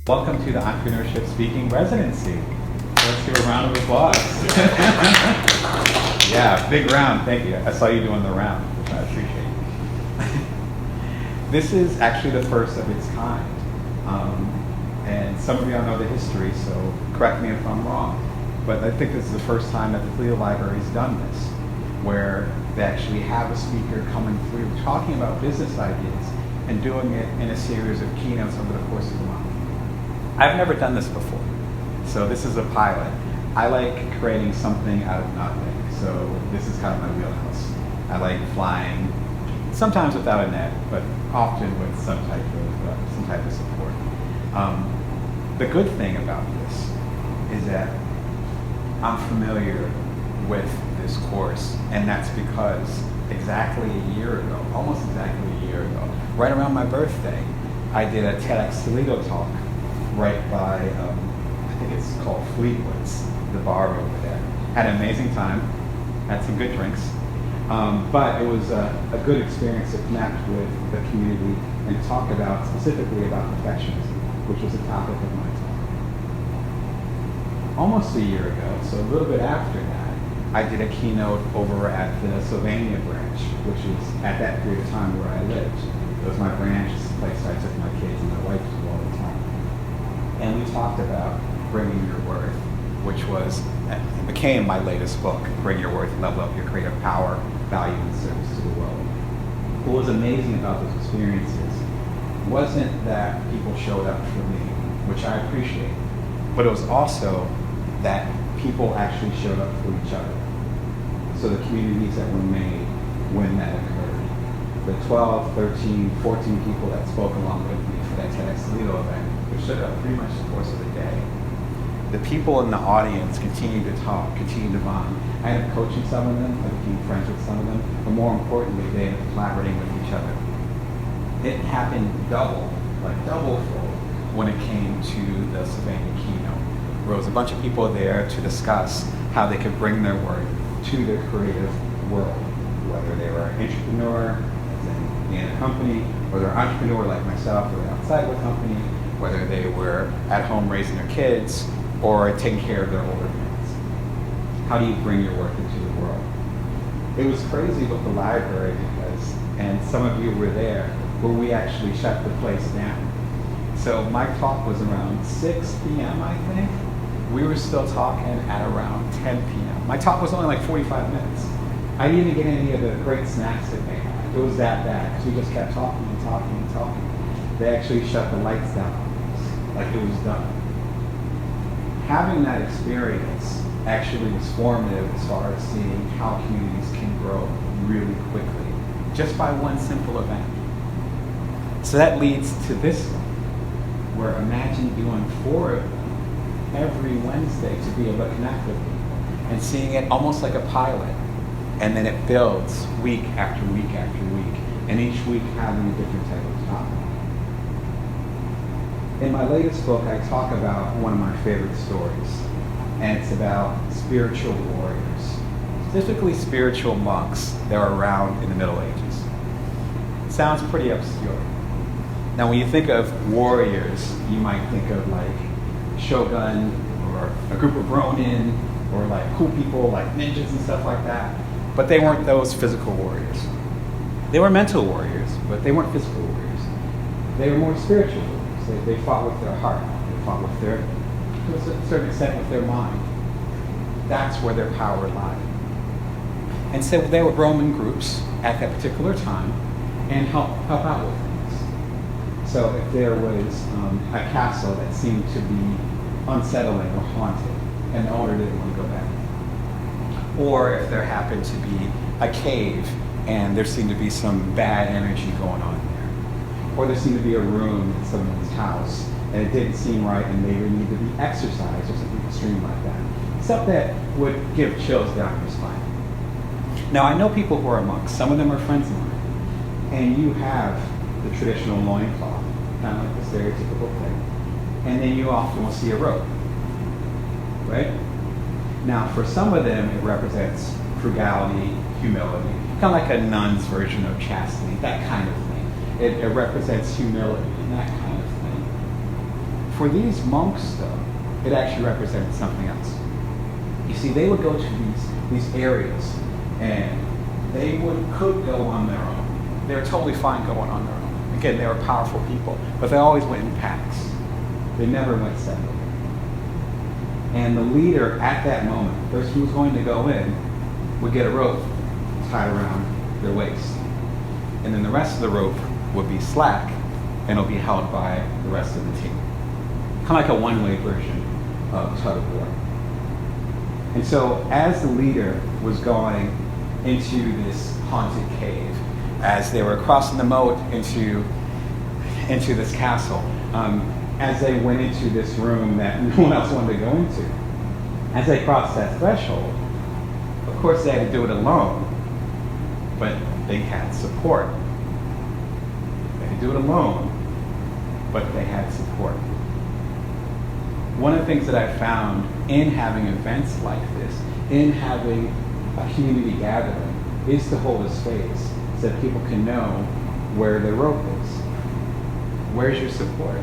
Welcome to the Entrepreneurship Speaking Residency. Let's give a round of applause. Yeah, big round, thank you. I saw you doing the round, which I appreciate. This is actually the first of its kind. And some of y'all know the history, so correct me if I'm wrong. But I think this is the first time that the Toledo Library has done this, where they actually have a speaker coming through talking about business ideas and doing it in a series of keynotes over the course of the month. I've never done this before, so this is a pilot. I like creating something out of nothing, so this is kind of my wheelhouse. I like flying, sometimes without a net, but often with some type of support. The good thing about this is that I'm familiar with this course, and that's because exactly a year ago, almost exactly a year ago, right around my birthday, I did a TEDx Toledo talk right by, I think it's called Fleetwood's, the bar over there. Had an amazing time, had some good drinks, but it was a good experience to connect with the community and talk about, specifically about perfectionism, which was the topic of my talk. Almost a year ago, so a little bit after that, I did a keynote over at the Sylvania branch, which is at that period of time where I lived. It was my branch, it's the place I took my kids and my wife to all the time. And we talked about Bringing Your Worth, which it became my latest book, Bring Your Worth, Level Up Your Creative Power, Value and Service to the World. What was amazing about those experiences wasn't that people showed up for me, which I appreciate, but it was also that people actually showed up for each other. So the communities that were made when that occurred, the 12, 13, 14 people that spoke along with me for that TEDx Toledo event, which took up pretty much the course of the day, the people in the audience continued to talk, continued to bond. I ended up coaching some of them, I became friends with some of them, but more importantly, they ended up collaborating with each other. It happened double-fold when it came to the Sylvania keynote. There was a bunch of people there to discuss how they could bring their work to the creative world, whether they were an entrepreneur, as in being a company, or they're an entrepreneur like myself, or they're outside of a company, whether they were at home raising their kids, or taking care of their older parents. How do you bring your work into the world? It was crazy with the library because, and some of you were there, where we actually shut the place down. So my talk was around 6 p.m., I think. We were still talking at around 10 p.m. My talk was only like 45 minutes. I didn't even get any of the great snacks that they had. It was that bad, because we just kept talking and talking and talking. They actually shut the lights down on us, like it was done. Having that experience actually was formative as far as seeing how communities can grow really quickly, just by one simple event. So that leads to this one, where imagine doing 4 of them every Wednesday to be able to connect with people and seeing it almost like a pilot. And then it builds week after week after week, and each week having a different type of topic. In my latest book, I talk about one of my favorite stories, and it's about spiritual warriors, specifically spiritual monks that were around in the Middle Ages. It sounds pretty obscure. Now, when you think of warriors, you might think of like Shogun, or a group of Ronin, or like cool people like ninjas and stuff like that. But they weren't those physical warriors. They were mental warriors, but they weren't physical warriors. They were more spiritual warriors. They fought with their heart. They fought with to a certain extent, with their mind. That's where their power lied. And so they would roam in groups at that particular time and help out with things. So if there was a castle that seemed to be unsettling or haunted, and the owner didn't want to go back, or if there happened to be a cave and there seemed to be some bad energy going on there, or there seemed to be a room in someone's house and it didn't seem right and they would need to be exorcised or something extreme like that. Stuff that would give chills down your spine. Now, I know people who are monks. Some of them are friends of mine. And you have the traditional loincloth, kind of like the stereotypical thing. And then you often will see a robe, right? Now, for some of them, it represents frugality, humility, kind of like a nun's version of chastity, that kind of thing. It represents humility and that kind of thing. For these monks, though, it actually represented something else. You see, they would go to these areas, and they could go on their own. They were totally fine going on their own. Again, they were powerful people, but they always went in packs. They never went separately. And the leader at that moment, the person who was going to go in, would get a rope tied around their waist. And then the rest of the rope would be slack, and it'll be held by the rest of the team. Kind of like a one-way version of tug of war. And so as the leader was going into this haunted cave, as they were crossing the moat into this castle, as they went into this room that no one else wanted to go into, as they crossed that threshold, of course they had to do it alone, but they had support. They had to do it alone, but they had support. One of the things that I found in having events like this, in having a community gathering, is to hold a space so that people can know where their rope is. Where's your support?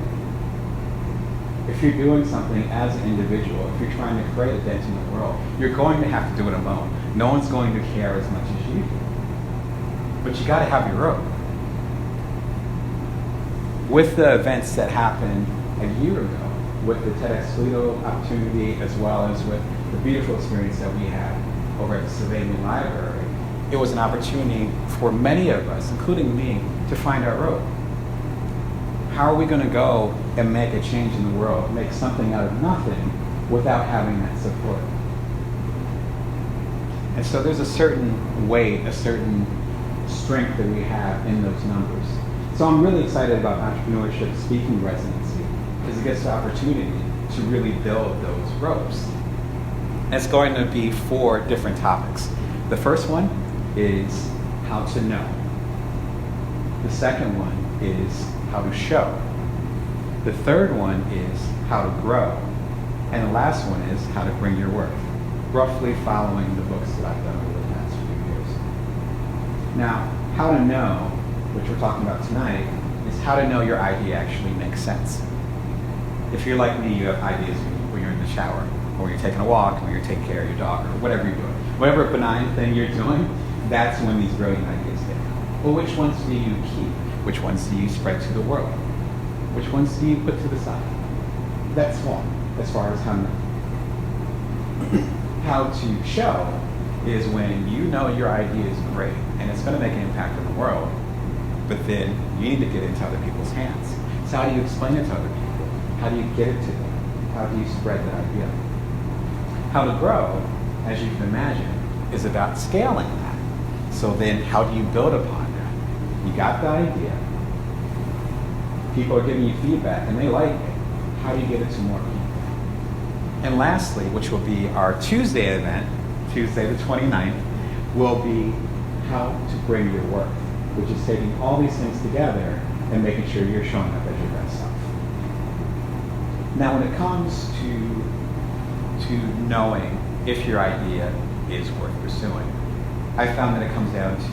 If you're doing something as an individual, if you're trying to create a dent in the world, you're going to have to do it alone. No one's going to care as much as you do. But you got to have your rope. With the events that happened a year ago, with the TEDx Toledo opportunity, as well as with the beautiful experience that we had over at the Toledo Library, it was an opportunity for many of us, including me, to find our rope. How are we going to go and make a change in the world, make something out of nothing, without having that support? And so there's a certain weight, a certain strength that we have in those numbers. So I'm really excited about entrepreneurship speaking residency, because it gets the opportunity to really build those ropes. And it's going to be 4 different topics. The first one is how to know. The second one is how to show. The third one is how to grow. And the last one is how to bring your worth, roughly following the books that I've done over the past few years. Now, how to know, which we're talking about tonight, is how to know your idea actually makes sense. If you're like me, you have ideas when you're in the shower, or you're taking a walk, or you're taking care of your dog, or whatever you're doing. Whatever benign thing you're doing, that's when these brilliant ideas get out. Well, which ones do you keep? Which ones do you spread to the world? Which ones do you put to the side? That's one, as far as how to know. How to show is when you know your idea is great, and it's going to make an impact on the world, but then you need to get it into other people's hands. So how do you explain it to other people? How do you get it to them? How do you spread that idea? How to grow, as you can imagine, is about scaling that. So then how do you build upon that? You got the idea. People are giving you feedback and they like it. How do you get it to more people? And lastly, which will be our Tuesday event, Tuesday the 29th, will be how to bring your worth, which is taking all these things together and making sure you're showing up as your best self. Now, when it comes to knowing if your idea is worth pursuing, I found that it comes down to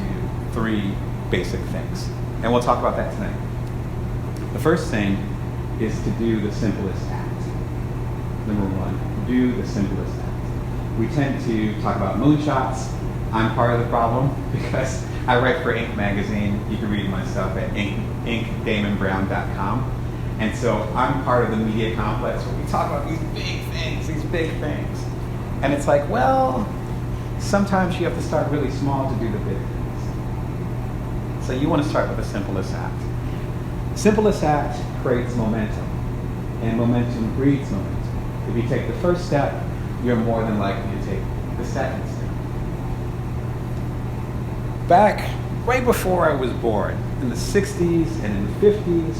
3 basic things. And we'll talk about that tonight. The first thing is to do the simplest act. Number 1, do the simplest act. We tend to talk about moonshots. I'm part of the problem because I write for Inc. magazine. You can read my stuff at damonbrown.com. And so I'm part of the media complex where we talk about these big things. And it's like, well, sometimes you have to start really small to do the big things. So you want to start with the simplest act. Simplest act creates momentum, and momentum breeds momentum. If you take the first step, you're more than likely to take the second step. Back right before I was born, in the 60s and in the 50s,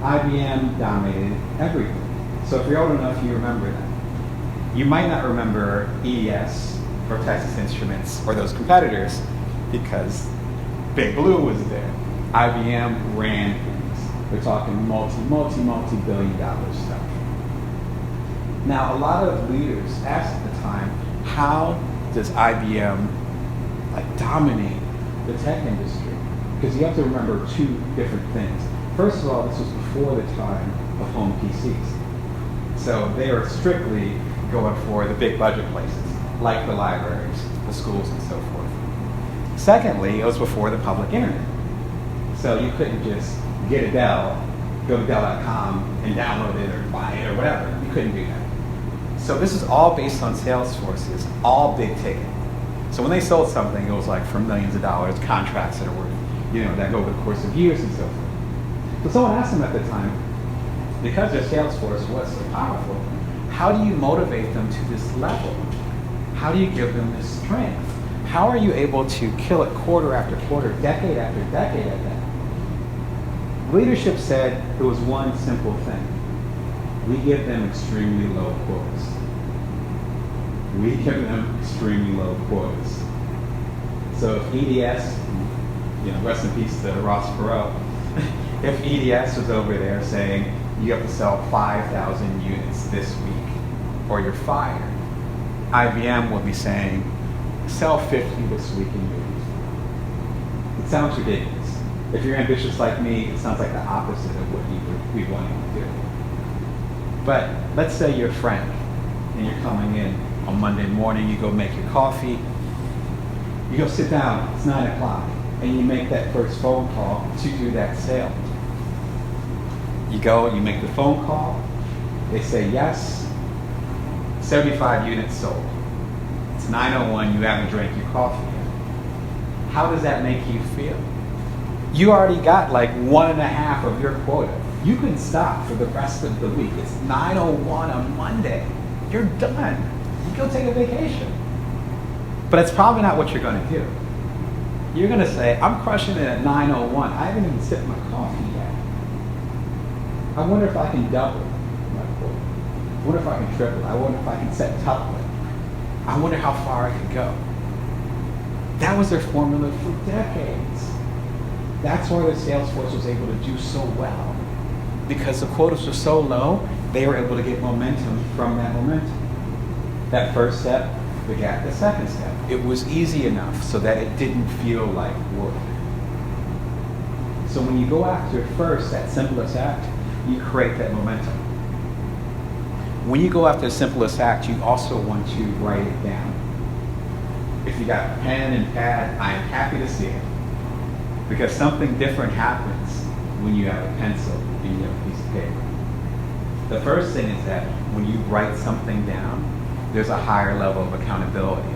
IBM dominated everything. So if you're old enough, you remember that. You might not remember EES or Texas Instruments or those competitors because Big Blue was there. IBM ran things. We're talking multi-billion dollar stuff. Now, a lot of leaders asked at the time, how does IBM dominate the tech industry? Because you have to remember 2 different things. First of all, this was before the time of home PCs. So they are strictly going for the big budget places, like the libraries, the schools, and so forth. Secondly, it was before the public internet. So you couldn't just get a Dell, go to Dell.com and download it or buy it or whatever. You couldn't do that. So this is all based on sales forces, all big ticket. So when they sold something, it was like for millions of dollars, contracts that are worth, that go over the course of years and so forth. So someone asked them at the time, because their sales force was so powerful, how do you motivate them to this level? How do you give them this strength? How are you able to kill it quarter after quarter, decade after decade at that? Leadership said it was one simple thing. We give them extremely low quotas. We give them extremely low quotas. So if EDS, rest in peace to Ross Perot, if EDS was over there saying you have to sell 5,000 units this week or you're fired, IBM would be saying sell 50 this week and you're leaving. It sounds ridiculous. If you're ambitious like me, it sounds like the opposite of what you would be wanting to do. But let's say you're Frank and you're coming in on Monday morning, you go make your coffee, you go sit down, it's 9 o'clock, and you make that first phone call to do that sale. You go and you make the phone call, they say yes, 75 units sold. It's 9:01, you haven't drank your coffee yet. How does that make you feel? You already got like 1.5 of your quota. You can stop for the rest of the week. It's 9:01 on Monday. You're done. You go take a vacation. But it's probably not what you're going to do. You're going to say, I'm crushing it at 9:01. I haven't even sipped my coffee yet. I wonder if I can double my quota. I wonder if I can triple. I wonder if I can septuple it. I wonder how far I can go. That was their formula for decades. That's why the sales force was able to do so well. Because the quotas were so low, they were able to get momentum from that momentum. That first step begat the second step. It was easy enough so that it didn't feel like work. So when you go after first that simplest act, you create that momentum. When you go after the simplest act, you also want to write it down. If you got pen and pad, I am happy to see it. Because something different happens when you have a pencil and you have a piece of paper. The first thing is that when you write something down, there's a higher level of accountability.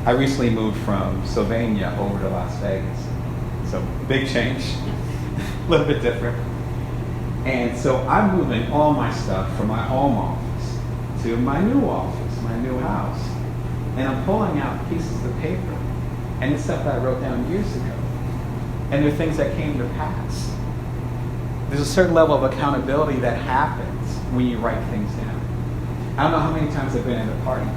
I recently moved from Sylvania over to Las Vegas. So big change, a little bit different. And so I'm moving all my stuff from my home office to my new office, my new house. And I'm pulling out pieces of paper and it's stuff that I wrote down years ago. And there are things that came to pass. There's a certain level of accountability that happens when you write things down. I don't know how many times I've been at a party.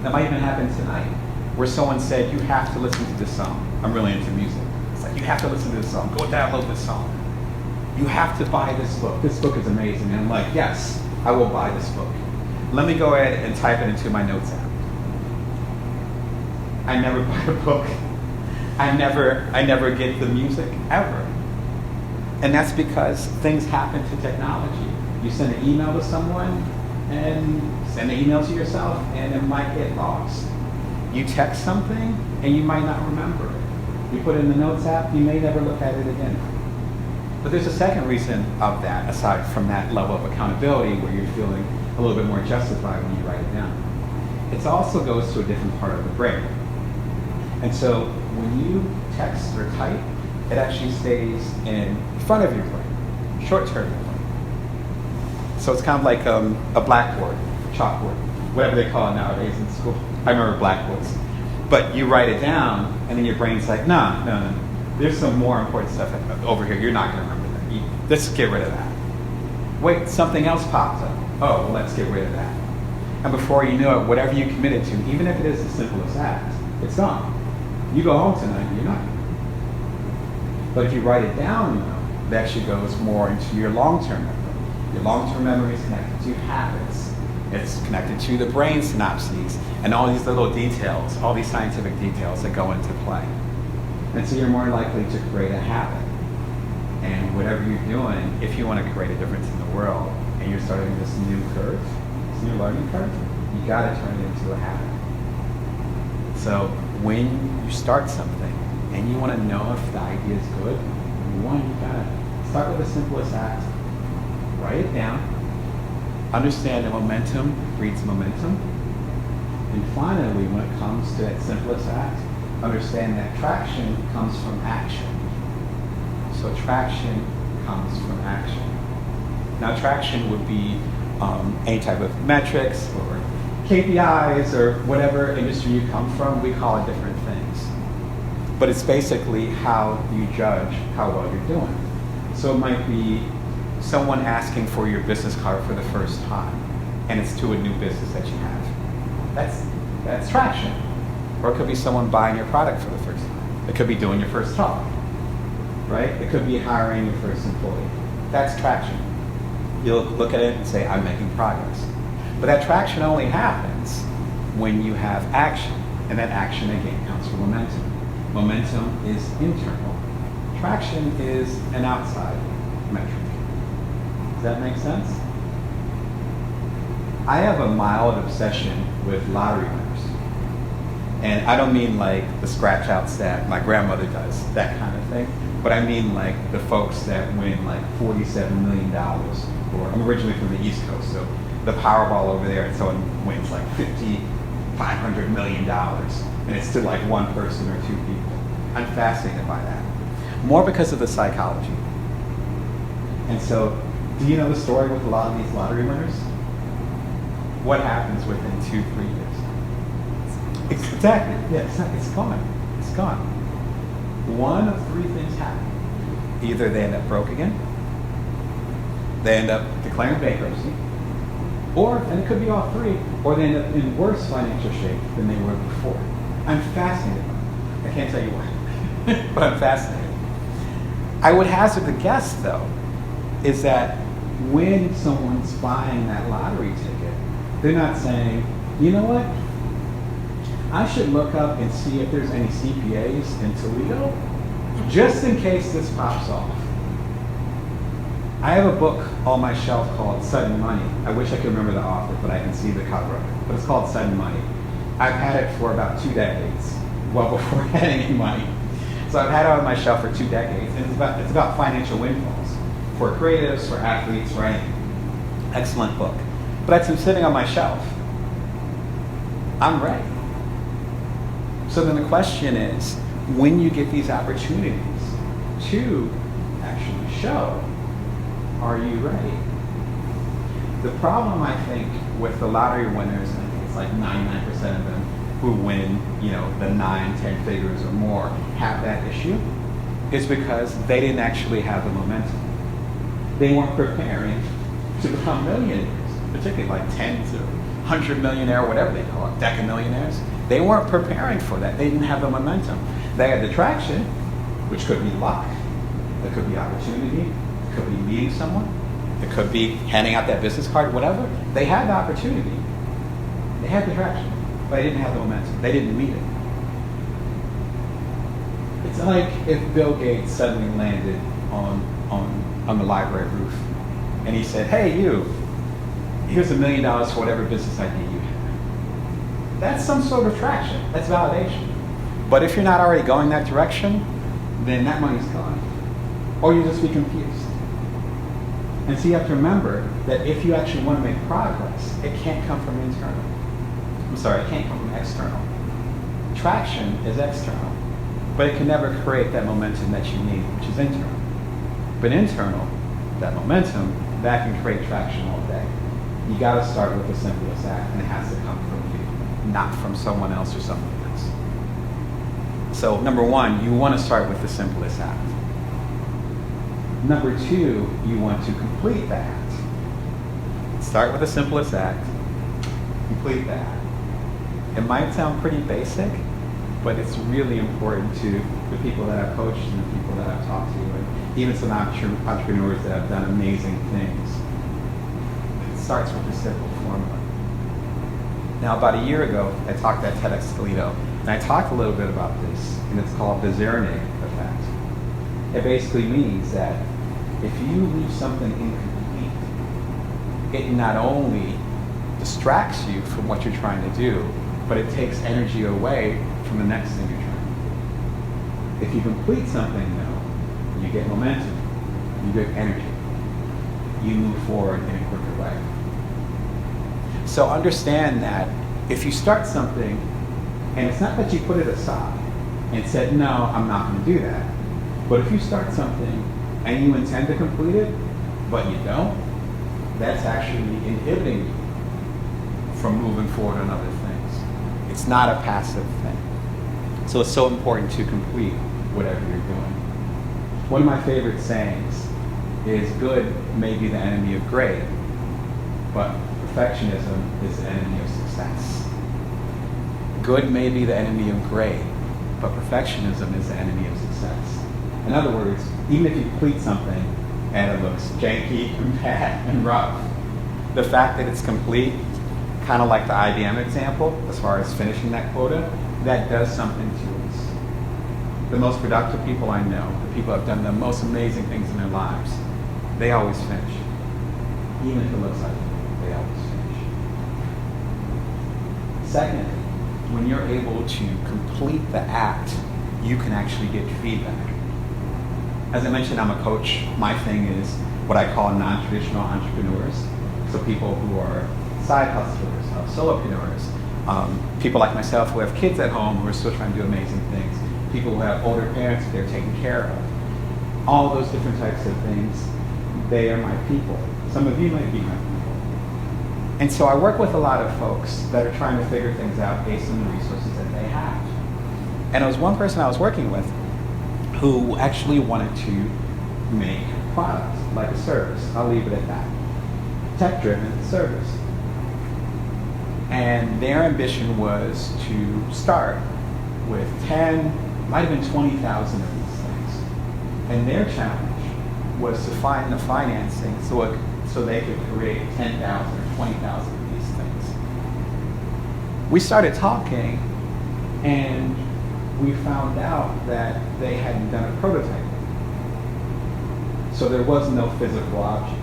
That might even happen tonight, where someone said, you have to listen to this song. I'm really into music. It's like, you have to listen to this song. Go download this song. You have to buy this book. This book is amazing. And I'm like, yes, I will buy this book. Let me go ahead and type it into my notes app. I never buy a book. I never get the music, ever. And that's because things happen to technology. You send an email to someone, and send an email to yourself, and it might get lost. You text something, and you might not remember it. You put it in the notes app, you may never look at it again. But there's a second reason of that, aside from that level of accountability, where you're feeling a little bit more justified when you write it down. It also goes to a different part of the brain. And so when you text or type, it actually stays in front of your brain, short-term memory. So it's kind of like a blackboard, chalkboard, whatever they call it nowadays in school. I remember blackboards. But you write it down, and then your brain's like, no. There's some more important stuff over here. You're not going to remember that. Let's get rid of that. Wait, something else pops up. Oh, well, let's get rid of that. And before you know it, whatever you committed to, even if it is the simplest act, it's gone. You go home tonight, you're not. But if you write it down, it actually goes more into your long-term memory. Your long-term memory is connected to habits. It's connected to the brain synapses and all these little details, all these scientific details that go into play. And so you're more likely to create a habit. And whatever you're doing, if you want to create a difference in the world, and you're starting this new curve, this new learning curve, you gotta turn it into a habit. So when you start something and you wanna know if the idea is good, one, you gotta start with the simplest act, write it down, understand that momentum breeds momentum, and finally, when it comes to that simplest act, understand that traction comes from action. So traction comes from action. Now traction would be any type of metrics or KPIs or whatever industry you come from, we call it different things. But it's basically how you judge how well you're doing. So it might be someone asking for your business card for the first time, and it's to a new business that you have. That's traction. Or it could be someone buying your product for the first time. It could be doing your first talk, right? It could be hiring your first employee. That's traction. You'll look at it and say, I'm making progress. But that traction only happens when you have action, and that action again comes from momentum. Momentum is internal. Traction is an outside metric. Does that make sense? I have a mild obsession with lottery winners. And I don't mean like the scratch outs that my grandmother does, that kind of thing. But I mean like the folks that win like $47 million, or I'm originally from the East Coast, so the Powerball over there, and someone wins like $500 million, and it's to like one person or two people. I'm fascinated by that. More because of the psychology. And so, do you know the story with a lot of these lottery winners? What happens within 2-3 years? Exactly, yeah, it's gone. It's gone. One of three things happen. Either they end up broke again, they end up declaring bankruptcy, or, and it could be all three, or they end up in worse financial shape than they were before. I'm fascinated by it. I can't tell you why, but I'm fascinated. I would hazard the guess, though, is that when someone's buying that lottery ticket, they're not saying, you know what? I should look up and see if there's any CPAs in Toledo, just in case this pops off. I have a book on my shelf called Sudden Money. I wish I could remember the author, but I can see the cover of it. But it's called Sudden Money. I've had it for about 2 decades, well before I had any money. So I've had it on my shelf for 2 decades, and it's about financial windfalls for creatives, for athletes, for anything. Excellent book. But it's been sitting on my shelf. I'm ready. So then the question is, when you get these opportunities to actually show, are you ready? The problem, I think, with the lottery winners, and I think it's like 99% of them who win, the 9-10 figures or more, have that issue, is because they didn't actually have the momentum. They weren't preparing to become millionaires, particularly like 10 to 100 millionaire, whatever they call it, decamillionaires. They weren't preparing for that. They didn't have the momentum. They had the traction, which could be luck, it could be opportunity, it could be meeting someone, it could be handing out that business card, whatever. They had the opportunity. They had the traction, but they didn't have the momentum. They didn't meet it. It's like if Bill Gates suddenly landed on the library roof and he said, hey, you, here's $1 million for whatever business idea you have. That's some sort of traction. That's validation. But if you're not already going that direction, then that money's gone. Or you'll just be confused. And so you have to remember that if you actually want to make progress, it can't come from internal. It can't come from external. Traction is external, but it can never create that momentum that you need, which is internal. But internal, that momentum, that can create traction all day. You got to start with the simplest act, and it has to come from you, not from someone else or something else. So number one, you want to start with the simplest act. Number two, you want to complete the act. Start with the simplest act, complete the act. It might sound pretty basic, but it's really important to the people that I've coached and the people that I've talked to, and even some entrepreneurs that have done amazing things. It starts with a simple formula. Now, about a year ago, I talked at TEDx Toledo, and I talked a little bit about this, and it's called the Zernig effect. It basically means that if you leave something incomplete, it not only distracts you from what you're trying to do, but it takes energy away from the next thing you're trying to do. If you complete something, though, you get momentum, you get energy, you move forward in a quicker way. So understand that if you start something, and it's not that you put it aside and said, no, I'm not going to do that, but if you start something and you intend to complete it, but you don't, that's actually inhibiting you from moving forward on other things. It's not a passive thing. So it's so important to complete whatever you're doing. One of my favorite sayings is good may be the enemy of great, but perfectionism is the enemy of success. Good may be the enemy of great, but perfectionism is the enemy of success. In other words, even if you complete something and it looks janky and bad and rough, the fact that it's complete, kind of like the IBM example, as far as finishing that quota, that does something to us. The most productive people I know, the people who have done the most amazing things in their lives, they always finish. Even if it looks like it, they always finish. Second, when you're able to complete the act, you can actually get feedback. As I mentioned, I'm a coach. My thing is what I call non-traditional entrepreneurs. So people who are side hustlers, solopreneurs, people like myself who have kids at home who are still trying to do amazing things, people who have older parents that they're taking care of. All those different types of things, they are my people. Some of you might be my people. And so I work with a lot of folks that are trying to figure things out based on the resources that they have. And there was one person I was working with who actually wanted to make products, like a service. I'll leave it at that. Tech-driven service. And their ambition was to start with 10, might have been 20,000 of these things. And their challenge was to find the financing so they could create 10,000 or 20,000 of these things. We started talking, and we found out that they hadn't done a prototype. So there was no physical object.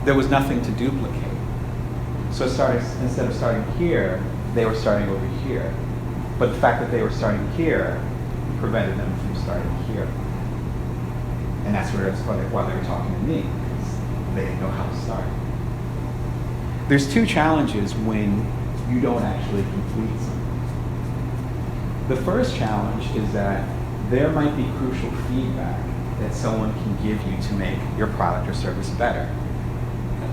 There was nothing to duplicate. So instead of starting here, they were starting over here. But the fact that they were starting here prevented them from starting here. And that's why they were talking to me, because they didn't know how to start. There's two challenges when you don't actually complete something. The first challenge is that there might be crucial feedback that someone can give you to make your product or service better.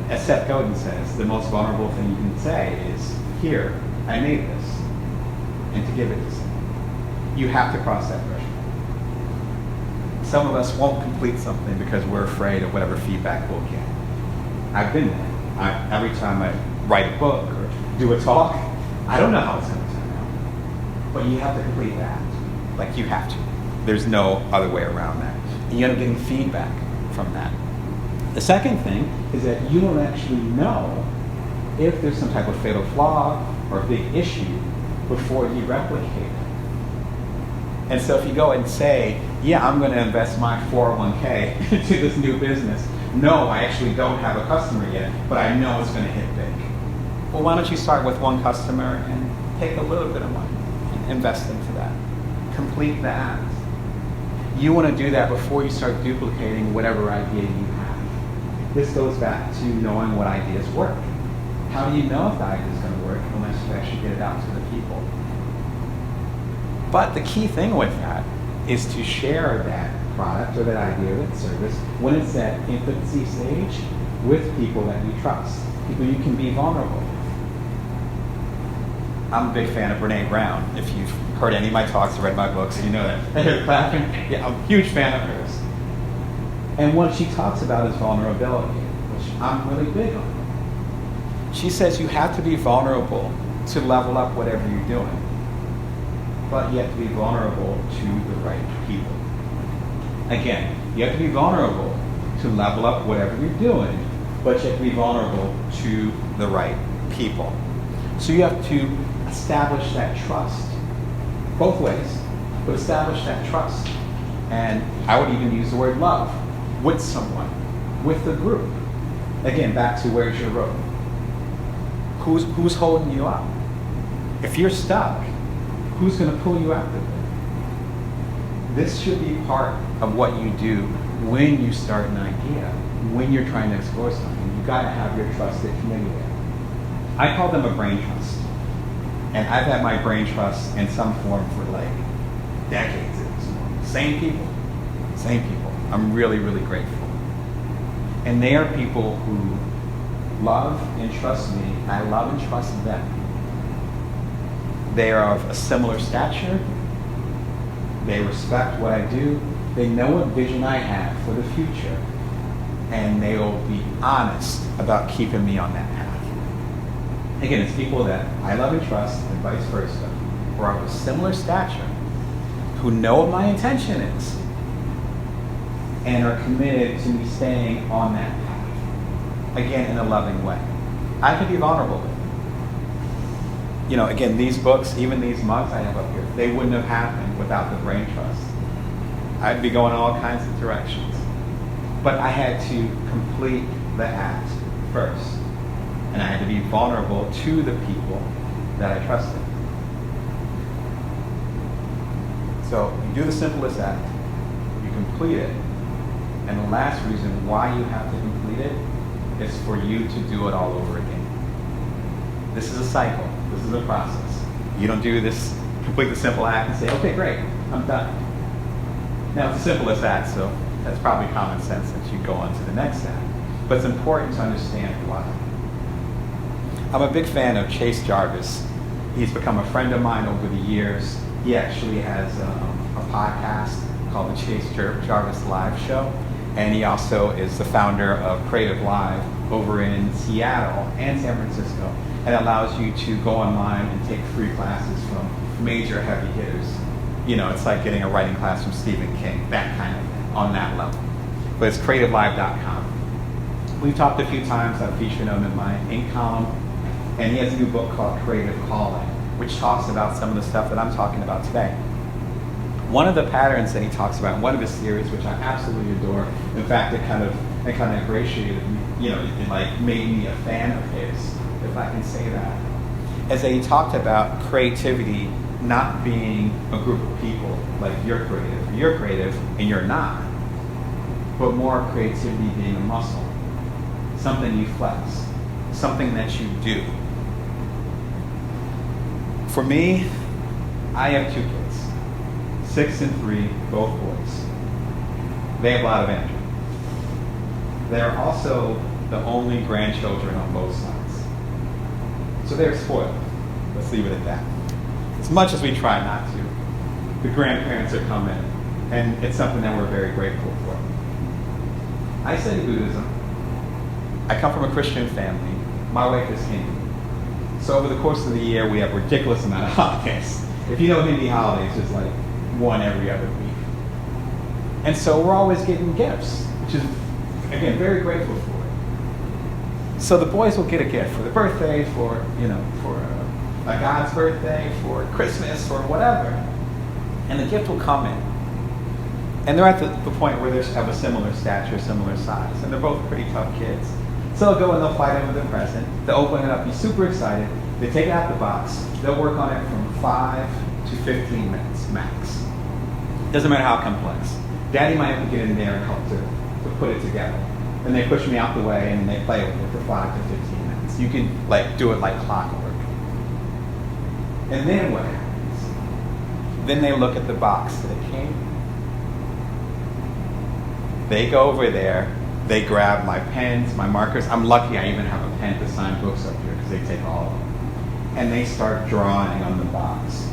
As Seth Godin says, the most vulnerable thing you can say is, here, I made this, and to give it to someone. You have to cross that threshold. Some of us won't complete something because we're afraid of whatever feedback we'll get. I've been there. Every time I write a book or do a talk, I don't know how it's going to turn out. But you have to complete that. Like, you have to. There's no other way around that. And you end up getting feedback from that. The second thing is that you don't actually know if there's some type of fatal flaw or big issue before you replicate it. And so if you go and say, yeah, I'm going to invest my 401k into this new business. No, I actually don't have a customer yet, but I know it's going to hit big. Well, why don't you start with one customer and take a little bit of money and invest into that. Complete the act. You want to do that before you start duplicating whatever idea you have. This goes back to knowing what ideas work. How do you know if the idea is going to work unless you actually get it out to the people? But the key thing with that is to share that product or that idea or that service when it's at infancy stage with people that you trust, people you can be vulnerable with. I'm a big fan of Brene Brown. If you've heard any of my talks or read my books, you know that. They're clapping. Yeah, I'm a huge fan of hers. And what she talks about is vulnerability, which I'm really big on. She says you have to be vulnerable to level up whatever you're doing, but you have to be vulnerable to the right people. Again, you have to be vulnerable to level up whatever you're doing, but you have to be vulnerable to the right people. So you have to establish that trust, both ways, but establish that trust. And I would even use the word love with someone, with the group. Again, back to where's your rope? Who's holding you up? If you're stuck, who's going to pull you out of it? This should be part of what you do when you start an idea, when you're trying to explore something. You've got to have your trusted committee there. I call them a brain trust. And I've had my brain trust in some form for like decades at this point. Same people. I'm really, really grateful. And they are people who love and trust me. I love and trust them. They are of a similar stature. They respect what I do. They know what vision I have for the future. And they will be honest about keeping me on that path. Again, it's people that I love and trust, and vice versa, who are of a similar stature, who know what my intention is, and are committed to me staying on that path. Again, in a loving way. I can be vulnerable with them. You know, again, these books, even these mugs I have up here, they wouldn't have happened without the brain trust. I'd be going all kinds of directions. But I had to complete the act first. And I had to be vulnerable to the people that I trusted. So you do the simplest act, you complete it, and the last reason why you have to complete it is for you to do it all over again. This is a cycle. This is a process. You don't do this, complete the simple act and say, okay, great, I'm done. Now, it's the simplest act, so that's probably common sense that you go on to the next act. But it's important to understand why. I'm a big fan of Chase Jarvis. He's become a friend of mine over the years. He actually has a podcast called the Chase Jarvis Live Show. And he also is the founder of Creative Live over in Seattle and San Francisco. And it allows you to go online and take free classes from major heavy hitters. You know, it's like getting a writing class from Stephen King, that kind of thing, on that level. But it's creativelive.com. We've talked a few times. I've featured him in my ink column. And he has a new book called Creative Calling, which talks about some of the stuff that I'm talking about today. One of the patterns that he talks about in one of his series, which I absolutely adore, in fact, it kind of ingratiated me, you know, it like made me a fan of his, if I can say that, is that he talked about creativity not being a group of people, like you're creative and you're not, but more creativity being a muscle, something you flex, something that you do. For me, I have two kids, 6 and 3, both boys. They have a lot of energy. They're also the only grandchildren on both sides. So they're spoiled. Let's leave it at that. As much as we try not to, the grandparents are coming, and it's something that we're very grateful for. I study Buddhism. I come from a Christian family. My wife is Hindu. So over the course of the year, we have a ridiculous amount of holidays. If you know Hindi holidays, it's like one every other week. And so we're always getting gifts, which is, again, very grateful for it. So the boys will get a gift for their birthday, for a God's birthday, for Christmas, or whatever. And the gift will come in. And they're at the point where they have a similar stature, similar size, and they're both pretty tough kids. So they'll go and they'll fight over the present. They'll open it up, be super excited. They take it out the box. They'll work on it from 5 to 15 minutes max. Doesn't matter how complex. Daddy might have to get in there and help to put it together. Then they push me out the way and they play with it for 5 to 15 minutes. You can like do it like clockwork. And then what happens? Then they look at the box that it came in. They go over there. They grab my pens, my markers. I'm lucky I even have a pen to sign books up here because they take all of them. And they start drawing on the box.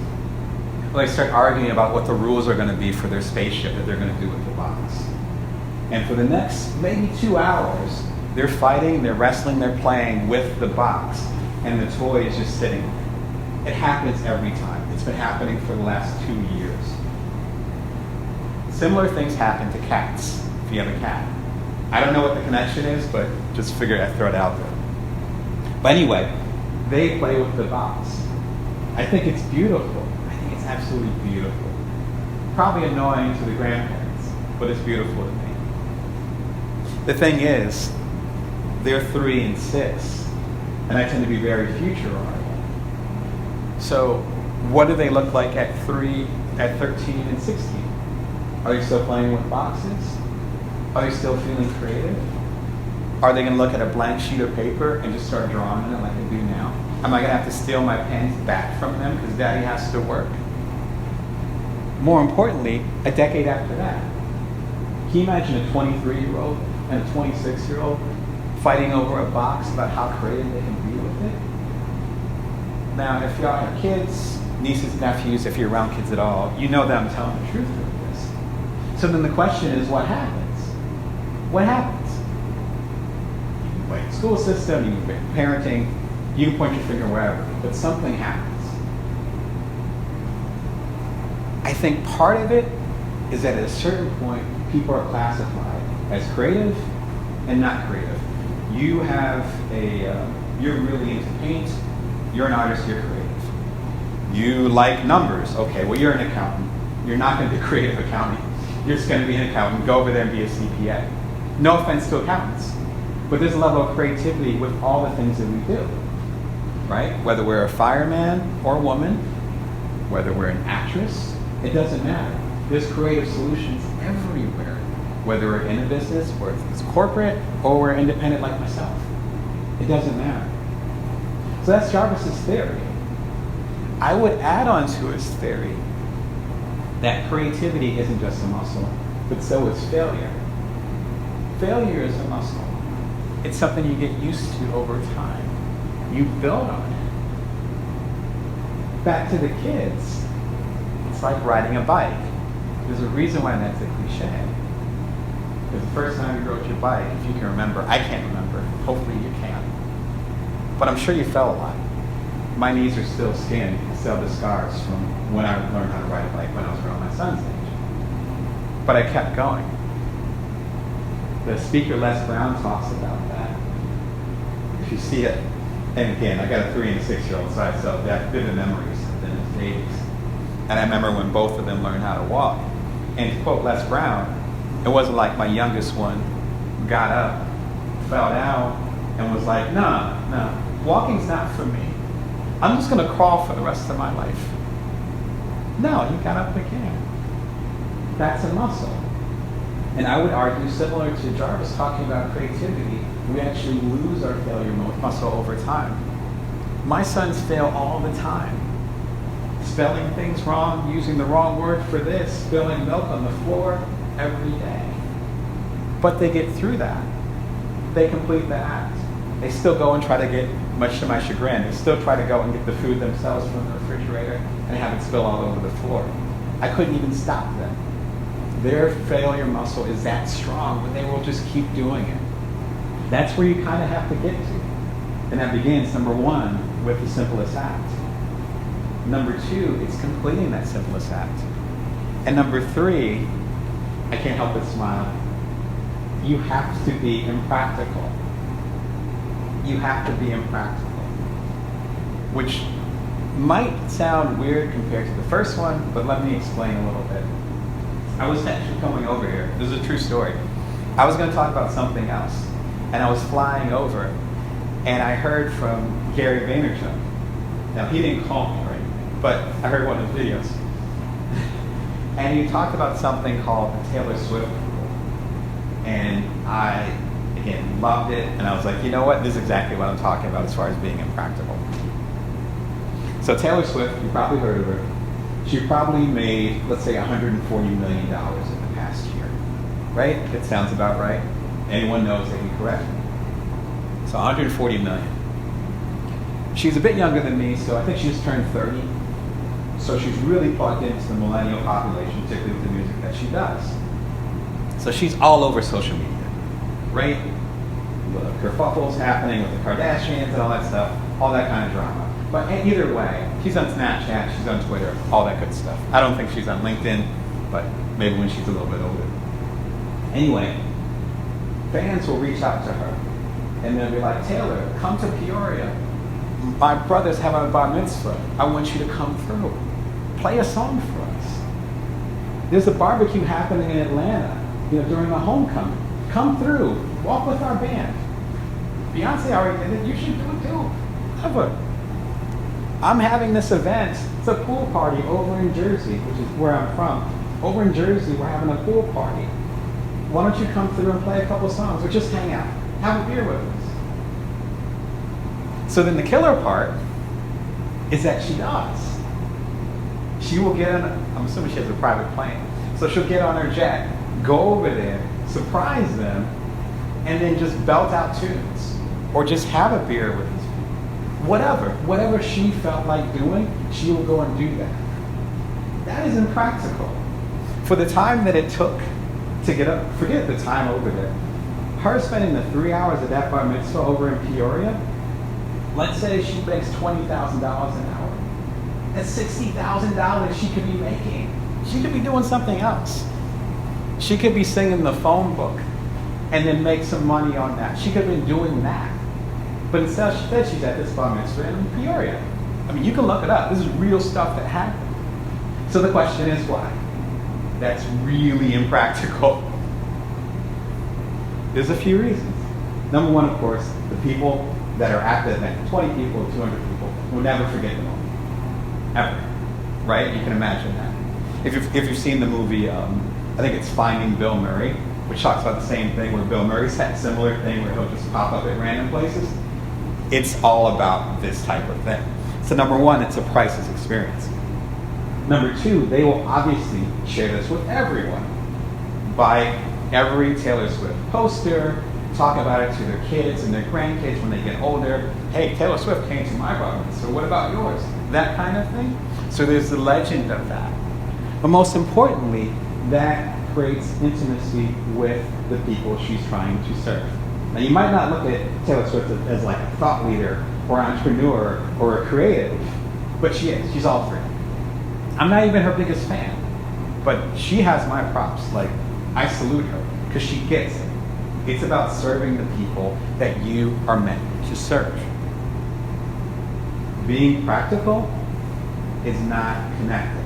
Well, they start arguing about what the rules are going to be for their spaceship that they're going to do with the box. And for the next maybe 2 hours, they're fighting, they're wrestling, they're playing with the box. And the toy is just sitting there. It happens every time. It's been happening for the last 2 years. Similar things happen to cats, if you have a cat. I don't know what the connection is, but just figured I'd throw it out there. But anyway, they play with the box. I think it's beautiful. I think it's absolutely beautiful. Probably annoying to the grandparents, but it's beautiful to me. The thing is, They're 3 and 6. And I tend to be very future-oriented. So what do they look like at 13 and 16? Are they still playing with boxes? Are they still feeling creative? Are they going to look at a blank sheet of paper and just start drawing on it like they do now? Am I going to have to steal my pens back from them because daddy has to work? More importantly, a decade after that, can you imagine a 23-year-old and a 26-year-old fighting over a box about how creative they can be with it? Now, if y'all have kids, nieces, nephews, if you're around kids at all, you know that I'm telling the truth with this. So then the question is, what happens? What happens? You can blame the school system, you can blame parenting, you can point your finger wherever, but something happens. I think part of it is that at a certain point, people are classified as creative and not creative. You have you're really into paint, you're an artist, you're creative. You like numbers, okay, well you're an accountant. You're not going to be a creative accountant. You're just going to be an accountant, go over there and be a CPA. No offense to accountants, but there's a level of creativity with all the things that we do, right? Whether we're a fireman or a woman, whether we're an actress, it doesn't matter. There's creative solutions everywhere, whether we're in a business or it's corporate or we're independent like myself. It doesn't matter. So that's Jarvis's theory. I would add on to his theory that creativity isn't just a muscle, but so is failure. Failure is a muscle. It's something you get used to over time. You build on it. Back to the kids. It's like riding a bike. There's a reason why that's a cliche. Because the first time you rode your bike, if you can remember, I can't remember, hopefully you can. But I'm sure you fell a lot. My knees are still skinned, still the scars from when I learned how to ride a bike when I was around my son's age. But I kept going. The speaker Les Brown talks about that. If you see it, and again, I got a 3 and a 6-year-old, so I still have vivid memories of them as babies. And I remember when both of them learned how to walk. And to quote Les Brown, it wasn't like my youngest one got up, fell down, and was like, no, walking's not for me. I'm just going to crawl for the rest of my life. No, he got up again. That's a muscle. And I would argue, similar to Jarvis talking about creativity, we actually lose our failure muscle over time. My sons fail all the time. Spelling things wrong, using the wrong word for this, spilling milk on the floor every day. But they get through that. They complete the act. They still go and try to get, much to my chagrin, they still try to go and get the food themselves from the refrigerator and have it spill all over the floor. I couldn't even stop them. Their failure muscle is that strong, but they will just keep doing it. That's where you kind of have to get to. And that begins, number 1, with the simplest act. Number 2, it's completing that simplest act. And number 3, I can't help but smile. You have to be impractical. You have to be impractical. Which might sound weird compared to the first one, but let me explain a little bit. I was actually coming over here. This is a true story. I was going to talk about something else, and I was flying over, and I heard from Gary Vaynerchuk. Now, he didn't call me, right? But I heard one of his videos. And he talked about something called the Taylor Swift rule. And I, again, loved it, and I was like, you know what? This is exactly what I'm talking about as far as being impractical. So Taylor Swift, you probably heard of her. She probably made, let's say, $140 million in the past year, right? It sounds about right. Anyone knows they can correct me. So $140 million. She's a bit younger than me, so I think she just turned 30. So she's really plugged into the millennial population, particularly with the music that she does. So she's all over social media, right? With her kerfuffles happening with the Kardashians and all that stuff, all that kind of drama. But either way, she's on Snapchat, she's on Twitter, all that good stuff. I don't think she's on LinkedIn, but maybe when she's a little bit older. Anyway, fans will reach out to her, and they'll be like, Taylor, come to Peoria. My brother's having a bar mitzvah. I want you to come through. Play a song for us. There's a barbecue happening in Atlanta, during the homecoming. Come through, walk with our band. Beyonce already did it, you should do it too. Whatever. I'm having this event, it's a pool party over in Jersey, which is where I'm from. Over in Jersey, we're having a pool party. Why don't you come through and play a couple songs, or just hang out, have a beer with us? So then the killer part is that she does. She will get on, I'm assuming she has a private plane, so she'll get on her jet, go over there, surprise them, and then just belt out tunes, or just have a beer with these people. Whatever she felt like doing, she will go and do that. That is impractical. For the time that it took to get up, forget the time over there. Her spending the 3 hours at that bar mitzvah over in Peoria, let's say she makes $20,000 an hour. That's $60,000 she could be making. She could be doing something else. She could be singing the phone book and then make some money on that. She could have been doing that. But instead she's at this bar mitzvah in Peoria. I mean, you can look it up. This is real stuff that happened. So the question is why? That's really impractical. There's a few reasons. Number one, of course, the people that are at the event, 20 people, 200 people, will never forget the moment. Ever. Right? You can imagine that. If you've seen the movie, I think it's Finding Bill Murray, which talks about the same thing, where Bill Murray's had a similar thing where he'll just pop up at random places. It's all about this type of thing. So number one, it's a priceless experience. Number two, they will obviously share this with everyone. Buy every Taylor Swift poster, talk about it to their kids and their grandkids when they get older. Hey, Taylor Swift came to my bar mitzvah, so what about yours? That kind of thing. So there's the legend of that. But most importantly, that creates intimacy with the people she's trying to serve. Now, you might not look at Taylor Swift as like a thought leader or an entrepreneur or a creative, but she is. She's all three. I'm not even her biggest fan, but she has my props. Like, I salute her because she gets it. It's about serving the people that you are meant to serve. Being practical is not connected.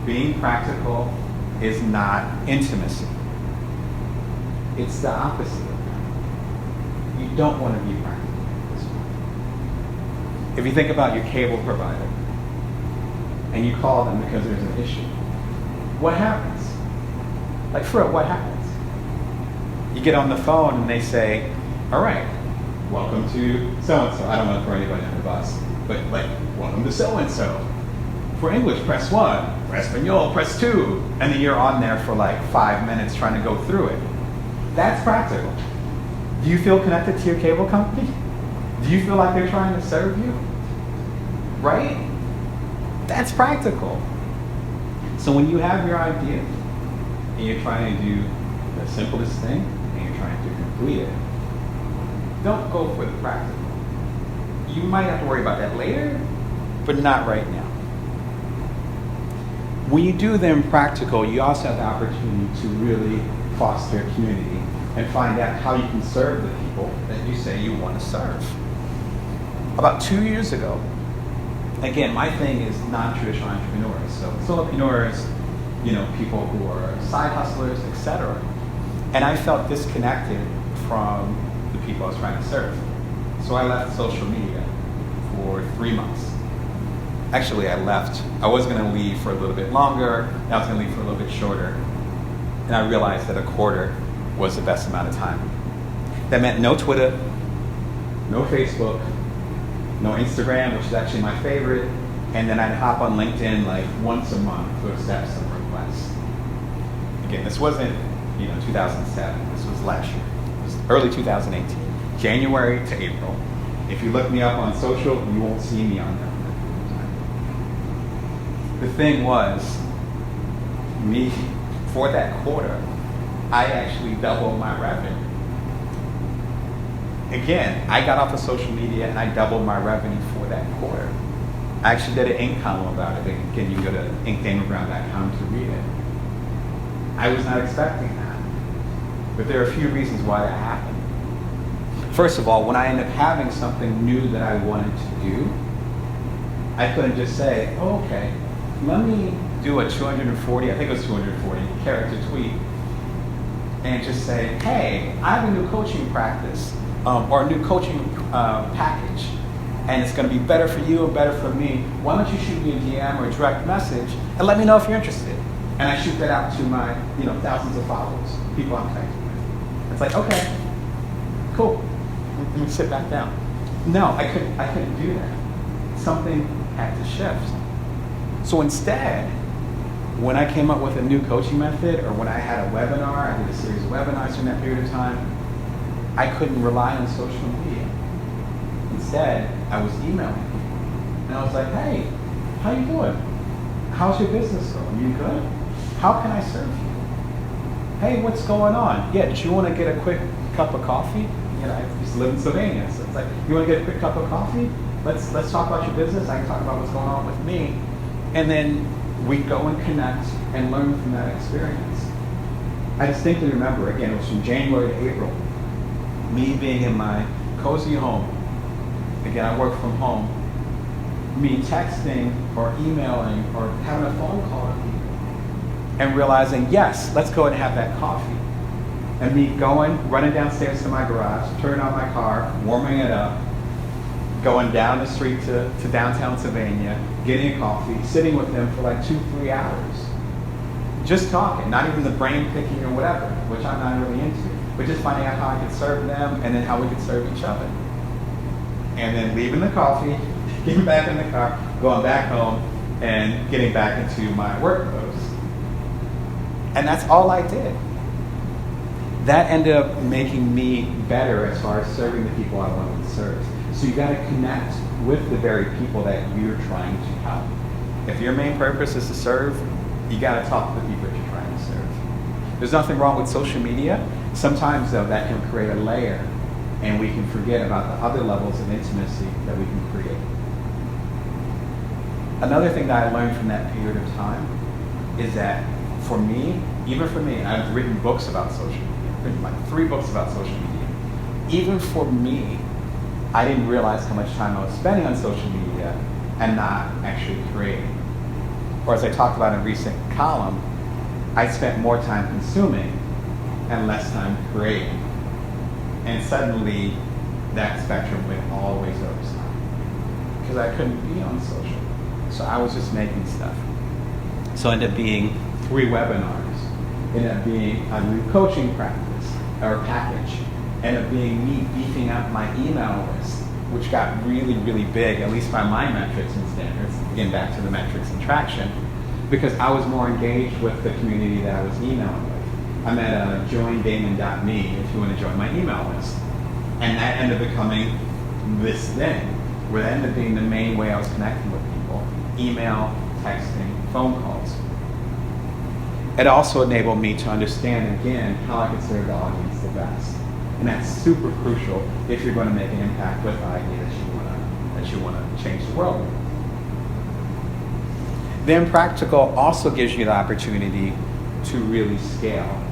Being practical is not intimacy. It's the opposite of that. You don't want to be practical this way. If you think about your cable provider and you call them because there's an issue, what happens? Like, for real, what happens? You get on the phone and they say, all right, welcome to so-and-so. I don't want to throw anybody under the bus, but like, welcome to so-and-so. For English, press 1. For Espanol, press 2. And then you're on there for like 5 minutes trying to go through it. That's practical. Do you feel connected to your cable company? Do you feel like they're trying to serve you? Right? That's practical. So when you have your idea and you're trying to do the simplest thing and you're trying to complete it, don't go for the practical. You might have to worry about that later, but not right now. When you do the impractical, you also have the opportunity to really foster a community and find out how you can serve the people that you say you want to serve. About 2 years ago, again, my thing is non-traditional entrepreneurs. So solopreneurs, people who are side hustlers, etc. And I felt disconnected from the people I was trying to serve. So I left social media for 3 months. Actually, I left. I was going to leave for a little bit longer. I was going to leave for a little bit shorter. And I realized that a quarter was the best amount of time. That meant no Twitter, no Facebook, no Instagram, which is actually my favorite. And then I'd hop on LinkedIn like once a month to accept some requests. Again, this wasn't 2007. This was last year. It was early 2018, January to April. If you look me up on social, you won't see me on there. The thing was, for that quarter, I actually doubled my revenue. Again, I got off of social media and I doubled my revenue for that quarter. I actually did an ink column about it. Again, you can go to damonbrown.com to read it. I was not expecting that. But there are a few reasons why that happened. First of all, when I ended up having something new that I wanted to do, I couldn't just say, oh, okay, let me do a 240 character tweet and just say, hey, I have a new coaching practice or a new coaching package, and it's going to be better for you and better for me. Why don't you shoot me a DM or a direct message and let me know if you're interested? And I shoot that out to my, thousands of followers, people I'm connected with. It's like, okay, cool. Let me sit back down. No, I couldn't do that. Something had to shift. So instead, when I came up with a new coaching method, or when I had a webinar, I did a series of webinars during that period of time, I couldn't rely on social media. Instead, I was emailing people. And I was like, hey, how you doing? How's your business going? You good? How can I serve you? Hey, what's going on? Yeah, do you want to get a quick cup of coffee? I used to live in Sylvania, so it's like, you want to get a quick cup of coffee? Let's talk about your business. I can talk about what's going on with me. And then we go and connect and learn from that experience. I distinctly remember, again, it was from January to April, me being in my cozy home. Again, I work from home. Me texting or emailing or having a phone call with people and realizing, yes, let's go and have that coffee. And me going, running downstairs to my garage, turning on my car, warming it up, going down the street to downtown Sylvania, getting a coffee, sitting with them for like 2-3 hours. Just talking, not even the brain picking or whatever, which I'm not really into, but just finding out how I could serve them and then how we could serve each other. And then leaving the coffee, getting back in the car, going back home, and getting back into my work clothes. And that's all I did. That ended up making me better as far as serving the people I wanted to serve. So you got to connect with the very people that you're trying to help. If your main purpose is to serve, you got to talk to the people that you're trying to serve. There's nothing wrong with social media. Sometimes, though, that can create a layer, and we can forget about the other levels of intimacy that we can create. Another thing that I learned from that period of time is that for me, even for me, I've written books about social media. I've written like 3 books about social media. Even for me, I didn't realize how much time I was spending on social media and not actually creating. Or as I talked about in a recent column, I spent more time consuming and less time creating. And suddenly, that spectrum went all the way to the other side. Because I couldn't be on social. So I was just making stuff. So it ended up being 3 webinars. It ended up being a new coaching practice or package. Ended up being me beefing up my email list, which got really, really big, at least by my metrics and standards. Again, back to the metrics and traction, because I was more engaged with the community that I was emailing with. I'm at joindamon.me if you want to join my email list. And that ended up becoming this thing, where that ended up being the main way I was connecting with people. Email, texting, phone calls. It also enabled me to understand, again, how I could serve the audience the best. And that's super crucial if you're going to make an impact with the idea that you want to change the world. The Impractical also gives you the opportunity to really scale.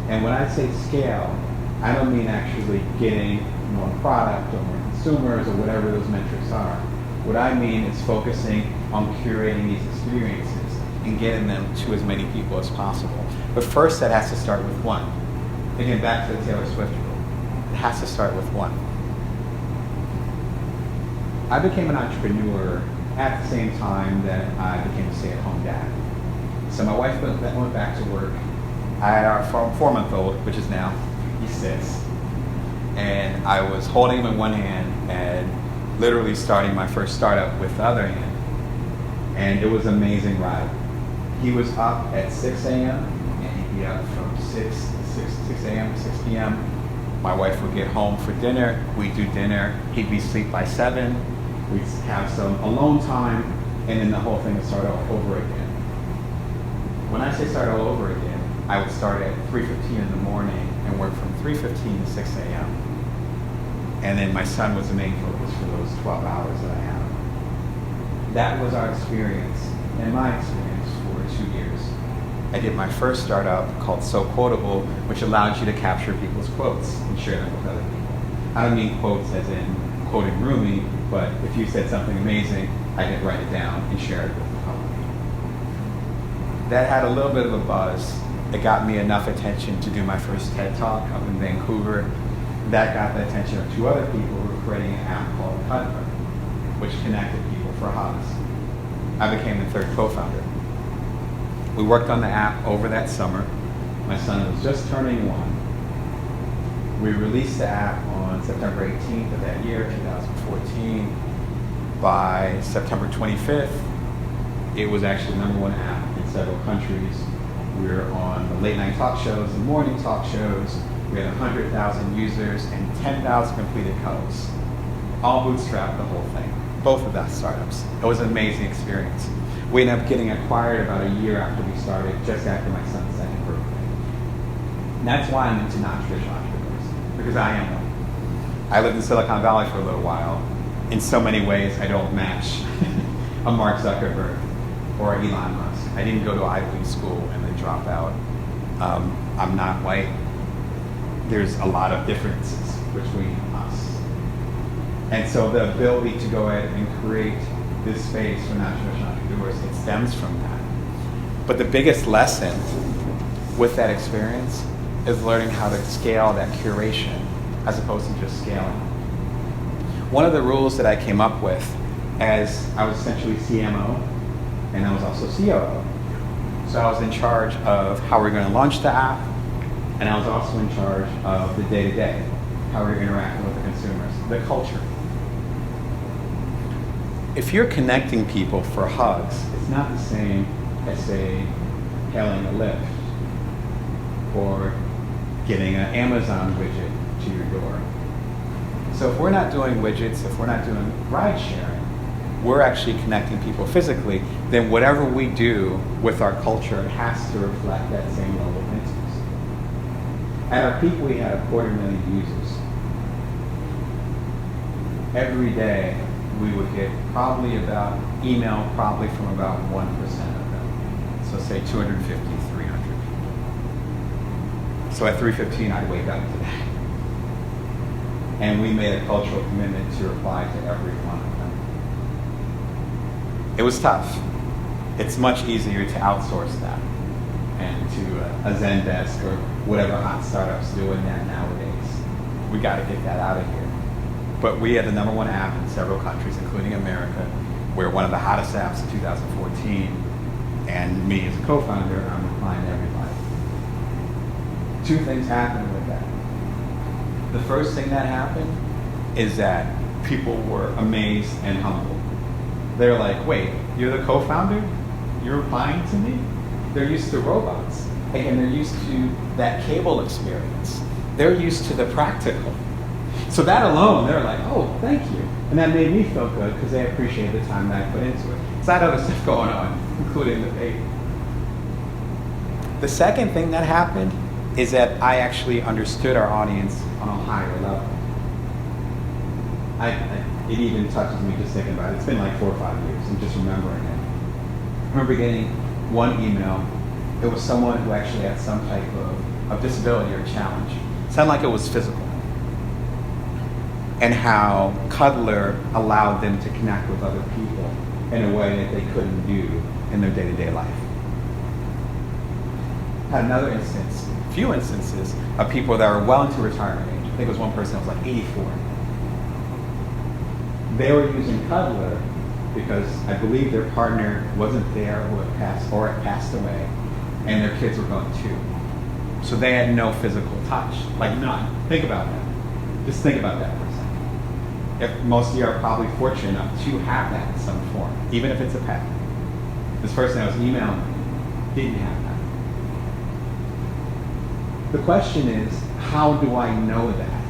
And when I say scale, I don't mean actually getting more product or more consumers or whatever those metrics are. What I mean is focusing on curating these experiences and getting them to as many people as possible. But first, that has to start with one. Again, back to the Taylor Swift rule. It has to start with one. I became an entrepreneur at the same time that I became a stay-at-home dad. So my wife went back to work. I had our 4-month-old, which is now, he's 6. And I was holding him in one hand and literally starting my first startup with the other hand. And it was an amazing ride. He was up at 6 a.m. and he'd be up from 6 a.m. to 6 p.m. My wife would get home for dinner. We'd do dinner. He'd be asleep by 7. We'd have some alone time, and then the whole thing would start all over again. When I say start all over again, I would start at 3:15 in the morning and work from 3:15 to 6 a.m. And then my son was the main focus for those 12 hours that I had. That was our experience, and my experience, for 2 years. I did my first startup called So Quotable, which allowed you to capture people's quotes and share them with other people. I don't mean quotes as in quoting Rumi, but if you said something amazing, I could write it down and share it with the public. That had a little bit of a buzz. It got me enough attention to do my first TED Talk up in Vancouver. that got the attention of two other people who were creating an app called Cuddler, which connected people for hugs. I became the third co-founder. We worked on the app over that summer. My son was just turning 1. We released the app on September 18th of that year, 2014. By September 25th, it was actually the #1 app in several countries. We were on the late night talk shows, the morning talk shows. We had 100,000 users and 10,000 completed codes. All bootstrapped the whole thing. Both of that startups. It was an amazing experience. We ended up getting acquired about a year after we started, just after my son's second birthday. And that's why I'm into non-traditional entrepreneurs, because I am one. I lived in Silicon Valley for a little while. In so many ways, I don't match a Mark Zuckerberg or Elon Musk. I didn't go to Ivy League school and then drop out. I'm not white. There's a lot of differences between us. And so the ability to go ahead and create this space for non-traditional entrepreneurs, it stems from that. But the biggest lesson with that experience is learning how to scale that curation as opposed to just scaling. One of the rules that I came up with, as I was essentially CMO and I was also COO. So I was in charge of how we're going to launch the app, and I was also in charge of the day-to-day, how we're interacting with the consumers, the culture. If you're connecting people for hugs, it's not the same as, say, hailing a Lyft or getting an Amazon widget to your door. So if we're not doing widgets, if we're not doing ride sharing, we're actually connecting people physically, then whatever we do with our culture, it has to reflect that same level of intimacy. At our peak, we had 250,000 users. Every day, we would get probably about email probably from about 1% of them. So say 250, 300 people. So at 3:15, I'd wake up to that. And we made a cultural commitment to reply to every one of them. It was tough. It's much easier to outsource that and to a Zendesk or whatever hot startups doing that nowadays. We got to get that out of here. But we had the #1 app in several countries, including America. We're one of the hottest apps in 2014. And me as a co-founder, I'm replying to everybody. Two things happened with that. The first thing that happened is that people were amazed and humbled. They're like, wait, you're the co-founder? You're replying to me? They're used to robots. And they're used to that cable experience. They're used to the practical. So that alone, they're like, oh, thank you. And that made me feel good because they appreciate the time that I put into it. So I had other stuff going on, including the paper. The second thing that happened is that I actually understood our audience on a higher level. It even touches me just thinking about it. It's been like 4 or 5 years. I'm just remembering it. I remember getting one email. It was someone who actually had some type of disability or challenge. It sounded like it was physical. And how Cuddler allowed them to connect with other people in a way that they couldn't do in their day-to-day life. Had another instance, a few instances, of people that were well into retirement age. I think it was one person that was like 84. They were using Cuddler because I believe their partner wasn't there who had passed or had passed away, and their kids were gone too. So they had no physical touch, like none. Think about that. Just think about that for a second. If most of you are probably fortunate enough to have that in some form, even if it's a pet. This person that was emailing me didn't have that. The question is, how do I know that?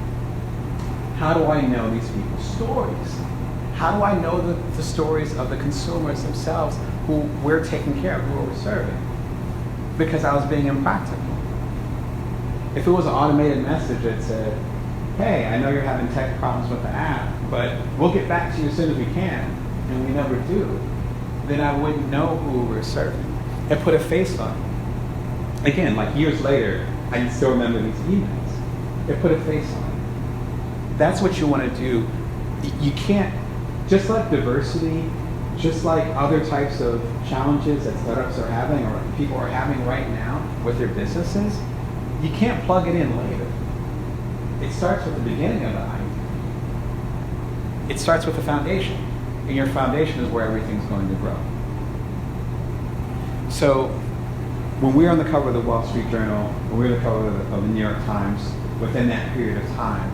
How do I know these people's stories? How do I know the stories of the consumers themselves who we're taking care of, who we're serving? Because I was being impractical. If it was an automated message that said, hey, I know you're having tech problems with the app, but we'll get back to you as soon as we can, and we never do, then I wouldn't know who we're serving. It put a face on it. Again, like years later, I can still remember these emails. It put a face on it. That's what you want to do. You can't, just like diversity, just like other types of challenges that startups are having or people are having right now with their businesses, you can't plug it in later. it starts with the beginning of the idea. It starts with the foundation. And your foundation is where everything's going to grow. So when we were on the cover of the Wall Street Journal, when we were on the cover of the New York Times, within that period of time,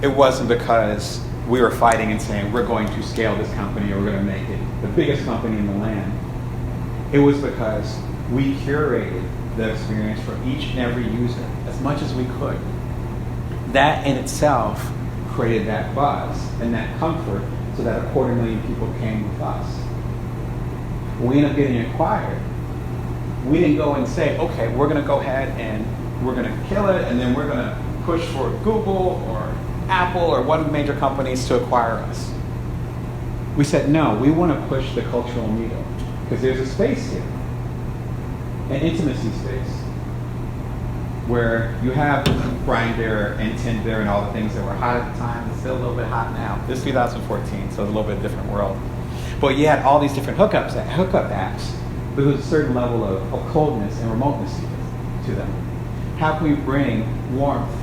it wasn't because we were fighting and saying we're going to scale this company or we're going to make it the biggest company in the land. It was because we curated the experience for each and every user as much as we could. That in itself created that buzz and that comfort so that 250,000 people came with us. When we ended up getting acquired, we didn't go and say, okay, we're going to go ahead and we're going to kill it, and then we're going to push for Google or Apple or one of the major companies to acquire us. We said, no, we want to push the cultural needle because there's a space here, an intimacy space, where you have Grindr and Tinder and all the things that were hot at the time. It's still a little bit hot now. This is 2014, so it's a little bit different world. But you had all these different hookup apps, but there was a certain level of coldness and remoteness to them. How can we bring warmth?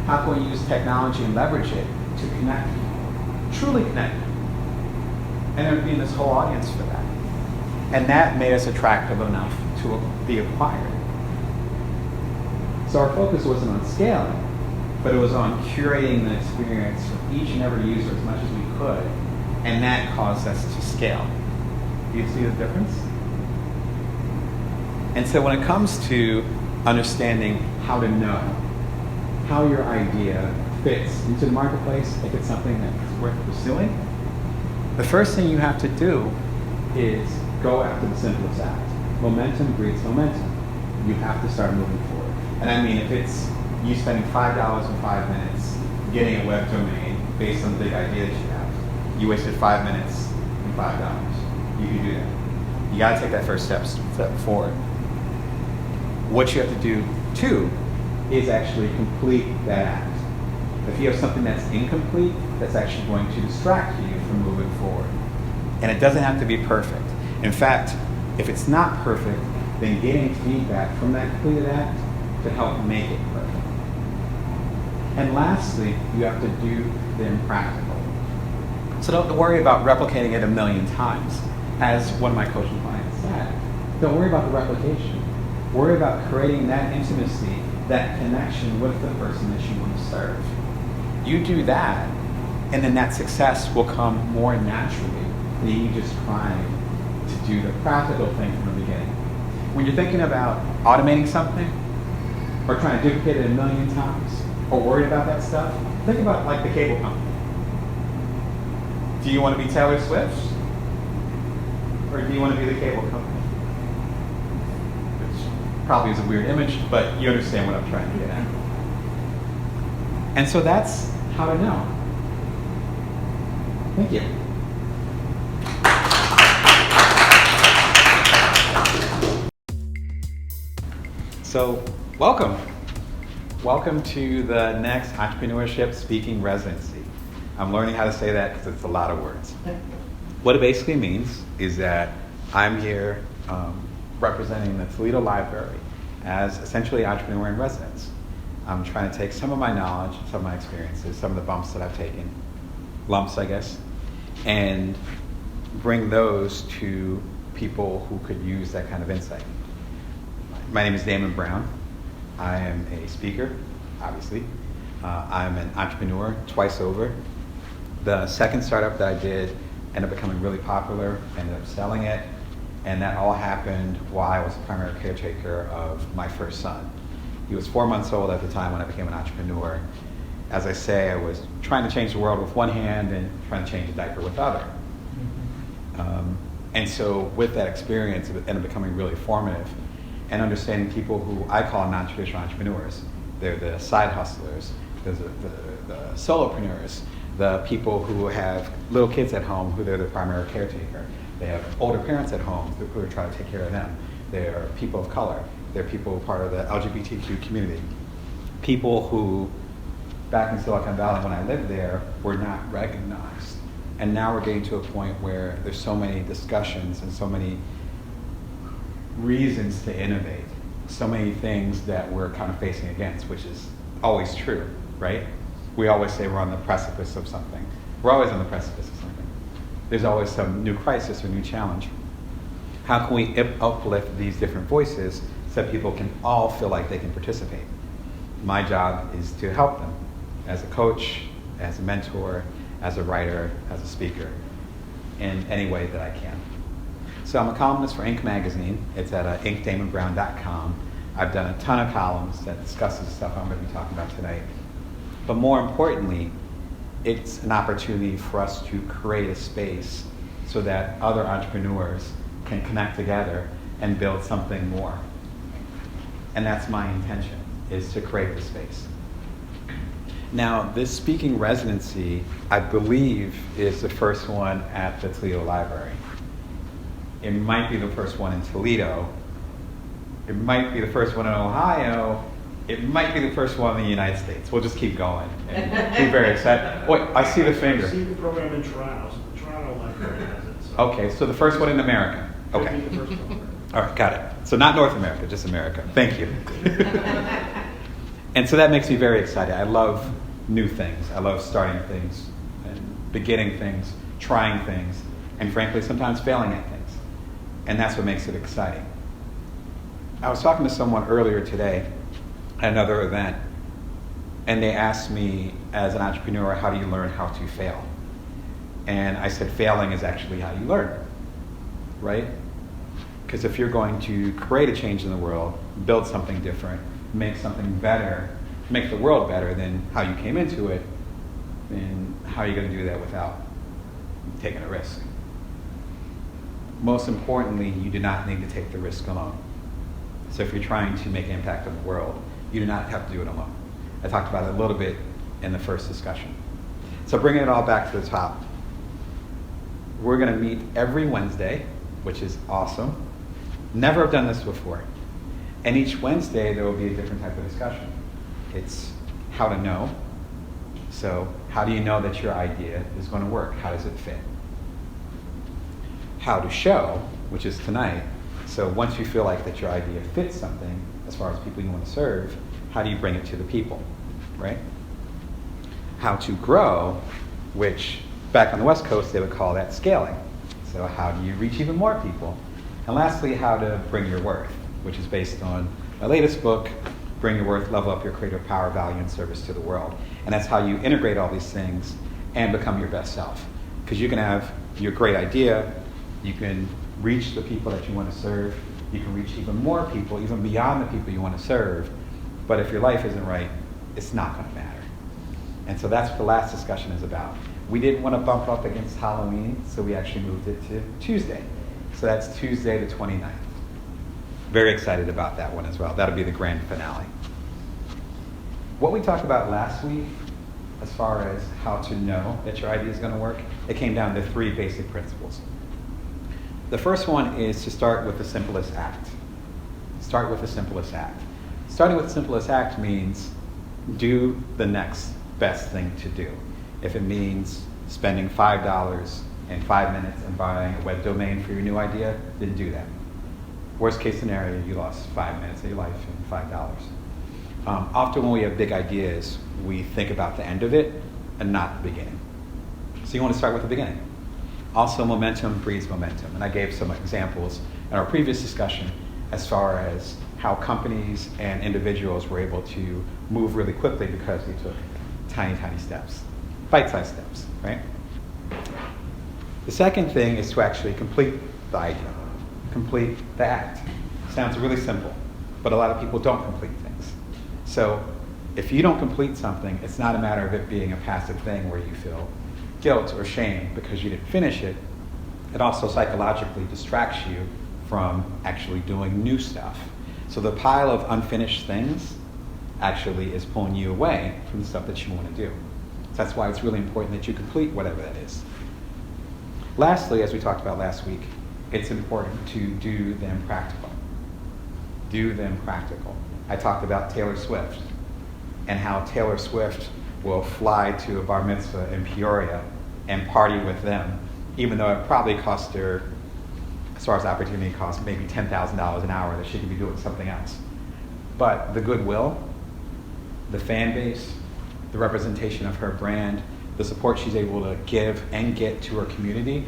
How can we use technology and leverage it to connect people, truly connect people? And there would be this whole audience for that. And that made us attractive enough to be acquired. So our focus wasn't on scaling, but it was on curating the experience for each and every user as much as we could, and that caused us to scale. Do you see the difference? And so when it comes to understanding how to know how your idea fits into the marketplace, if it's something that's worth pursuing, the first thing you have to do is go after the simplest act. Momentum breeds momentum. You have to start moving forward. And I mean, if it's you spending $5 in 5 minutes getting a web domain based on the big idea that you have, you wasted 5 minutes and $5. You can do that. You got to take that first step forward. What you have to do, too, is actually complete that act. If you have something that's incomplete, that's actually going to distract you from moving forward. And it doesn't have to be perfect. In fact, if it's not perfect, then getting feedback from that completed act to help make it perfect. And lastly, you have to do the impractical. So don't worry about replicating it 1,000,000 times. As one of my coaching clients said, don't worry about the replication. Worry about creating that intimacy, that connection with the person that you want to serve. You do that, and then that success will come more naturally than you just trying to do the practical thing from the beginning. When you're thinking about automating something, or trying to duplicate it 1,000,000 times, or worried about that stuff, think about like the cable company. Do you want to be Taylor Swift? Or do you want to be the cable company? Which probably is a weird image, but you understand what I'm trying to get at. And so that's how to know. Thank you. So, welcome. Welcome to the next Entrepreneurship Speaking Residency. I'm learning how to say that because it's a lot of words. What it basically means is that I'm here representing the Toledo Library as essentially entrepreneur in residence. I'm trying to take some of my knowledge, some of my experiences, some of the bumps that I've taken, lumps I guess, and bring those to people who could use that kind of insight. My name is Damon Brown. I am a speaker, obviously. I'm an entrepreneur twice over. The second startup that I did ended up becoming really popular, ended up selling it, and that all happened while I was the primary caretaker of my first son. He was 4 months old at the time when I became an entrepreneur. As I say, I was trying to change the world with one hand and trying to change a diaper with the other. And so with that experience, it ended up becoming really formative and understanding people who I call non-traditional entrepreneurs. They're the side hustlers, the solopreneurs, the people who have little kids at home who they're the primary caretaker. They have older parents at home who are trying to take care of them. They're people of color. They're people part of the LGBTQ community. People who, back in Silicon Valley when I lived there, were not recognized. And now we're getting to a point where there's so many discussions and so many reasons to innovate, so many things that we're kind of facing against, which is always true. right? We always say we're on the precipice of something. We're always on the precipice of something. There's always some new crisis or new challenge. How can we uplift these different voices so that people can all feel like they can participate? My job is to help them as a coach, as a mentor, as a writer, as a speaker, in any way that I can. So I'm a columnist for Inc. magazine. It's at inkdamonbrown.com. I've done a ton of columns that discusses the stuff I'm going to be talking about tonight. But more importantly, it's an opportunity for us to create a space so that other entrepreneurs can connect together and build something more. And that's my intention, is to create the space. Now, this speaking residency, I believe, is the first one at the Toledo Library. It might be the first one in Toledo. It might be the first one in Ohio. It might be the first one in the United States. We'll just keep going and be very excited. Wait, I see the finger. I see the program in Toronto, so the Toronto Library has it. So Okay, so the first one in America. Okay. Could be the first one. All right, got it. So not North America, just America. Thank you. And so that makes me very excited. I love new things. I love starting things and beginning things, trying things, and frankly, sometimes failing at things. And that's what makes it exciting. I was talking to someone earlier today at another event, and they asked me, as an entrepreneur, how do you learn how to fail? And I said, failing is actually how you learn, right? Because if you're going to create a change in the world, build something different, make something better, make the world better than how you came into it, then how are you going to do that without taking a risk? Most importantly, you do not need to take the risk alone. So if you're trying to make an impact on the world, you do not have to do it alone. I talked about it a little bit in the first discussion. So bringing it all back to the top, we're going to meet every Wednesday, which is awesome. Never have done this before. And each Wednesday, there will be a different type of discussion. It's how to know. So how do you know that your idea is going to work? How does it fit? How to show, which is tonight. So once you feel like that your idea fits something, as far as people you want to serve, how do you bring it to the people, right? How to grow, which back on the West Coast, they would call that scaling. So how do you reach even more people? And lastly, how to bring your worth, which is based on my latest book, Bring Your Worth, Level Up Your Creative Power, Value, and Service to the World. And that's how you integrate all these things and become your best self. Because you can have your great idea, you can reach the people that you want to serve, you can reach even more people, even beyond the people you want to serve, but if your life isn't right, it's not going to matter. And so that's what the last discussion is about. We didn't want to bump up against Halloween, so we actually moved it to Tuesday. So that's Tuesday the 29th. Very excited about that one as well. That'll be the grand finale. What we talked about last week, as far as how to know that your idea is going to work, it came down to 3 basic principles. The first one is to start with the simplest act. Start with the simplest act. Starting with the simplest act means do the next best thing to do. If it means spending $5 and 5 minutes and buying a web domain for your new idea, then do that. Worst case scenario, you lost 5 minutes of your life and $5. Often when we have big ideas, we think about the end of it and not the beginning. So you want to start with the beginning. Also, momentum breeds momentum. And I gave some examples in our previous discussion as far as how companies and individuals were able to move really quickly because they took tiny, tiny steps, bite-sized steps, right? The second thing is to actually complete the idea, complete the act. Sounds really simple, but a lot of people don't complete things. So if you don't complete something, it's not a matter of it being a passive thing where you feel guilt or shame because you didn't finish it. It also psychologically distracts you from actually doing new stuff. So the pile of unfinished things actually is pulling you away from the stuff that you want to do. So that's why it's really important that you complete whatever that is. Lastly, as we talked about last week, it's important to do the impractical. Do the impractical. I talked about Taylor Swift and how Taylor Swift will fly to a bar mitzvah in Peoria and party with them, even though it probably cost her, as far as opportunity cost, maybe $10,000 an hour that she could be doing something else. But the goodwill, the fan base, the representation of her brand, the support she's able to give and get to her community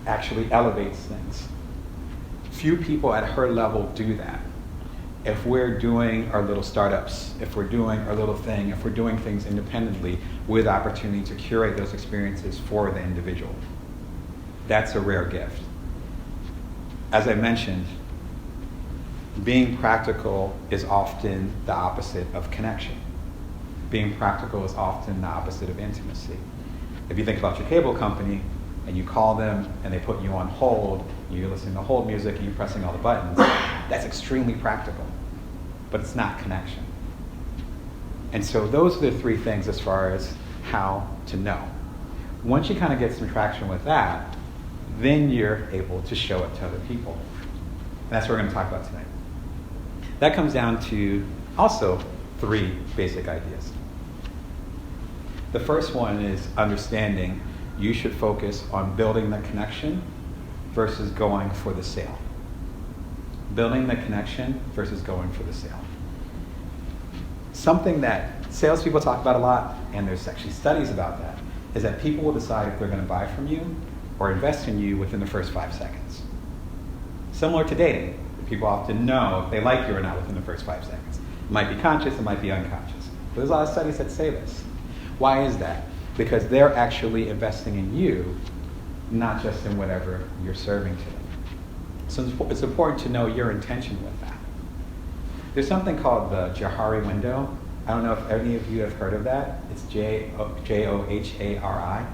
actually elevates things. Few people at her level do that. If we're doing our little startups, if we're doing our little thing, if we're doing things independently with opportunity to curate those experiences for the individual, that's a rare gift. As I mentioned, being practical is often the opposite of connection. Being practical is often the opposite of intimacy. If you think about your cable company and you call them and they put you on hold, you're listening to hold music and you're pressing all the buttons, that's extremely practical, but it's not connection. And so those are the three things as far as how to know. Once you kind of get some traction with that, then you're able to show it to other people. And that's what we're going to talk about tonight. That comes down to also three basic ideas. The first one is understanding you should focus on building the connection versus going for the sale. Building the connection versus going for the sale. Something that salespeople talk about a lot, and there's actually studies about that, is that people will decide if they're going to buy from you or invest in you within the first 5 seconds. Similar to dating, people often know if they like you or not within the first 5 seconds. It might be conscious, it might be unconscious. But there's a lot of studies that say this. Why is that? Because they're actually investing in you, not just in whatever you're serving to them. So it's important to know your intention with that. There's something called the Johari window. I don't know if any of you have heard of that. It's Johari.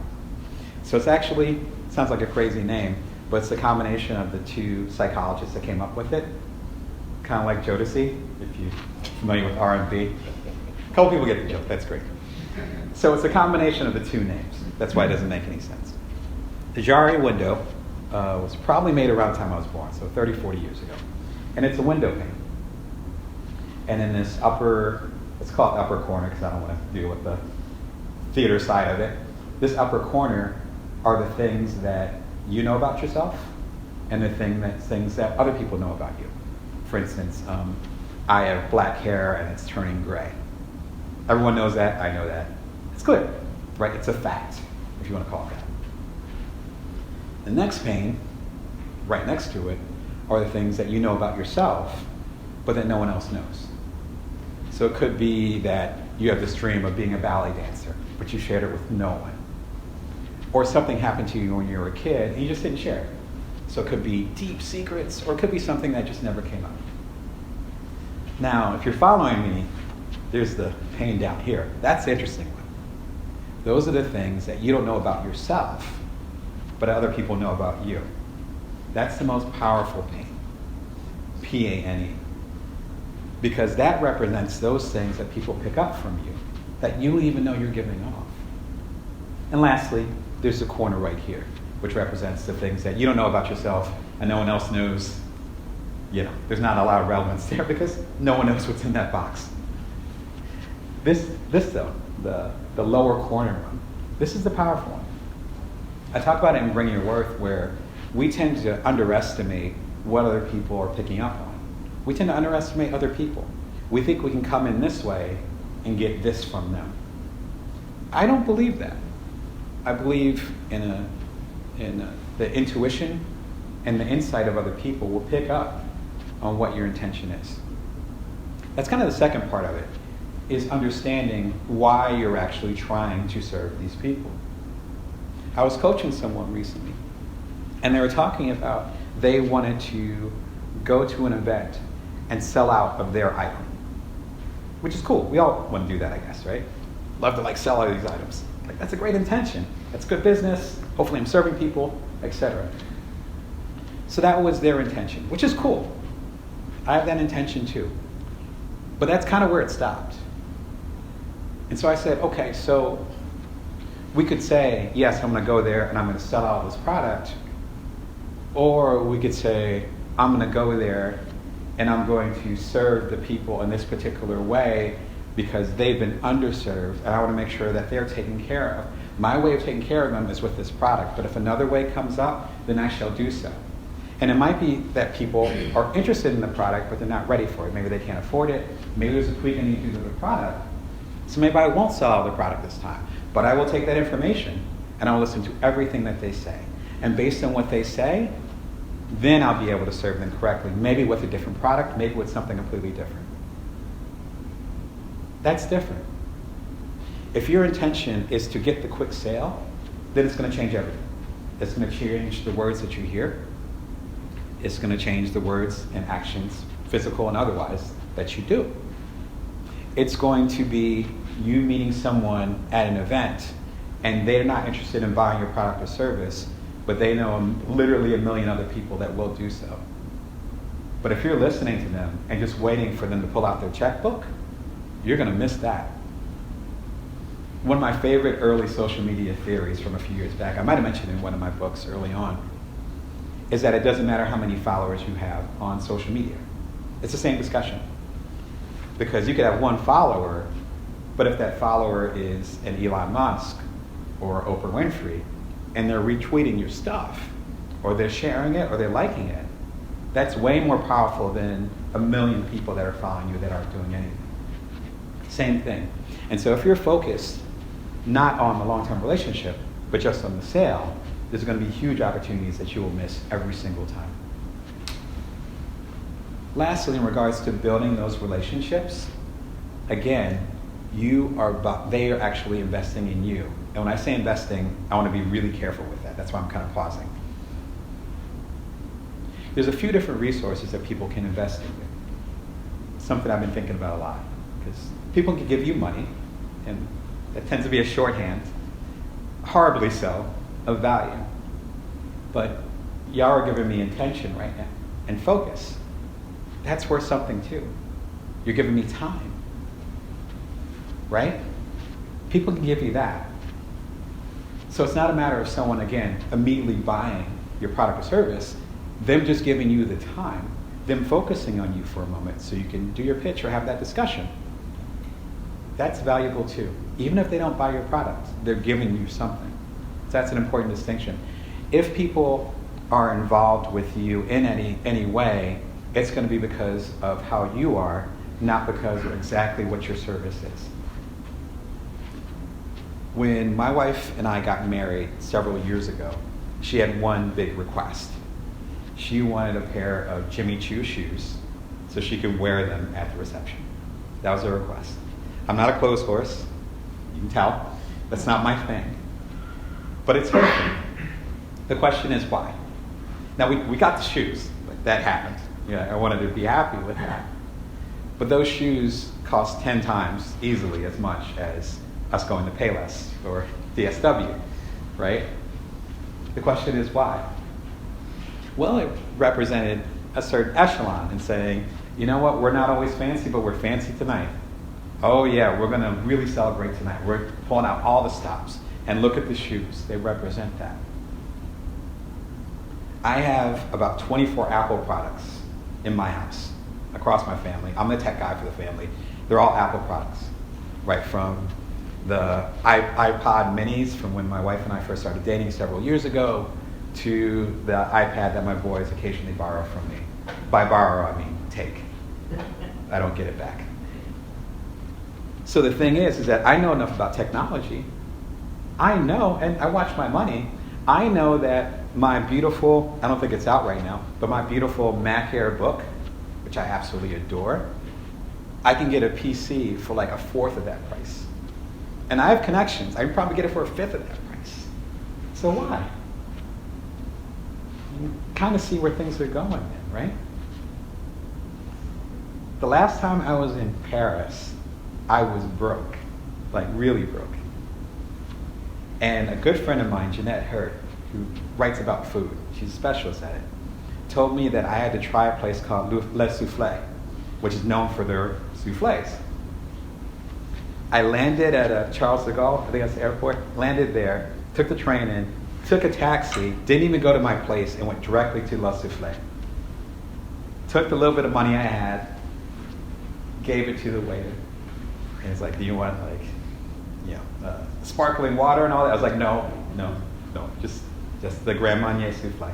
So it's actually, sounds like a crazy name, but it's a combination of the two psychologists that came up with it. Kind of like Jodeci, if you're familiar with R&B. A couple people get the joke, that's great. So it's a combination of the two names. That's why it doesn't make any sense. The Johari window was probably made around the time I was born, so 30, 40 years ago. And it's a window pane. And in this upper, let's call it upper corner because I don't want to deal with the theater side of it. This upper corner are the things that you know about yourself and the things that other people know about you. For instance, I have black hair and it's turning gray. Everyone knows that, I know that. It's good, right? It's a fact, if you want to call it that. The next pane, right next to it, are the things that you know about yourself, but that no one else knows. So it could be that you have this dream of being a ballet dancer, but you shared it with no one. Or something happened to you when you were a kid, and you just didn't share it. So it could be deep secrets, or it could be something that just never came up. Now, if you're following me, there's the pane down here. That's the interesting one. Those are the things that you don't know about yourself, but other people know about you. That's the most powerful pane. P-A-N-E. Because that represents those things that people pick up from you, that you don't even know you're giving off. And lastly, there's the corner right here, which represents the things that you don't know about yourself and no one else knows. You know, there's not a lot of relevance there because no one knows what's in that box. This though, the lower corner one, this is the powerful one. I talk about it in Bring Your Worth, where we tend to underestimate what other people are picking up on. We tend to underestimate other people. We think we can come in this way and get this from them. I don't believe that. I believe in the intuition and the insight of other people will pick up on what your intention is. That's kind of the second part of it, is understanding why you're actually trying to serve these people. I was coaching someone recently, and they were talking about they wanted to go to an event and sell out of their item, which is cool. We all want to do that, I guess, right? Love to sell all these items. That's a great intention. That's good business. Hopefully I'm serving people, etc. So that was their intention, which is cool. I have that intention too. But that's kind of where it stopped. And so I said, okay, so we could say, yes, I'm going to go there and I'm going to sell out this product. Or we could say, I'm going to go there and I'm going to serve the people in this particular way because they've been underserved and I want to make sure that they're taken care of. My way of taking care of them is with this product, but if another way comes up, then I shall do so. And it might be that people are interested in the product, but they're not ready for it. Maybe they can't afford it. Maybe there's a tweak I need to do to the product. So maybe I won't sell the product this time, but I will take that information and I'll listen to everything that they say. And based on what they say, then I'll be able to serve them correctly, maybe with a different product, maybe with something completely different. That's different. If your intention is to get the quick sale, then it's going to change everything. It's going to change the words that you hear. It's going to change the words and actions, physical and otherwise, that you do. It's going to be you meeting someone at an event and they're not interested in buying your product or service, but they know literally a million other people that will do so. But if you're listening to them and just waiting for them to pull out their checkbook, you're going to miss that. One of my favorite early social media theories from a few years back, I might have mentioned in one of my books early on, is that it doesn't matter how many followers you have on social media. It's the same discussion. Because you could have one follower, but if that follower is an Elon Musk or Oprah Winfrey, and they're retweeting your stuff, or they're sharing it, or they're liking it, that's way more powerful than a million people that are following you that aren't doing anything. Same thing. And so if you're focused not on the long-term relationship, but just on the sale, there's going to be huge opportunities that you will miss every single time. Lastly, in regards to building those relationships, again, they are actually investing in you. And when I say investing, I want to be really careful with that. That's why I'm kind of pausing. There's a few different resources that people can invest in. Something I've been thinking about a lot. Because people can give you money, and that tends to be a shorthand, horribly so, of value. But y'all are giving me intention right now, and focus. That's worth something too. You're giving me time, right? People can give you that. So it's not a matter of someone, again, immediately buying your product or service, them just giving you the time, them focusing on you for a moment so you can do your pitch or have that discussion. That's valuable too. Even if they don't buy your product, they're giving you something. So that's an important distinction. If people are involved with you in any way, it's going to be because of how you are, not because of exactly what your service is. When my wife and I got married several years ago, she had one big request. She wanted a pair of Jimmy Choo shoes so she could wear them at the reception. That was her request. I'm not a clothes horse, you can tell. That's not my thing. But it's her thing. The question is why? Now we got the shoes, like that happened. Yeah, I wanted to be happy with that. But those shoes cost 10 times easily as much as us going to Payless or DSW, right? The question is why? Well, it represented a certain echelon in saying, you know what, we're not always fancy, but we're fancy tonight. Oh yeah, we're going to really celebrate tonight. We're pulling out all the stops. And look at the shoes. They represent that. I have about 24 Apple products in my house, across my family. I'm the tech guy for the family. They're all Apple products, right from the iPod minis from when my wife and I first started dating several years ago to the iPad that my boys occasionally borrow from me. By borrow, I mean take. I don't get it back. So the thing is that I know enough about technology. I know, and I watch my money, I know that my beautiful, I don't think it's out right now, but my beautiful Mac Air book, which I absolutely adore, I can get a PC for like a fourth of that price. And I have connections. I can probably get it for a fifth of that price. So why? You kind of see where things are going then, right? The last time I was in Paris, I was broke, like really broke. And a good friend of mine, Jeanette Hurt, who writes about food, she's a specialist at it, told me that I had to try a place called Le Soufflé, which is known for their soufflés. I landed at Charles de Gaulle, I think that's the airport, landed there, took the train in, took a taxi, didn't even go to my place, and went directly to Le Soufflé. Took the little bit of money I had, gave it to the waiter, and he's like, do you want sparkling water and all that? I was like, no, just the Grand Marnier soufflé.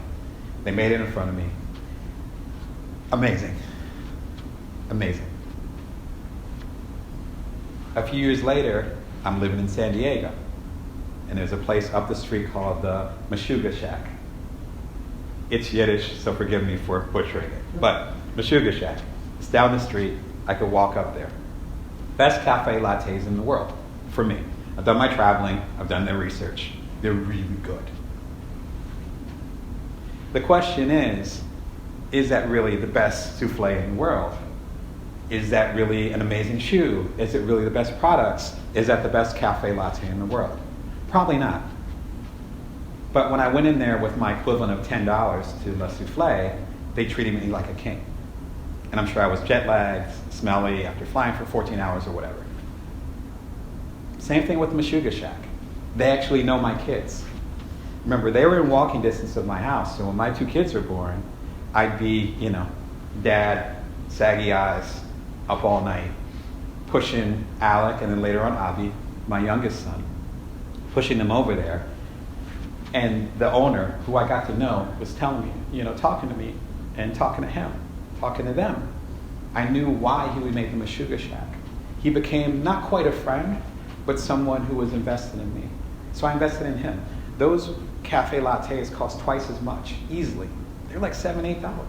They made it in front of me. Amazing. A few years later, I'm living in San Diego, and there's a place up the street called the Meshuggah Shack. It's Yiddish, so forgive me for butchering it. But Meshuggah Shack. It's down the street. I could walk up there. Best cafe lattes in the world, for me. I've done my traveling. I've done the research. They're really good. The question is that really the best souffle in the world? Is that really an amazing shoe? Is it really the best products? Is that the best cafe latte in the world? Probably not. But when I went in there with my equivalent of $10 to Le Souffle, they treated me like a king. And I'm sure I was jet lagged, smelly, after flying for 14 hours or whatever. Same thing with Meshuggah Shack. They actually know my kids. Remember, they were in walking distance of my house, so when my 2 kids were born, I'd be, dad, saggy eyes, up all night, pushing Alec, and then later on Avi, my youngest son, pushing them over there. And the owner, who I got to know, was telling me, talking to me and talking to him, talking to them. I knew why he would make them a Meshuggah Shack. He became not quite a friend, but someone who was invested in me. So I invested in him. Those cafe lattes cost twice as much, easily. They're like $7, $8.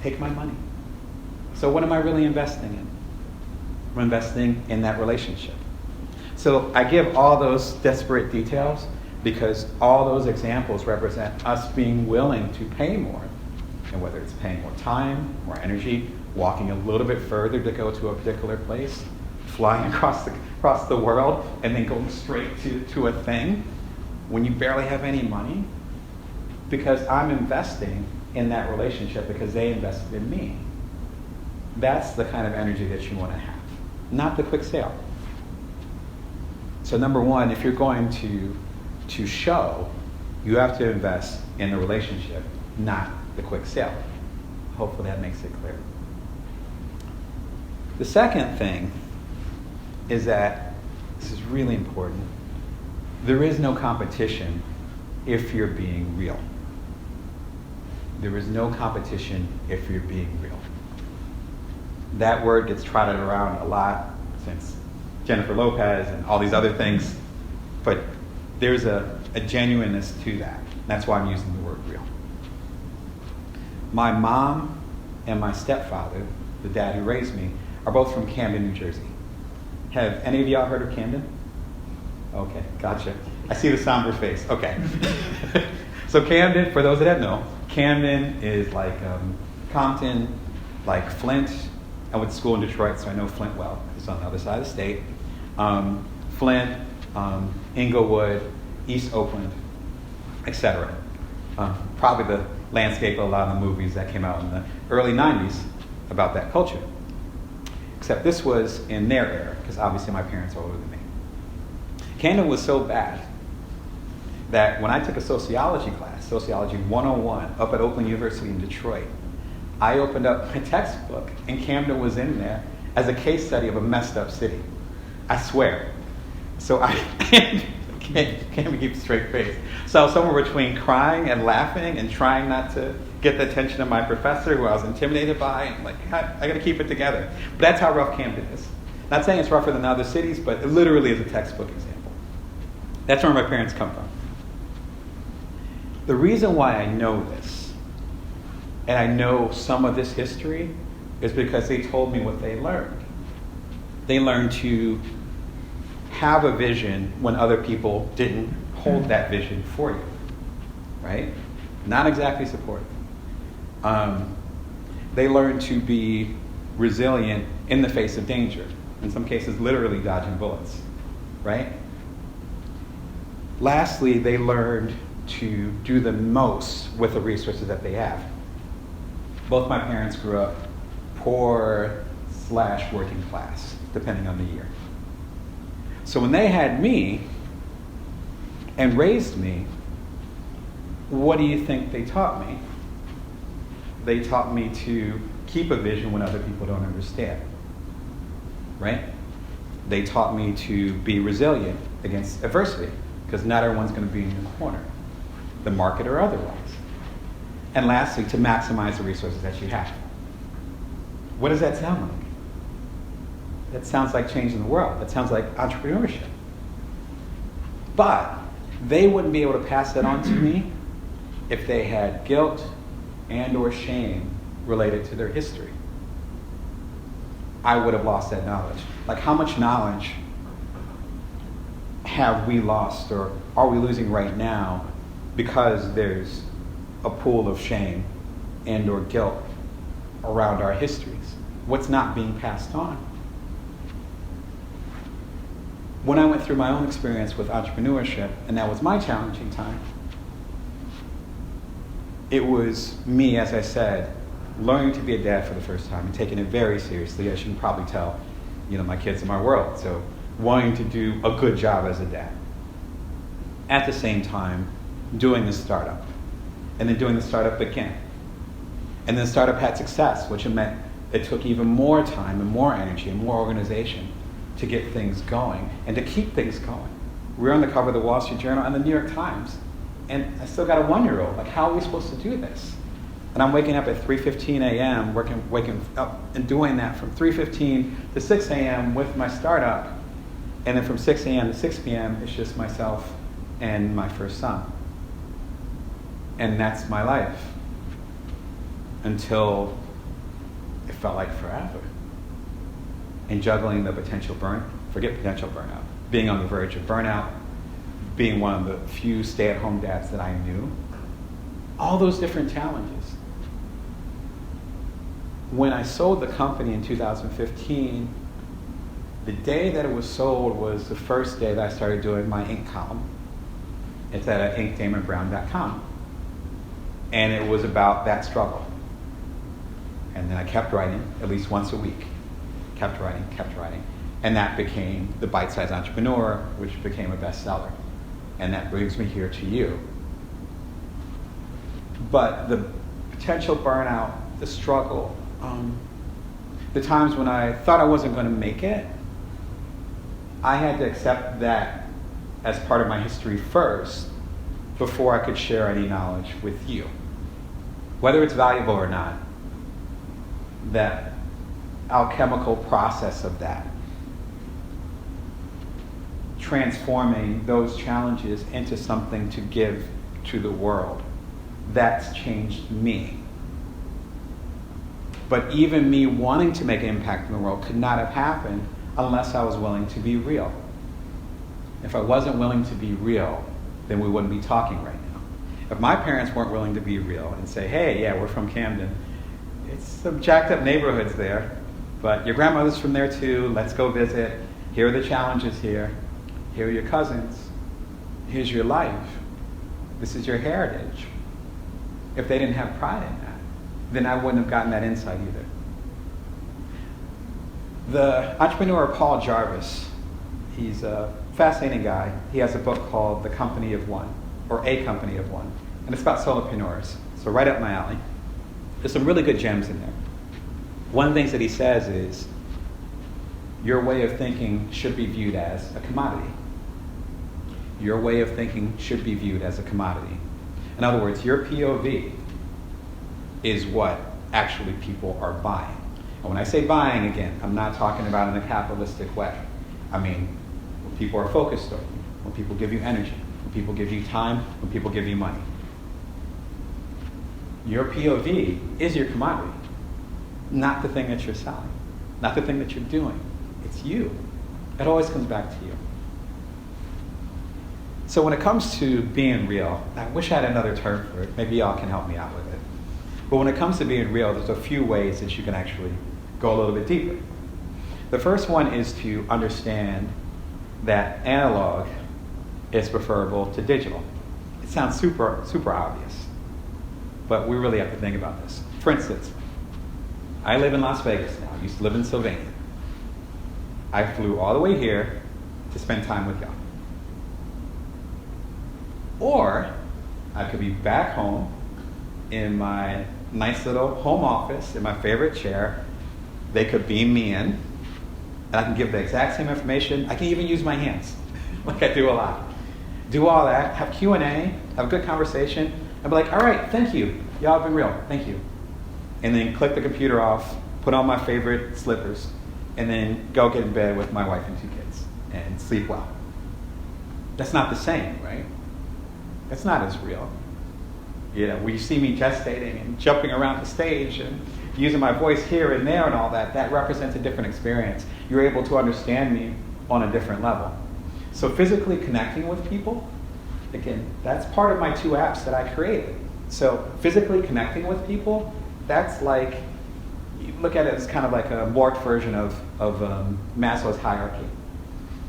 Take my money. So what am I really investing in? I'm investing in that relationship. So I give all those disparate details because all those examples represent us being willing to pay more. And whether it's paying more time, more energy, walking a little bit further to go to a particular place, flying across the world, and then going straight to a thing when you barely have any money, because I'm investing in that relationship because they invested in me. That's the kind of energy that you want to have, not the quick sale. So number one, if you're going to show, you have to invest in the relationship, not the quick sale. Hopefully that makes it clear. The second thing is that, this is really important, there is no competition if you're being real. There is no competition if you're being real. That word gets trotted around a lot since Jennifer Lopez and all these other things, but there's a genuineness to that. That's why I'm using the word real. My mom and my stepfather, the dad who raised me, are both from Camden, New Jersey. Have any of y'all heard of Camden? Okay, gotcha. I see the somber face. Okay. So Camden, for those that don't know, Camden is like Compton, like Flint. I went to school in Detroit, so I know Flint well. It's on the other side of the state. Flint, Inglewood, East Oakland, etc. Probably the landscape of a lot of the movies that came out in the early 90s about that culture. Except this was in their era, because obviously my parents are older than me. Camden was so bad that when I took a sociology class, Sociology 101, up at Oakland University in Detroit, I opened up my textbook, and Camden was in there as a case study of a messed up city. I swear. So I can't keep a straight face. So I was somewhere between crying and laughing and trying not to get the attention of my professor, who I was intimidated by. And like, I got to keep it together. But that's how rough Camden is. Not saying it's rougher than other cities, but it literally is a textbook example. That's where my parents come from. The reason why I know this, and I know some of this history, is because they told me what they learned. They learned to have a vision when other people didn't hold that vision for you, right? Not exactly supportive. They learned to be resilient in the face of danger. In some cases, literally dodging bullets, right? Lastly, they learned to do the most with the resources that they have. Both my parents grew up poor/working class, depending on the year. So when they had me and raised me, what do you think they taught me? They taught me to keep a vision when other people don't understand, right? They taught me to be resilient against adversity, because not everyone's going to be in your corner, the market or otherwise. And lastly, to maximize the resources that you have. What does that sound like? That sounds like changing the world. That sounds like entrepreneurship. But they wouldn't be able to pass that on to me if they had guilt and or shame related to their history. I would have lost that knowledge. Like, how much knowledge have we lost, or are we losing right now because there's a pool of shame and or guilt around our histories? What's not being passed on? When I went through my own experience with entrepreneurship, and that was my challenging time, it was me, as I said, learning to be a dad for the first time and taking it very seriously. As you can probably tell, my kids are my world. So wanting to do a good job as a dad. At the same time, doing the startup. And then doing the startup again. And then the startup had success, which meant it took even more time and more energy and more organization to get things going and to keep things going. We were on the cover of the Wall Street Journal and the New York Times. And I still got a 1-year-old. Like, how are we supposed to do this? And I'm waking up at 3:15 a.m., waking up and doing that from 3:15 to 6 a.m. with my startup. And then from 6 a.m. to 6 p.m., it's just myself and my first son. And that's my life. Until it felt like forever. And juggling the potential burnout. Being on the verge of burnout. Being one of the few stay-at-home dads that I knew. All those different challenges. When I sold the company in 2015, the day that it was sold was the first day that I started doing my ink column. It's at inkdamonbrown.com. And it was about that struggle. And then I kept writing at least once a week. Kept writing. And that became The Bite-Sized Entrepreneur, which became a bestseller. And that brings me here to you. But the potential burnout, the struggle, the times when I thought I wasn't going to make it, I had to accept that as part of my history first before I could share any knowledge with you. Whether it's valuable or not, that alchemical process of that, transforming those challenges into something to give to the world, that's changed me. But even me wanting to make an impact in the world could not have happened unless I was willing to be real. If I wasn't willing to be real, then we wouldn't be talking right now. If my parents weren't willing to be real and say, hey, yeah, we're from Camden. It's some jacked up neighborhoods there, but your grandmother's from there too. Let's go visit. Here are the challenges here. Here are your cousins. Here's your life. This is your heritage. If they didn't have pride in that, then I wouldn't have gotten that insight either. The entrepreneur Paul Jarvis, he's a fascinating guy. He has a book called The Company of One, or A Company of One. And it's about solopreneurs. So right up my alley. There's some really good gems in there. One of the things that he says is, your way of thinking should be viewed as a commodity. Your way of thinking should be viewed as a commodity. In other words, your POV is what actually people are buying. And when I say buying, again, I'm not talking about in a capitalistic way. I mean, when people are focused on you, when people give you energy, when people give you time, when people give you money. Your POV is your commodity, not the thing that you're selling, not the thing that you're doing. It's you. It always comes back to you. So when it comes to being real, I wish I had another term for it. Maybe y'all can help me out with it. But when it comes to being real, there's a few ways that you can actually go a little bit deeper. The first one is to understand that analog is preferable to digital. It sounds super obvious, but we really have to think about this. For instance, I live in Las Vegas now. I used to live in Sylvania. I flew all the way here to spend time with y'all. Or I could be back home in my nice little home office in my favorite chair. They could beam me in, and I can give the exact same information. I can even use my hands, like I do a lot. Do all that, have Q&A, have a good conversation, and be like, all right, thank you. Y'all have been real, thank you. And then click the computer off, put on my favorite slippers, and then go get in bed with my wife and 2 kids and sleep well. That's not the same, right? That's not as real. You know, when you see me gestating and jumping around the stage and using my voice here and there and all that, that represents a different experience. You're able to understand me on a different level. So physically connecting with people, again, that's part of my 2 apps that I created. So physically connecting with people, that's like, you look at it as kind of like a morphed version of Maslow's hierarchy,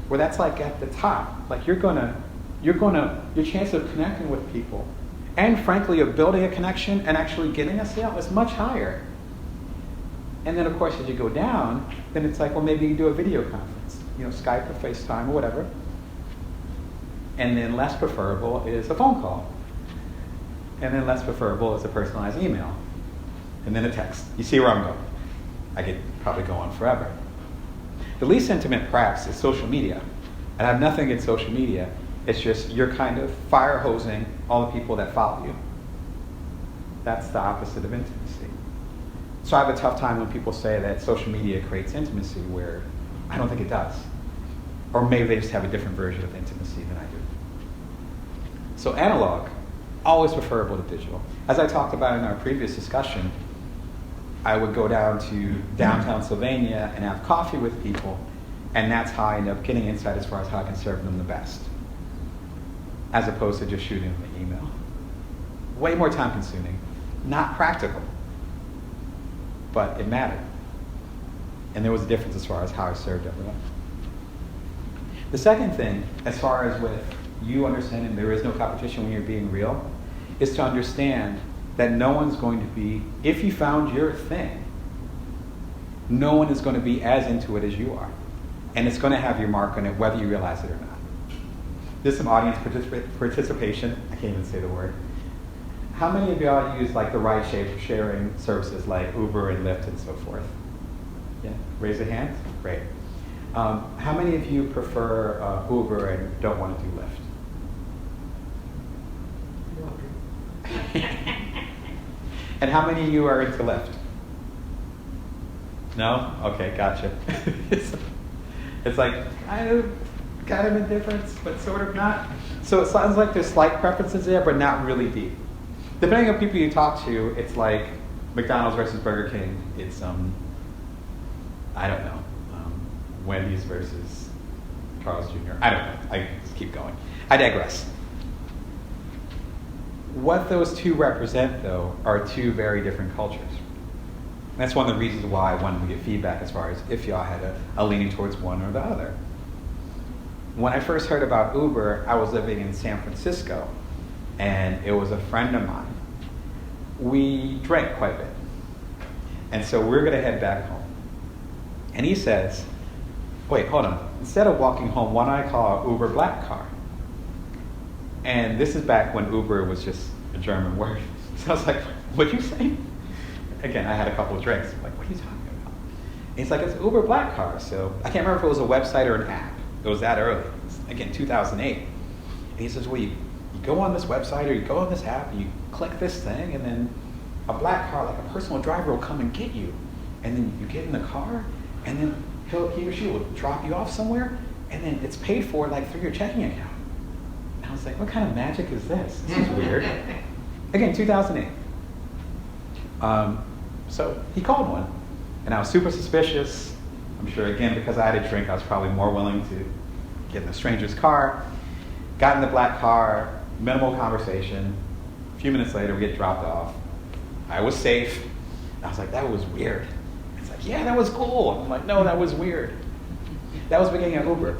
where that's like at the top. Like your chance of connecting with people, and frankly of building a connection and actually getting a sale is much higher. And then of course as you go down, then it's like, well, maybe you do a video conference, you know, Skype or FaceTime or whatever. And then less preferable is a phone call. And then less preferable is a personalized email. And then a text. You see where I'm going. I could probably go on forever. The least intimate perhaps is social media. And I have nothing against social media. It's just you're kind of fire hosing all the people that follow you. That's the opposite of intimacy. So I have a tough time when people say that social media creates intimacy, where I don't think it does. Or maybe they just have a different version of intimacy than I do. So analog, always preferable to digital. As I talked about in our previous discussion, I would go down to downtown Sylvania and have coffee with people, and that's how I end up getting insight as far as how I can serve them the best, as opposed to just shooting them an email. Way more time consuming, not practical, but it mattered. And there was a difference as far as how I served everyone. The second thing, as far as with you understanding there is no competition when you're being real, is to understand that no one's going to be, if you found your thing, no one is going to be as into it as you are. And it's going to have your mark on it whether you realize it or not. There's some audience participation. I can't even say the word. How many of y'all use like the ride sharing services like Uber and Lyft and so forth? Yeah, raise a hand. Great. How many of you prefer Uber and don't want to do Lyft? And how many of you are into Lyft? No? Okay, gotcha. It's like kind of indifference, but sort of not. So it sounds like there's slight preferences there, but not really deep. Depending on people you talk to, it's like McDonald's versus Burger King. It's I don't know, Wendy's versus Carl's Jr. I don't know. I just keep going. I digress. What those two represent, though, are 2 very different cultures. And that's one of the reasons why I wanted to get feedback as far as if y'all had a leaning towards one or the other. When I first heard about Uber, I was living in San Francisco, and it was a friend of mine. We drank quite a bit. And so we're going to head back home. And he says, wait, hold on. Instead of walking home, why don't I call Uber Black Car? And this is back when Uber was just a German word. So I was like, what'd you say? Again, I had a couple of drinks. I'm like, what are you talking about? And he's like, it's Uber Black Car. So I can't remember if it was a website or an app. It was that early. It was, again, 2008. And he says, well, you go on this website or you go on this app and you click this thing, and then a black car, like a personal driver, will come and get you. And then you get in the car, and then he or she will drop you off somewhere, and then it's paid for like through your checking account. And I was like, what kind of magic is this? This is weird. Again, 2008. So he called one, and I was super suspicious. I'm sure, again, because I had a drink, I was probably more willing to get in a stranger's car. Got in the black car, minimal conversation. A few minutes later, we get dropped off. I was safe. And I was like, that was weird. It's like, yeah, that was cool. I'm like, no, that was weird. That was beginning of Uber.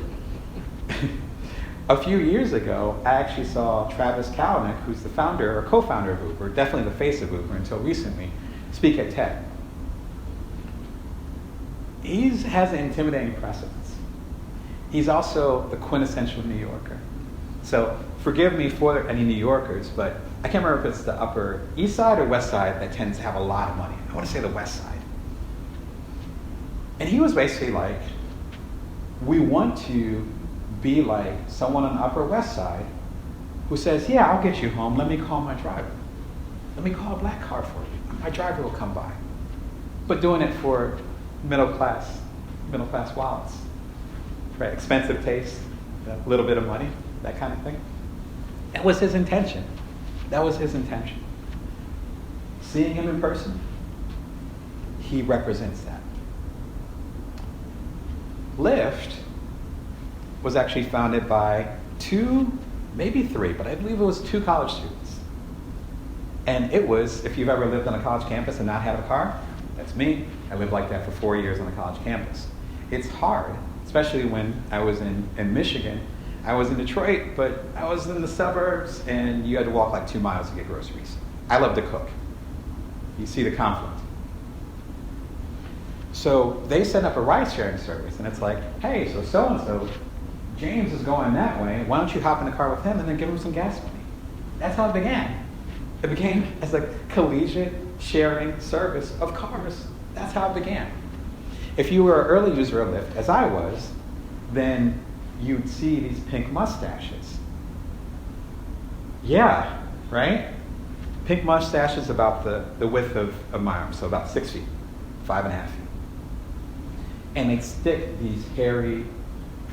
A few years ago, I actually saw Travis Kalanick, who's the founder or co-founder of Uber, definitely the face of Uber until recently, speak at TED. He has an intimidating presence. He's also the quintessential New Yorker. So forgive me for any New Yorkers, but I can't remember if it's the Upper East Side or West Side that tends to have a lot of money. I want to say the West Side. And he was basically like, we want to be like someone on the Upper West Side who says, yeah, I'll get you home. Let me call my driver. Let me call a black car for you. My driver will come by. But doing it for middle class middle class wallets, right? Expensive taste, a little bit of money, that kind of thing. That was his intention. That was his intention. Seeing him in person, he represents that. Lyft was actually founded by 2, maybe 3, but I believe it was 2 college students. And it was, if you've ever lived on a college campus and not had a car, that's me. I lived like that for 4 years on a college campus. It's hard, especially when I was in Michigan. I was in Detroit, but I was in the suburbs, and you had to walk like 2 miles to get groceries. I love to cook. You see the conflict. So they set up a ride-sharing service, and it's like, hey, so-and-so, James is going that way. Why don't you hop in the car with him and then give him some gas money? That's how it began. It became as a collegiate sharing service of cars. That's how it began. If you were an early user of Lyft, as I was, then you'd see these pink mustaches. Yeah, right? Pink mustaches about the width of my arm, so about 6 feet, 5.5 feet. And they'd stick these hairy,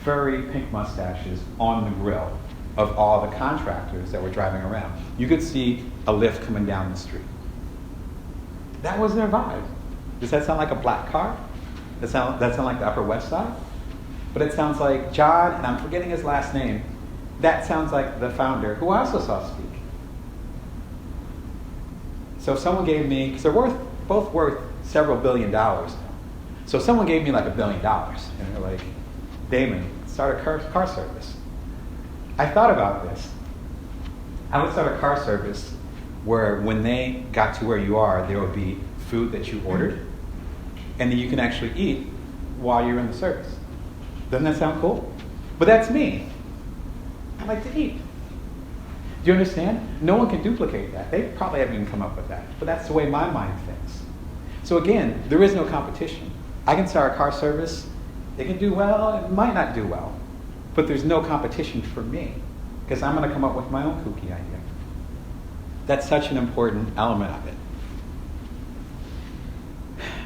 furry pink mustaches on the grill of all the contractors that were driving around. You could see a Lyft coming down the street. That was their vibe. Does that sound like a black car? That sound like the Upper West Side? But it sounds like John, and I'm forgetting his last name, that sounds like the founder, who I also saw speak. So if someone gave me, because they're both worth several $1 billion now. So if someone gave me like $1 billion, and they're like, Damon, start a car service. I thought about this. I would start a car service where when they got to where you are, there would be food that you ordered, and that you can actually eat while you're in the service. Doesn't that sound cool? But that's me. I like to eat. Do you understand? No one can duplicate that. They probably haven't even come up with that. But that's the way my mind thinks. So again, there is no competition. I can start a car service. It can do well. It might not do well. But there's no competition for me, because I'm going to come up with my own kooky idea. That's such an important element of it.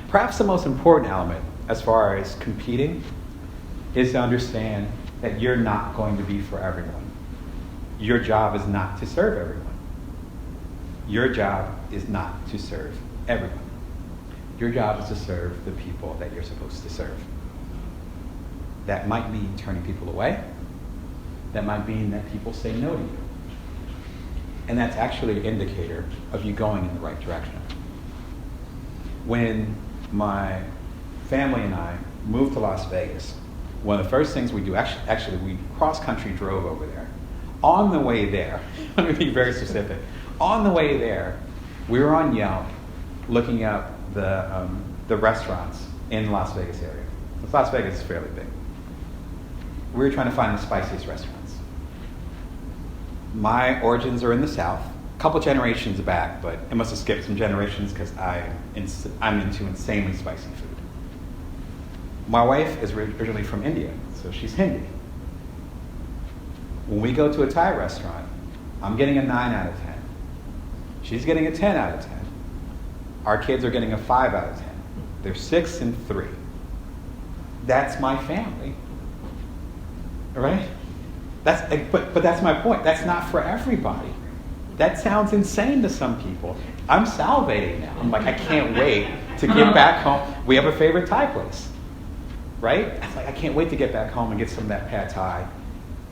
Perhaps the most important element as far as competing is to understand that you're not going to be for everyone. Your job is not to serve everyone. Your job is not to serve everyone. Your job is to serve the people that you're supposed to serve. That might mean turning people away. That might mean that people say no to you. And that's actually an indicator of you going in the right direction. When my family and I moved to Las Vegas, one of the first things we do, actually we cross-country drove over there. On the way there, let me be very specific. On the way there, we were on Yelp looking up the restaurants in the Las Vegas area. Las Vegas is fairly big. We were trying to find the spiciest restaurants. My origins are in the South, a couple generations back, but it must have skipped some generations because I'm into insanely spicy food. My wife is originally from India, so she's Hindi. When we go to a Thai restaurant, I'm getting a 9 out of 10. She's getting a 10 out of 10. Our kids are getting a 5 out of 10. They're 6 and 3. That's my family. All right? But that's my point. That's not for everybody. That sounds insane to some people. I'm salivating now. I'm like, I can't wait to get back home. We have a favorite Thai place, right? It's like, I can't wait to get back home and get some of that pad Thai.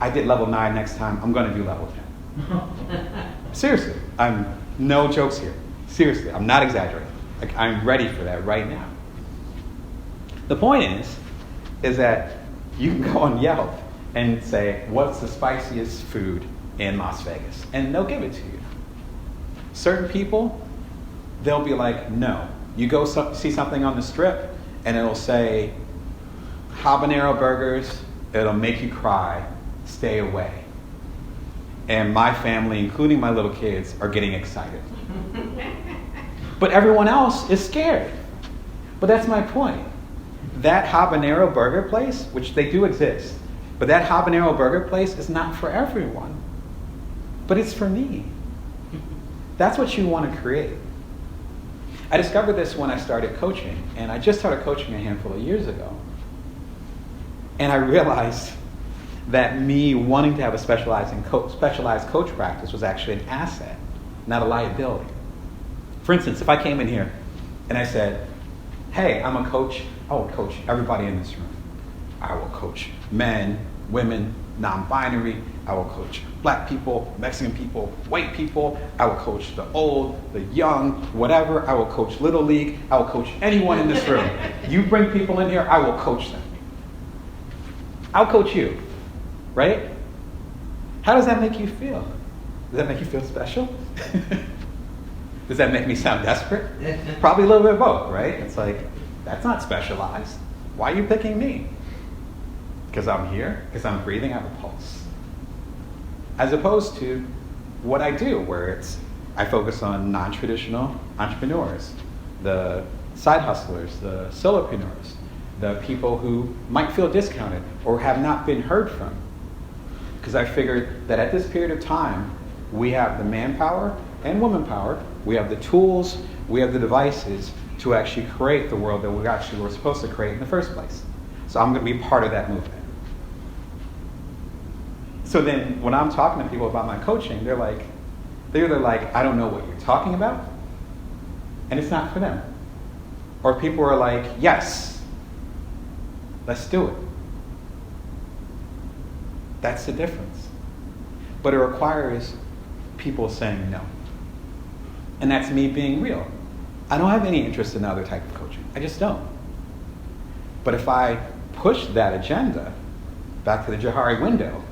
I did level 9 next time. I'm going to do level 10. Seriously. I'm no jokes here. Seriously. I'm not exaggerating. Like, I'm ready for that right now. The point is that you can go on Yelp and say, what's the spiciest food in Las Vegas? And they'll give it to you. Certain people, they'll be like, no. You go see something on the strip, and it'll say, habanero burgers, it'll make you cry, stay away. And my family, including my little kids, are getting excited. But everyone else is scared. But that's my point. That habanero burger place, which they do exist, but that habanero burger place is not for everyone. But it's for me. That's what you want to create. I discovered this when I started coaching, and I just started coaching a handful of years ago. And I realized that me wanting to have a specialized coach practice was actually an asset, not a liability. For instance, if I came in here and I said, hey, I'm a coach, I will coach everybody in this room. I will coach men, women, non-binary. I will coach black people, Mexican people, white people. I will coach the old, the young, whatever. I will coach Little League. I will coach anyone in this room. You bring people in here, I will coach them. I'll coach you, right? How does that make you feel? Does that make you feel special? Does that make me sound desperate? Probably a little bit of both, right? It's like, that's not specialized. Why are you picking me? Because I'm here, because I'm breathing, I have a pulse. As opposed to what I do, where I focus on non-traditional entrepreneurs, the side hustlers, the solopreneurs, the people who might feel discounted or have not been heard from. Because I figured that at this period of time, we have the manpower and woman power, we have the tools, we have the devices to actually create the world that we actually were supposed to create in the first place. So I'm going to be part of that movement. So then when I'm talking to people about my coaching, they're either like, I don't know what you're talking about, and it's not for them. Or people are like, yes, let's do it. That's the difference. But it requires people saying no. And that's me being real. I don't have any interest in other type of coaching. I just don't. But if I push that agenda back to the Johari window,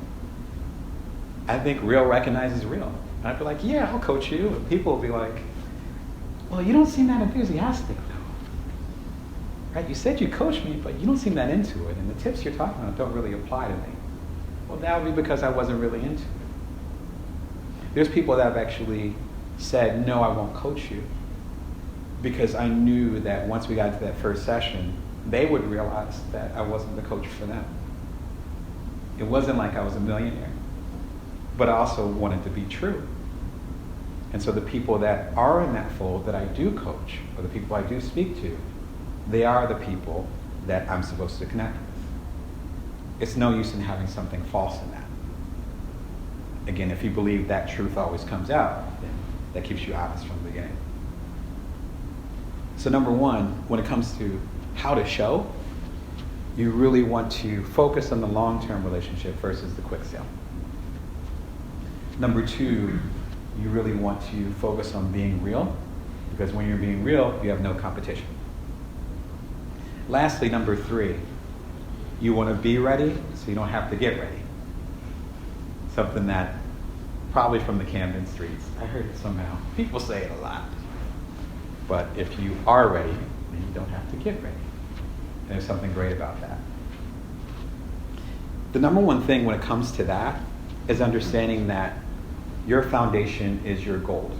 I think real recognizes real. And I'd be like, yeah, I'll coach you. And people will be like, well, you don't seem that enthusiastic though. Right? You said you coach me, but you don't seem that into it. And the tips you're talking about don't really apply to me. Well, that would be because I wasn't really into it. There's people that have actually said, no, I won't coach you. Because I knew that once we got to that first session, they would realize that I wasn't the coach for them. It wasn't like I was a millionaire, but I also wanted to be true. And so the people that are in that fold that I do coach, or the people I do speak to, they are the people that I'm supposed to connect with. It's no use in having something false in that. Again, if you believe that truth always comes out, then that keeps you honest from the beginning. So number one, when it comes to how to show, you really want to focus on the long-term relationship versus the quick sale. Number two, you really want to focus on being real, because when you're being real, you have no competition. Lastly, number three, you want to be ready so you don't have to get ready. Something that probably from the Camden streets. I heard it somehow. People say it a lot. But if you are ready, then you don't have to get ready. And there's something great about that. The number one thing when it comes to that is understanding that your foundation is your gold.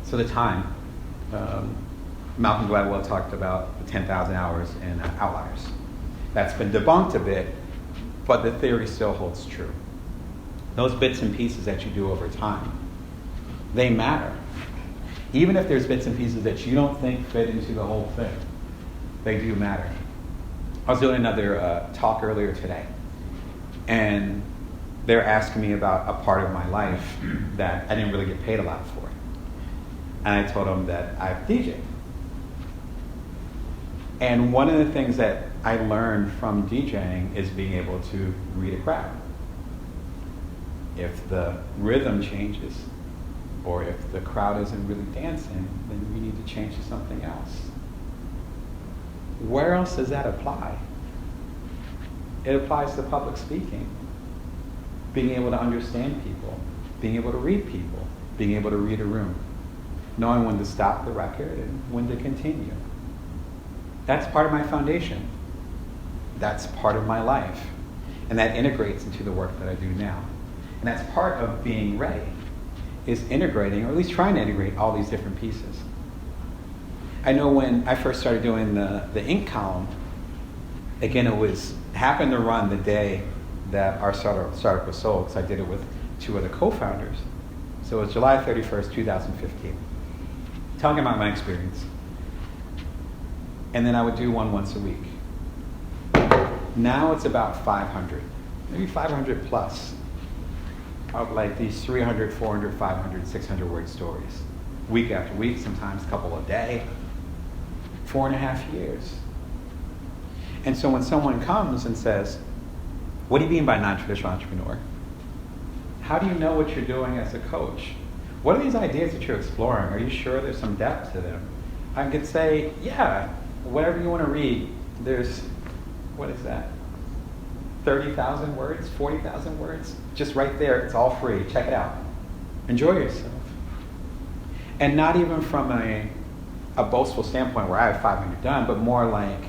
So the time, Malcolm Gladwell talked about the 10,000 hours in Outliers. That's been debunked a bit, but the theory still holds true. Those bits and pieces that you do over time, they matter. Even if there's bits and pieces that you don't think fit into the whole thing, they do matter. I was doing another talk earlier today, and they're asking me about a part of my life that I didn't really get paid a lot for. And I told them that I've DJed. And one of the things that I learned from DJing is being able to read a crowd. If the rhythm changes, or if the crowd isn't really dancing, then we need to change to something else. Where else does that apply? It applies to public speaking. Being able to understand people, being able to read people, being able to read a room, knowing when to stop the record and when to continue. That's part of my foundation. That's part of my life. And that integrates into the work that I do now. And that's part of being ready, is integrating, or at least trying to integrate all these different pieces. I know when I first started doing the ink column, again, happened to run the day that our startup was sold, because I did it with two other co-founders. So it was July 31st, 2015. Talking about my experience. And then I would do one once a week. Now it's about 500, maybe 500 plus of like these 300, 400, 500, 600 word stories. Week after week, sometimes a couple a day. 4.5 years. And so when someone comes and says, what do you mean by non-traditional entrepreneur? How do you know what you're doing as a coach? What are these ideas that you're exploring? Are you sure there's some depth to them? I could say, yeah, whatever you want to read, there's, what is that? 30,000 words, 40,000 words? Just right there, it's all free. Check it out. Enjoy yourself. And not even from a boastful standpoint where I have 500 done, but more like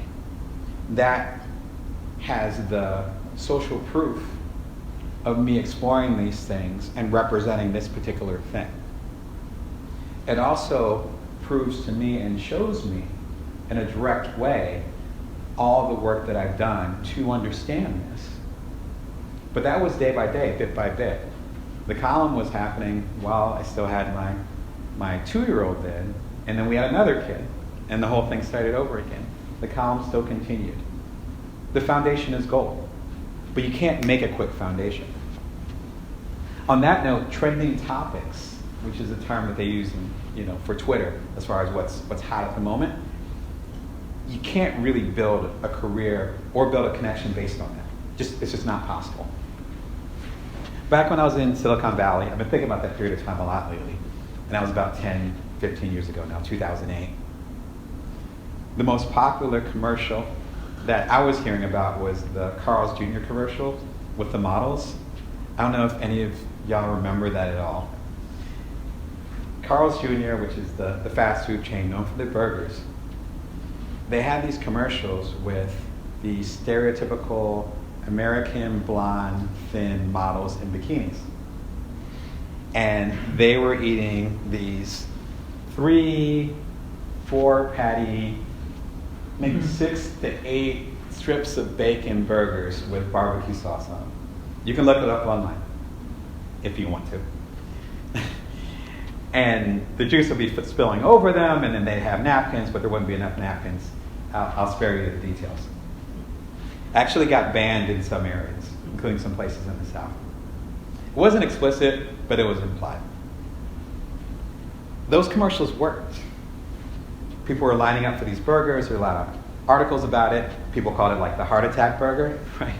that has the social proof of me exploring these things and representing this particular thing. It also proves to me and shows me in a direct way all the work that I've done to understand this. But that was day by day, bit by bit. The column was happening while I still had my 2-year-old then, and then we had another kid, and the whole thing started over again. The column still continued. The foundation is gold, but you can't make a quick foundation. On that note, trending topics, which is a term that they use for Twitter as far as what's hot at the moment, you can't really build a career or build a connection based on that. It's just not possible. Back when I was in Silicon Valley, I've been thinking about that period of time a lot lately, and that was about 10, 15 years ago now, 2008. The most popular commercial that I was hearing about was the Carl's Jr. commercial with the models. I don't know if any of y'all remember that at all. Carl's Jr., which is the fast food chain known for their burgers, they had these commercials with the stereotypical American blonde, thin models in bikinis. And they were eating these 3, 4 patty, maybe 6 to 8 strips of bacon burgers with barbecue sauce on them. You can look it up online if you want to. And the juice will be spilling over them, and then they'd have napkins, but there wouldn't be enough napkins. I'll spare you the details. Actually got banned in some areas, including some places in the South. It wasn't explicit, but it was implied. Those commercials worked. People were lining up for these burgers. There were a lot of articles about it. People called it like the heart attack burger, right?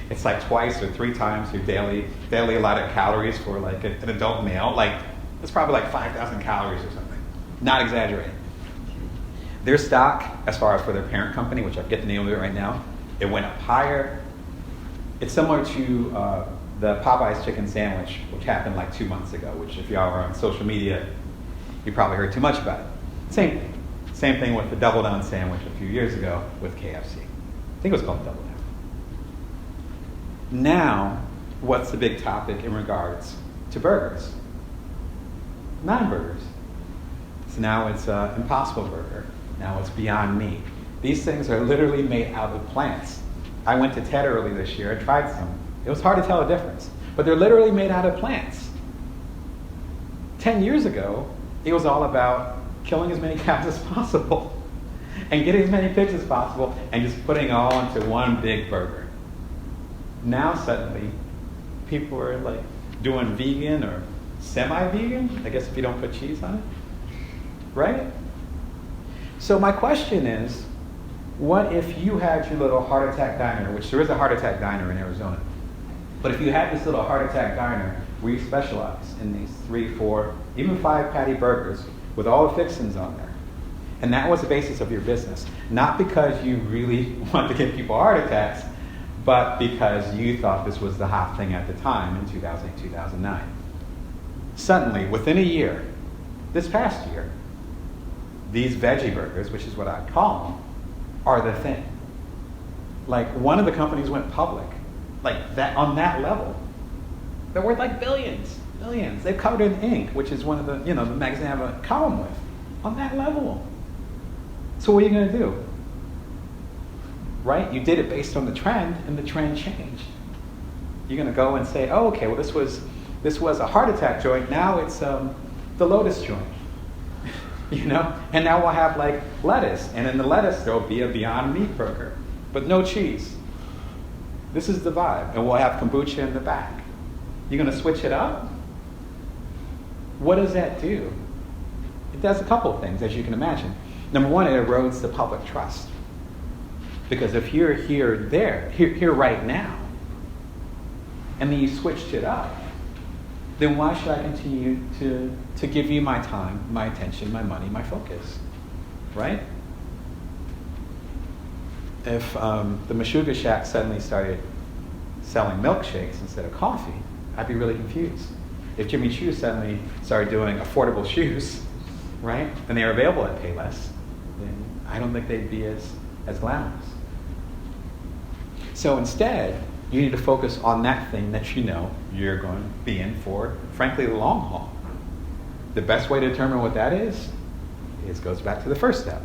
It's like 2 or 3 times your daily allotted calories for like an adult male. Like, it's probably like 5,000 calories or something. Not exaggerating. Their stock, as far as for their parent company, which I forget the name of it right now, it went up higher. It's similar to the Popeye's chicken sandwich, which happened like 2 months ago, which if y'all are on social media, you probably heard too much about it. Same thing. Same thing with the Double Down sandwich a few years ago with KFC. I think it was called Double Down. Now, what's the big topic in regards to burgers? Non-burgers. So now it's Impossible Burger. Now it's Beyond Meat. These things are literally made out of plants. I went to TED early this year and tried some. It was hard to tell the difference, but they're literally made out of plants. 10 years ago, it was all about killing as many cows as possible and getting as many pigs as possible and just putting it all into one big burger. Now suddenly, people are like doing vegan or semi-vegan, I guess if you don't put cheese on it, right? So my question is, what if you had your little heart attack diner, which there is a heart attack diner in Arizona, but if you had this little heart attack diner where you specialize in these 3, 4, even 5 patty burgers with all the fixings on there, and that was the basis of your business, not because you really wanted to give people heart attacks, but because you thought this was the hot thing at the time in 2008, 2009. Suddenly, within a year, this past year, these veggie burgers, which is what I call them, are the thing. Like, one of the companies went public, like that, on that level. They're worth like billions. They've covered in ink, which is one of the, the magazine I have a column with, on that level. So what are you going to do? Right? You did it based on the trend, and the trend changed. You're going to go and say, oh, okay, well, this was a heart attack joint. Now it's the Lotus joint. And now we'll have like lettuce, and in the lettuce there'll be a Beyond Meat burger, but no cheese. This is the vibe. And we'll have kombucha in the back. You're going to switch it up? What does that do? It does a couple of things, as you can imagine. Number one, it erodes the public trust. Because if you're here right now, and then you switched it up, then why should I continue to give you my time, my attention, my money, my focus? Right? If the Meshuggah Shack suddenly started selling milkshakes instead of coffee, I'd be really confused. If Jimmy Choo suddenly started doing affordable shoes, right, and they were available at Payless, then I don't think they'd be as glamorous. So instead, you need to focus on that thing that you know you're going to be in for, frankly, the long haul. The best way to determine what that is goes back to the first step,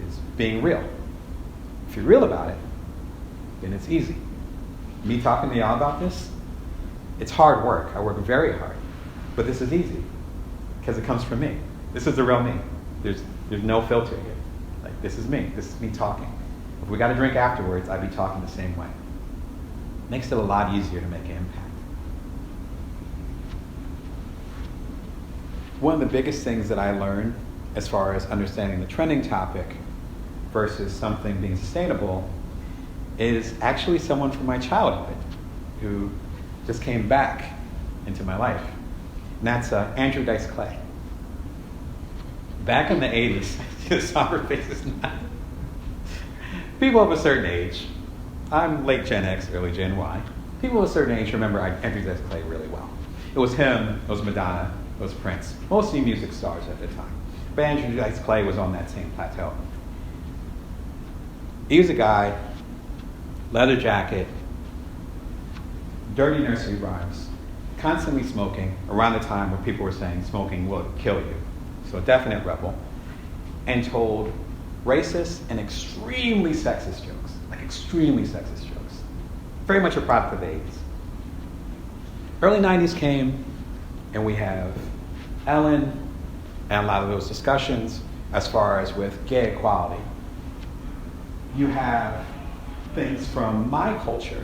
is being real. If you're real about it, then it's easy. Me talking to y'all about this, it's hard work. I work very hard. But this is easy, because it comes from me. This is the real me. There's no filter here. Like, this is me. This is me talking. If we got a drink afterwards, I'd be talking the same way. Makes it a lot easier to make an impact. One of the biggest things that I learned as far as understanding the trending topic versus something being sustainable is actually someone from my childhood who just came back into my life. And that's Andrew Dice Clay. Back in the 80s, the somber faces now. People of a certain age, I'm late Gen X, early Gen Y. People of a certain age remember Andrew Dice Clay really well. It was him, it was Madonna, it was Prince, mostly music stars at the time. But Andrew Dice Clay was on that same plateau. He was a guy, leather jacket, dirty nursery rhymes, constantly smoking around the time when people were saying smoking will kill you. So a definite rebel. And told racist and extremely sexist jokes. Like extremely sexist jokes. Very much a product of the 80s. Early 90s came, and we have Ellen and a lot of those discussions as far as with gay equality. You have things from my culture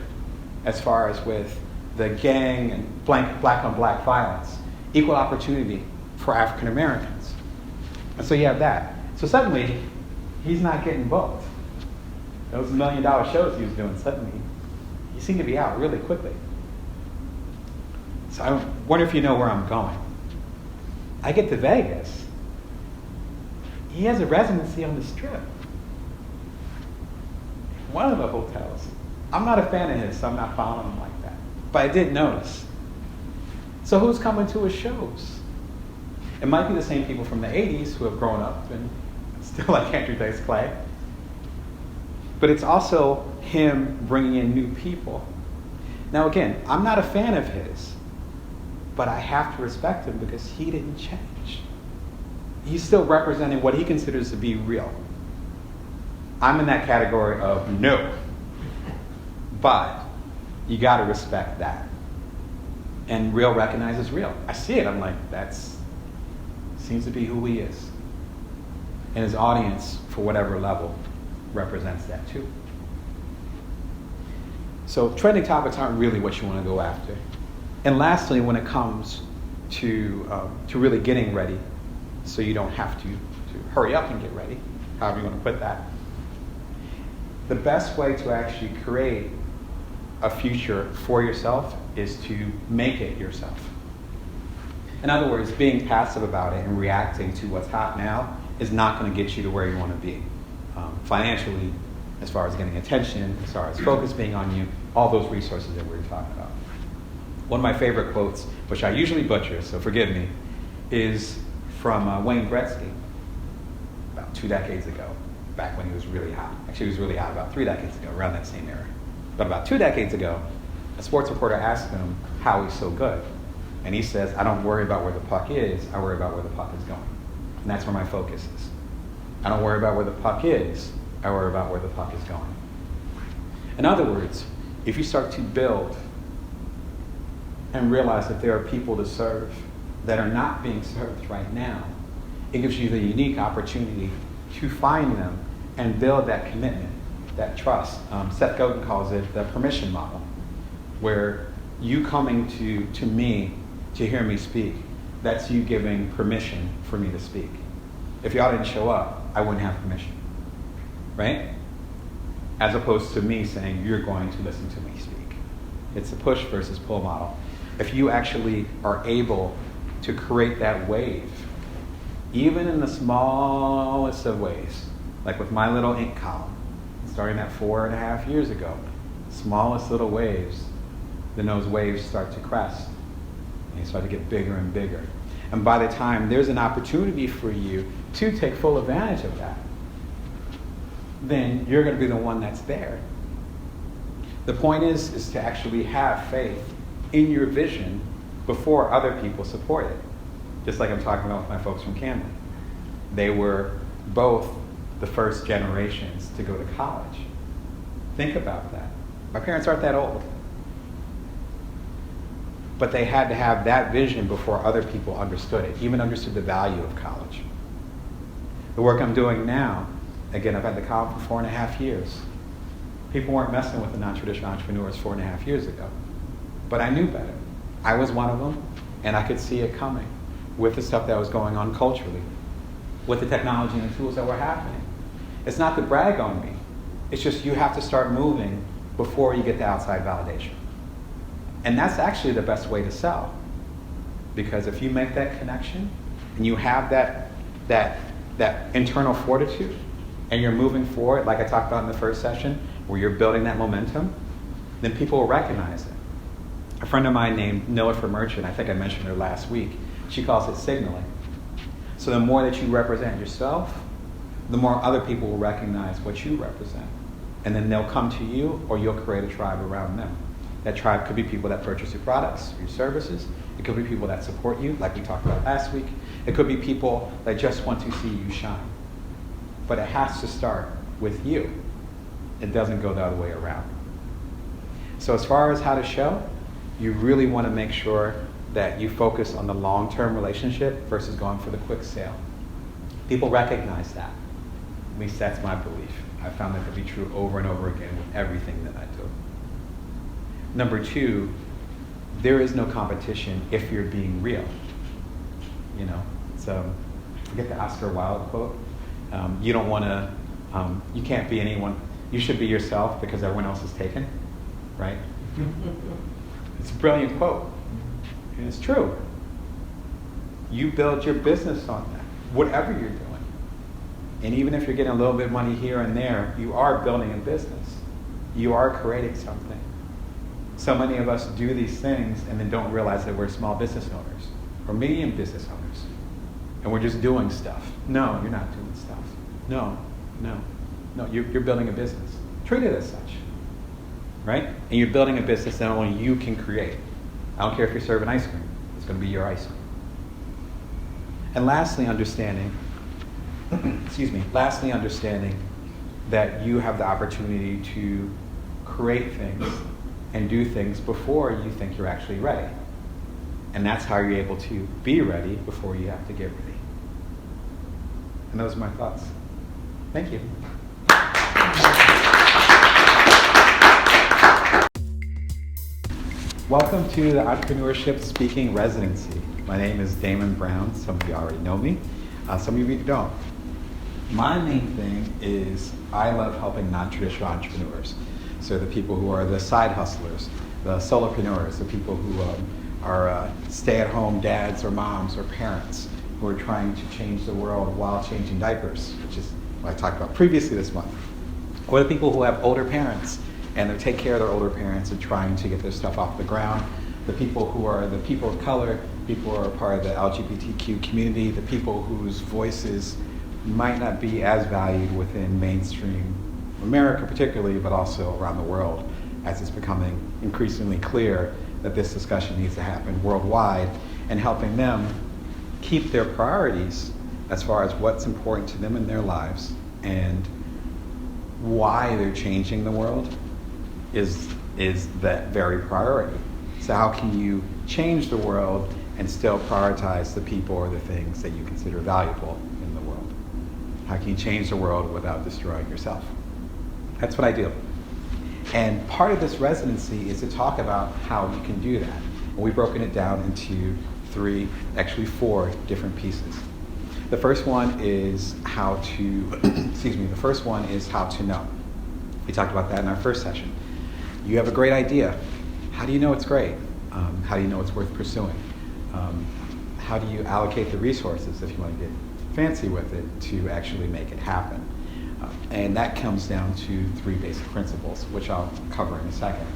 as far as with the gang and black on black violence, equal opportunity for African Americans. And so you have that. So suddenly, he's not getting booked. Those $1 million shows he was doing, suddenly, he seemed to be out really quickly. So I wonder if you know where I'm going. I get to Vegas. He has a residency on the Strip. One of the hotels. I'm not a fan of his, so I'm not following him like that. But I did notice. So who's coming to his shows? It might be the same people from the 80s who have grown up and still like Andrew Dice Clay. But it's also him bringing in new people. Now again, I'm not a fan of his, but I have to respect him because he didn't change. He's still representing what he considers to be real. I'm in that category of no. But you got to respect that. And real recognizes real. I see it, I'm like, that's seems to be who he is. And his audience, for whatever level, represents that too. So trending topics aren't really what you want to go after. And lastly, when it comes to really getting ready, so you don't have to hurry up and get ready, however you want to put that, the best way to actually create a future for yourself is to make it yourself. In other words, being passive about it and reacting to what's hot now is not going to get you to where you want to be. Financially, as far as getting attention, as far as focus being on you, all those resources that we were talking about. One of my favorite quotes, which I usually butcher, so forgive me, is from Wayne Gretzky about 2 decades ago, back when he was really hot. Actually, he was really hot about 3 decades ago, around that same era. But about 2 decades ago, a sports reporter asked him how he's so good. And he says, I don't worry about where the puck is, I worry about where the puck is going. And that's where my focus is. I don't worry about where the puck is, I worry about where the puck is going. In other words, if you start to build and realize that there are people to serve that are not being served right now, it gives you the unique opportunity to find them and build that commitment that trust. Seth Godin calls it the permission model, where you coming to me to hear me speak, that's you giving permission for me to speak. If y'all didn't show up, I wouldn't have permission, right? As opposed to me saying, you're going to listen to me speak. It's a push versus pull model. If you actually are able to create that wave, even in the smallest of ways, like with my little ink column, starting that 4.5 years ago, smallest little waves, then those waves start to crest. And they start to get bigger and bigger. And by the time there's an opportunity for you to take full advantage of that, then you're going to be the one that's there. The point is to actually have faith in your vision before other people support it. Just like I'm talking about with my folks from Camden. They were both the first generations to go to college. Think about that. My parents aren't that old. But they had to have that vision before other people understood it, even understood the value of college. The work I'm doing now, again, I've had the college for 4.5 years. People weren't messing with the non-traditional entrepreneurs 4.5 years ago. But I knew better. I was one of them, and I could see it coming with the stuff that was going on culturally, with the technology and the tools that were happening. It's not to brag on me. It's just you have to start moving before you get the outside validation. And that's actually the best way to sell. Because if you make that connection and you have that internal fortitude and you're moving forward, like I talked about in the first session, where you're building that momentum, then people will recognize it. A friend of mine named Nilofer Merchant, I think I mentioned her last week, she calls it signaling. So the more that you represent yourself, the more other people will recognize what you represent. And then they'll come to you, or you'll create a tribe around them. That tribe could be people that purchase your products, your services. It could be people that support you, like we talked about last week. It could be people that just want to see you shine. But it has to start with you. It doesn't go the other way around. So as far as how to show, you really want to make sure that you focus on the long-term relationship versus going for the quick sale. People recognize that. At least that's my belief. I found that to be true over and over again with everything that I do. Number 2, there is no competition if you're being real. You know, so forget the Oscar Wilde quote. You don't want to, you can't be anyone. You should be yourself because everyone else is taken, right? It's a brilliant quote, and it's true. You build your business on that, whatever you're doing. And even if you're getting a little bit of money here and there, you are building a business. You are creating something. So many of us do these things and then don't realize that we're small business owners or medium business owners. And we're just doing stuff. No, you're not doing stuff. No, you're building a business. Treat it as such, right? And you're building a business that only you can create. I don't care if you're serving ice cream. It's going to be your ice cream. And lastly, understanding that you have the opportunity to create things and do things before you think you're actually ready. And that's how you're able to be ready before you have to get ready. And those are my thoughts. Thank you. Welcome to the Entrepreneurship Speaking Residency. My name is Damon Brown. Some of you already know me. Some of you don't. My main thing is I love helping non-traditional entrepreneurs. So the people who are the side hustlers, the solopreneurs, the people who are stay-at-home dads or moms or parents who are trying to change the world while changing diapers, which is what I talked about previously this month. Or the people who have older parents and they take care of their older parents and trying to get their stuff off the ground. The people who are the people of color, people who are part of the LGBTQ community, the people whose voices might not be as valued within mainstream America particularly, but also around the world, as it's becoming increasingly clear that this discussion needs to happen worldwide, and helping them keep their priorities as far as what's important to them in their lives and why they're changing the world is that very priority. So how can you change the world and still prioritize the people or the things that you consider valuable in the world? How can you change the world without destroying yourself? That's what I do. And part of this residency is to talk about how you can do that. And we've broken it down into four different pieces. The first one is how to, the first one is how to know. We talked about that in our first session. You have a great idea. How do you know it's great? How do you know it's worth pursuing? How do you allocate the resources, if you want to get fancy with it, to actually make it happen? And that comes down to three basic principles, which I'll cover in a second.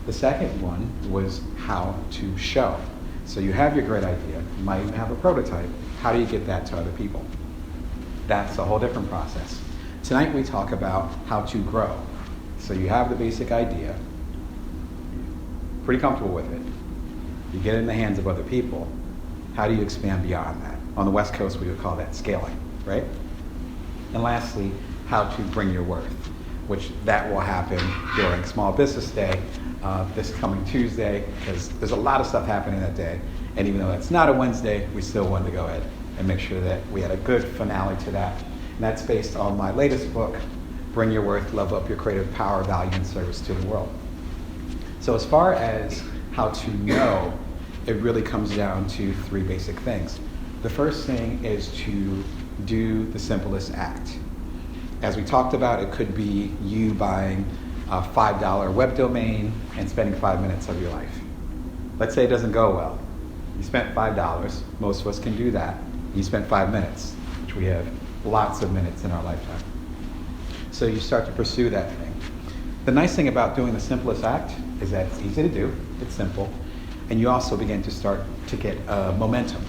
The second one was how to show. So you have your great idea, you might even have a prototype. How do you get that to other people? That's a whole different process. Tonight we talk about how to grow. So you have the basic idea, pretty comfortable with it. You get it in the hands of other people. How do you expand beyond that? On the West Coast, we would call that scaling, right? And lastly, how to bring your worth, which that will happen during Small Business Day this coming Tuesday, because there's a lot of stuff happening that day. And even though it's not a Wednesday, we still wanted to go ahead and make sure that we had a good finale to that. And that's based on my latest book, Bring Your Worth, Level Up Your Creative Power, Value, and Service to the World. So as far as how to know, it really comes down to three basic things. The first thing is to do the simplest act. As we talked about, it could be you buying a $5 web domain and spending 5 minutes of your life. Let's say it doesn't go well. You spent $5, most of us can do that. You spent 5 minutes, which we have lots of minutes in our lifetime. So you start to pursue that thing. The nice thing about doing the simplest act is that it's easy to do, it's simple, and you also begin to start to get momentum.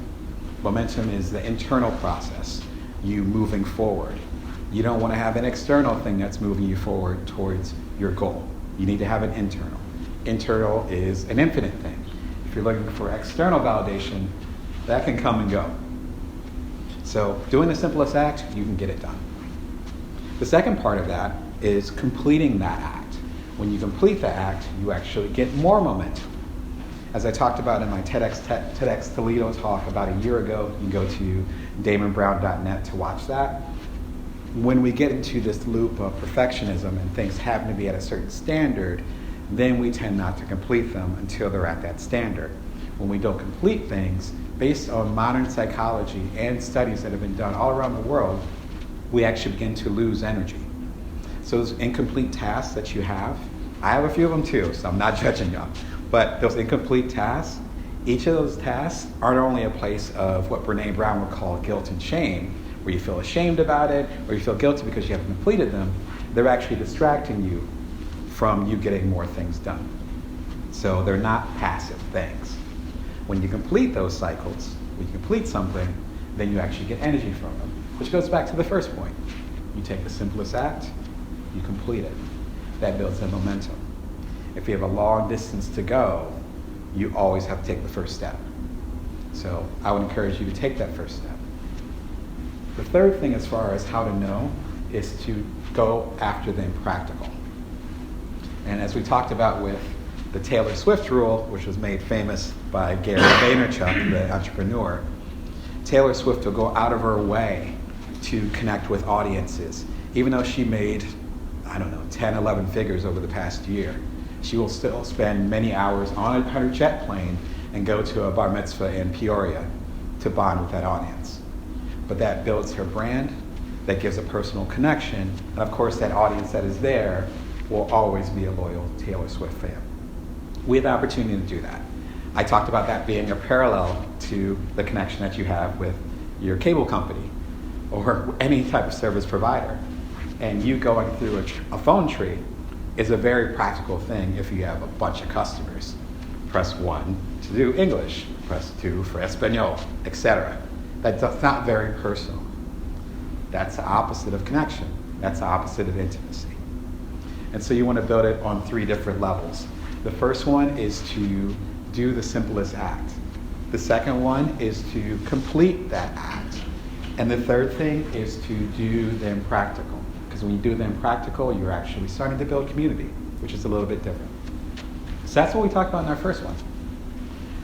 Momentum is the internal process, you moving forward. You don't want to have an external thing that's moving you forward towards your goal. You need to have an internal. Internal is an infinite thing. If you're looking for external validation, that can come and go. So doing the simplest act, you can get it done. The second part of that is completing that act. When you complete the act, you actually get more momentum. As I talked about in my TEDx Toledo talk about a year ago, you can go to damonbrown.net to watch that. When we get into this loop of perfectionism and things happen to be at a certain standard, then we tend not to complete them until they're at that standard. When we don't complete things, based on modern psychology and studies that have been done all around the world, we actually begin to lose energy. So those incomplete tasks that you have, I have a few of them too, so I'm not judging y'all, but those incomplete tasks, each of those tasks aren't only a place of what Brene Brown would call guilt and shame, where you feel ashamed about it, or you feel guilty because you haven't completed them. They're actually distracting you from you getting more things done. So they're not passive things. When you complete those cycles, when you complete something, then you actually get energy from them, which goes back to the first point. You take the simplest act, you complete it. That builds that momentum. If you have a long distance to go, you always have to take the first step. So I would encourage you to take that first step. The third thing as far as how to know is to go after the impractical. And as we talked about with the Taylor Swift rule, which was made famous by Gary Vaynerchuk, the entrepreneur, Taylor Swift will go out of her way to connect with audiences. Even though she made, 10, 11 figures over the past year, she will still spend many hours on her jet plane and go to a bar mitzvah in Peoria to bond with that audience. But that builds her brand, that gives a personal connection, and of course that audience that is there will always be a loyal Taylor Swift fan. We have the opportunity to do that. I talked about that being a parallel to the connection that you have with your cable company or any type of service provider. And you going through a phone tree is a very practical thing if you have a bunch of customers. Press 1 to do English, press 2 for Espanol, etc. That's not very personal. That's the opposite of connection. That's the opposite of intimacy. And so you want to build it on 3 different levels. The first one is to do the simplest act. The second one is to complete that act. And the third thing is to do the impractical. Because when you do the impractical, you're actually starting to build community, which is a little bit different. So that's what we talked about in our first one.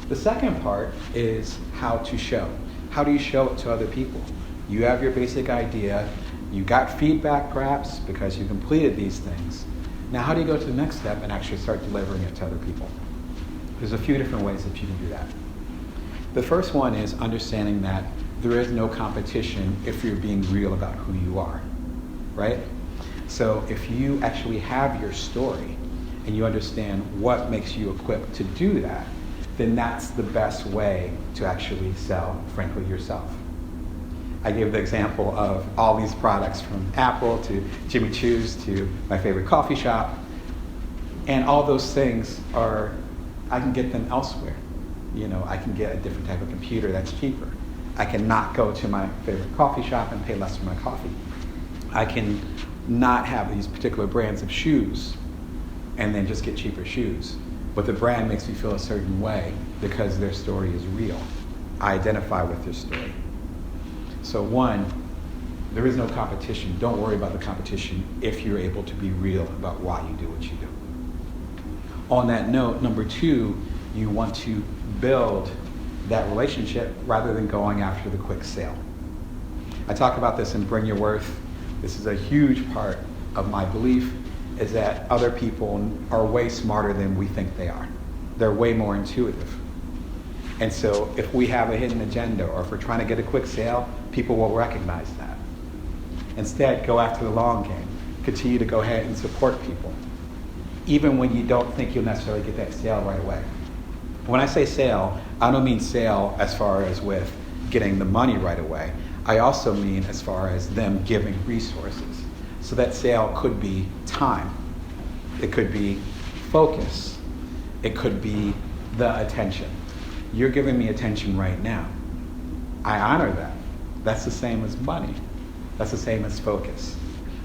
The second part is how to show. How do you show it to other people? You have your basic idea, You got feedback perhaps because you completed these things. Now how do you go to the next step and actually start delivering it to other people? There's a few different ways that you can do that. The first one is understanding that there is no competition if you're being real about who you are, right? So if you actually have your story and you understand what makes you equipped to do that, then that's the best way to actually sell, frankly, yourself. I gave the example of all these products from Apple to Jimmy Choo's to my favorite coffee shop. And all those things are, I can get them elsewhere. You know, I can get a different type of computer that's cheaper. I can not go to my favorite coffee shop and pay less for my coffee. I can not have these particular brands of shoes and then just get cheaper shoes. But the brand makes me feel a certain way because their story is real. I identify with their story. So one, there is no competition. Don't worry about the competition if you're able to be real about why you do what you do. On that note, number two, you want to build that relationship rather than going after the quick sale. I talk about this in Bring Your Worth. This is a huge part of my belief, is that other people are way smarter than we think they are. They're way more intuitive. And so if we have a hidden agenda or if we're trying to get a quick sale, people will recognize that. Instead, go after the long game. Continue to go ahead and support people, even when you don't think you'll necessarily get that sale right away. When I say sale, I don't mean sale as far as with getting the money right away. I also mean as far as them giving resources. So that sale could be time. It could be focus. It could be the attention. You're giving me attention right now. I honor that. That's the same as money. That's the same as focus.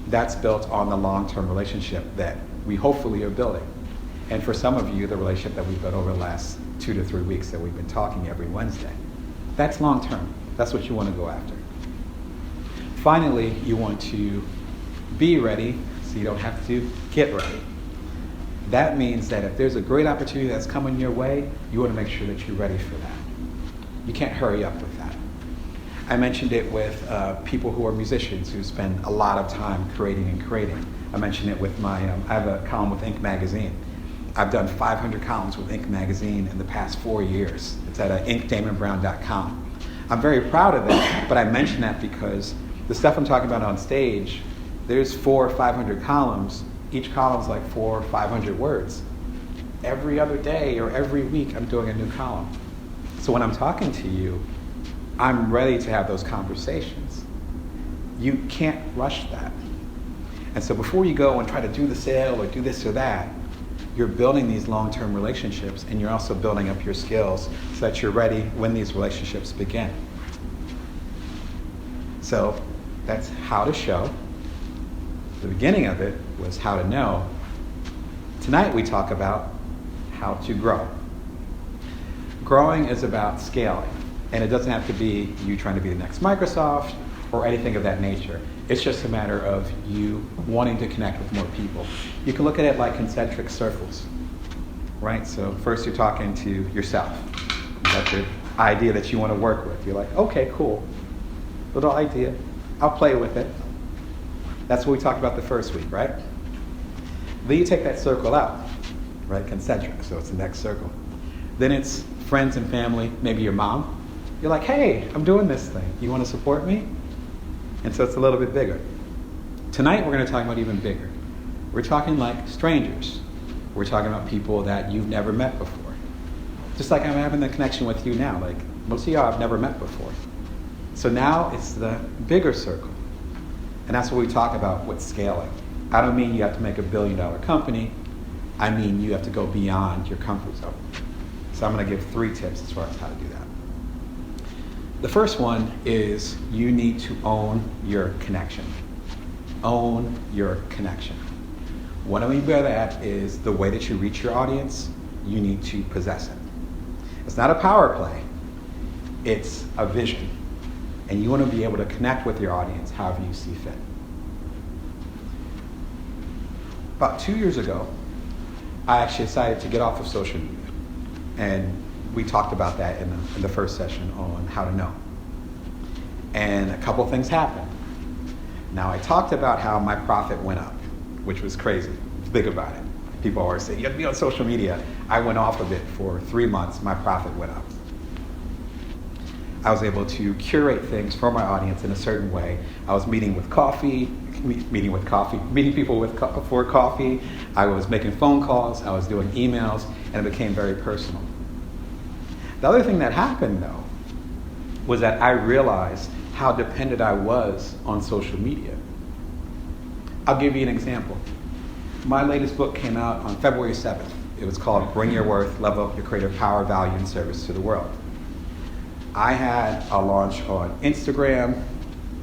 That's built on the long-term relationship that we hopefully are building. And for some of you, the relationship that we've built over the last 2 to 3 weeks that we've been talking every Wednesday. That's long-term. That's what you want to go after. Finally, you want to be ready so you don't have to get ready. That means that if there's a great opportunity that's coming your way, you want to make sure that you're ready for that. You can't hurry up with that. I mentioned it with people who are musicians who spend a lot of time creating and creating. I mentioned it with I have a column with Inc. magazine. I've done 500 columns with Inc. magazine in the past 4 years. It's at inkdamonbrown.com. I'm very proud of that, but I mention that because the stuff I'm talking about on stage, there's 400 or 500 columns. Each column's like 400 or 500 words. Every other day or every week, I'm doing a new column. So when I'm talking to you, I'm ready to have those conversations. You can't rush that. And so before you go and try to do the sale or do this or that, you're building these long-term relationships and you're also building up your skills so that you're ready when these relationships begin. So that's how to show. The beginning of it was how to know. Tonight we talk about how to grow. Growing is about scaling. And it doesn't have to be you trying to be the next Microsoft or anything of that nature. It's just a matter of you wanting to connect with more people. You can look at it like concentric circles, right? So first you're talking to yourself. You got your idea that you want to work with. You're like, okay, cool. Little idea. I'll play with it. That's what we talked about the first week, right? Then you take that circle out, right? Concentric, so it's the next circle. Then it's friends and family, maybe your mom. You're like, hey, I'm doing this thing. You want to support me? And so it's a little bit bigger. Tonight we're going to talk about even bigger. We're talking like strangers. We're talking about people that you've never met before. Just like I'm having the connection with you now. Like most of y'all I've never met before. So now it's the bigger circle. And that's what we talk about with scaling. I don't mean you have to make $1 billion company. I mean you have to go beyond your comfort zone. So I'm going to give 3 tips as far as how to do that. The first one is you need to own your connection. Own your connection. What I mean by that is the way that you reach your audience, you need to possess it. It's not a power play. It's a vision. And you want to be able to connect with your audience however you see fit. About 2 years ago, I actually decided to get off of social media. And we talked about that in the first session on how to know. And a couple things happened. Now, I talked about how my profit went up, which was crazy. Think about it. People always say, you have to be on social media. I went off of it for 3 months. My profit went up. I was able to curate things for my audience in a certain way. I was meeting people for coffee. I was making phone calls. I was doing emails, and it became very personal. The other thing that happened, though, was that I realized how dependent I was on social media. I'll give you an example. My latest book came out on February 7th. It was called Bring Your Worth, Level Up Your Creative Power, Value, and Service to the World. I had a launch on Instagram.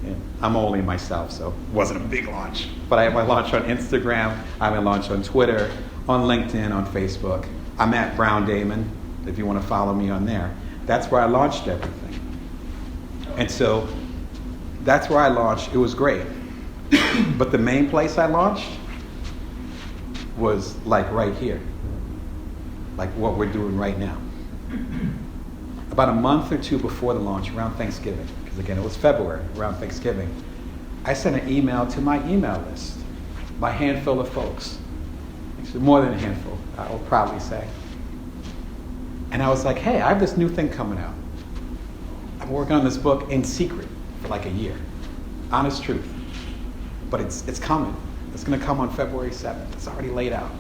And I'm only myself, so it wasn't a big launch. But I had my launch on Instagram. I had my launch on Twitter, on LinkedIn, on Facebook. I'm at Brown Damon, if you want to follow me on there. That's where I launched everything. And so that's where I launched. It was great. But the main place I launched was like right here, like what we're doing right now. About a month or two before the launch, around Thanksgiving, because again, it was February, around Thanksgiving, I sent an email to my email list, my handful of folks. Actually, more than a handful, I will proudly say. And I was like, hey, I have this new thing coming out. I'm working on this book in secret for like a year. Honest truth. But it's coming. It's going to come on February 7th. It's already laid out.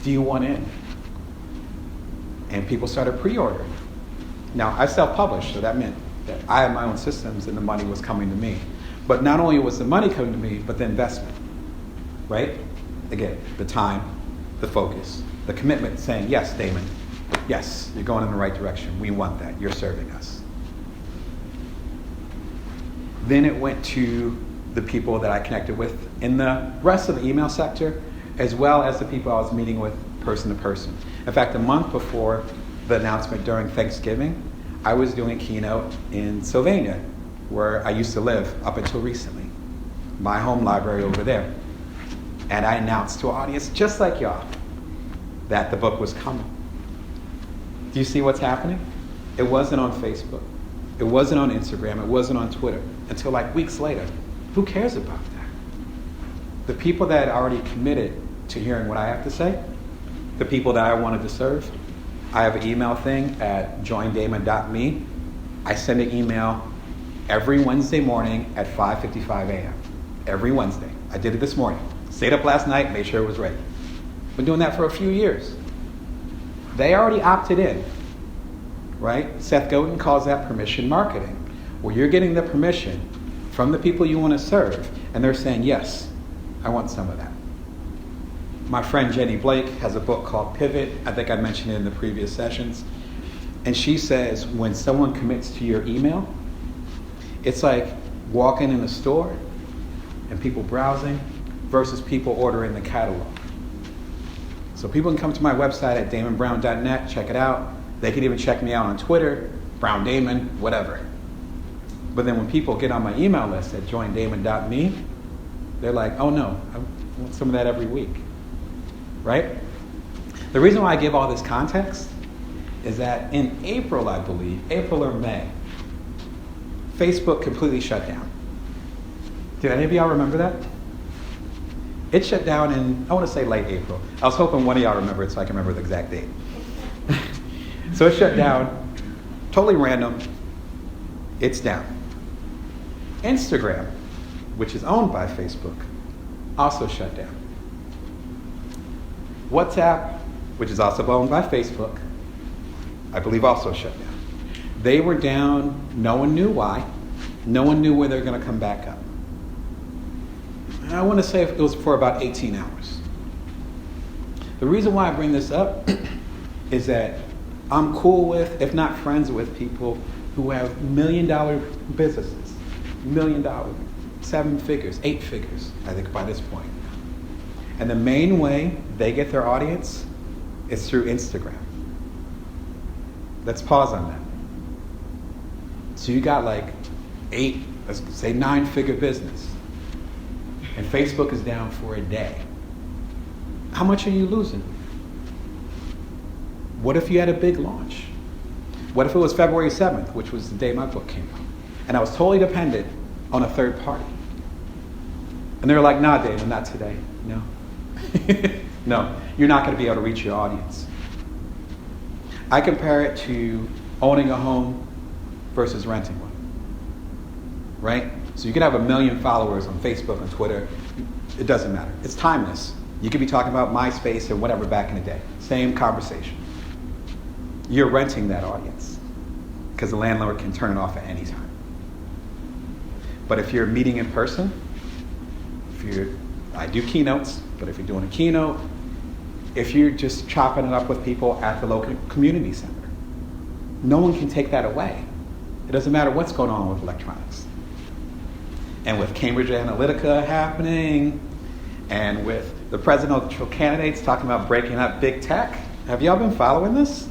Do you want in? And people started pre-ordering. Now, I self-published, so that meant that I had my own systems and the money was coming to me. But not only was the money coming to me, but the investment, right? Again, the time, the focus, the commitment saying, yes, Damon, yes, you're going in the right direction. We want that. You're serving us. Then it went to the people that I connected with in the rest of the email sector, as well as the people I was meeting with person to person. In fact, a month before the announcement during Thanksgiving, I was doing a keynote in Sylvania, where I used to live up until recently, my home library over there. And I announced to an audience just like y'all that the book was coming. Do you see what's happening? It wasn't on Facebook. It wasn't on Instagram. It wasn't on Twitter until like weeks later. Who cares about that? The people that had already committed to hearing what I have to say, the people that I wanted to serve, I have an email thing at joindamon.me. I send an email every Wednesday morning at 5:55 a.m. Every Wednesday. I did it this morning. Stayed up last night, made sure it was ready. Been doing that for a few years. They already opted in, right? Seth Godin calls that permission marketing, where you're getting the permission from the people you want to serve, and they're saying, yes, I want some of that. My friend Jenny Blake has a book called Pivot. I think I mentioned it in the previous sessions. And she says when someone commits to your email, it's like walking in a store and people browsing versus people ordering the catalog. So people can come to my website at damonbrown.net, check it out. They can even check me out on Twitter, Brown Damon, whatever. But then when people get on my email list at joindamon.me, they're like, oh no, I want some of that every week, right? The reason why I give all this context is that in April, I believe, April or May, Facebook completely shut down. Do any of y'all remember that? It shut down in, I want to say late April. I was hoping one of y'all remember it so I can remember the exact date. So it shut down, totally random. It's down. Instagram, which is owned by Facebook, also shut down. WhatsApp, which is also owned by Facebook, I believe also shut down. They were down, no one knew why. No one knew where they're going to come back up. And I want to say it was for about 18 hours. The reason why I bring this up is that I'm cool with, if not friends with, people who have $1 million businesses. $1 million, 7 figures, 8 figures, I think by this point. And the main way they get their audience is through Instagram. Let's pause on that. So you got like 8, let's say 9-figure business. And Facebook is down for a day. How much are you losing? What if you had a big launch? What if it was February 7th, which was the day my book came out, and I was totally dependent on a third party? And they're like, nah, Damon, not today. No. No, you're not going to be able to reach your audience. I compare it to owning a home versus renting one. Right? So you can have 1 million followers on Facebook and Twitter. It doesn't matter. It's timeless. You could be talking about MySpace and whatever back in the day. Same conversation. You're renting that audience because the landlord can turn it off at any time. But if you're meeting in person, I do keynotes, but if you're doing a keynote, if you're just chopping it up with people at the local community center, no one can take that away. It doesn't matter what's going on with electronics. And with Cambridge Analytica happening, and with the presidential candidates talking about breaking up big tech, have y'all been following this?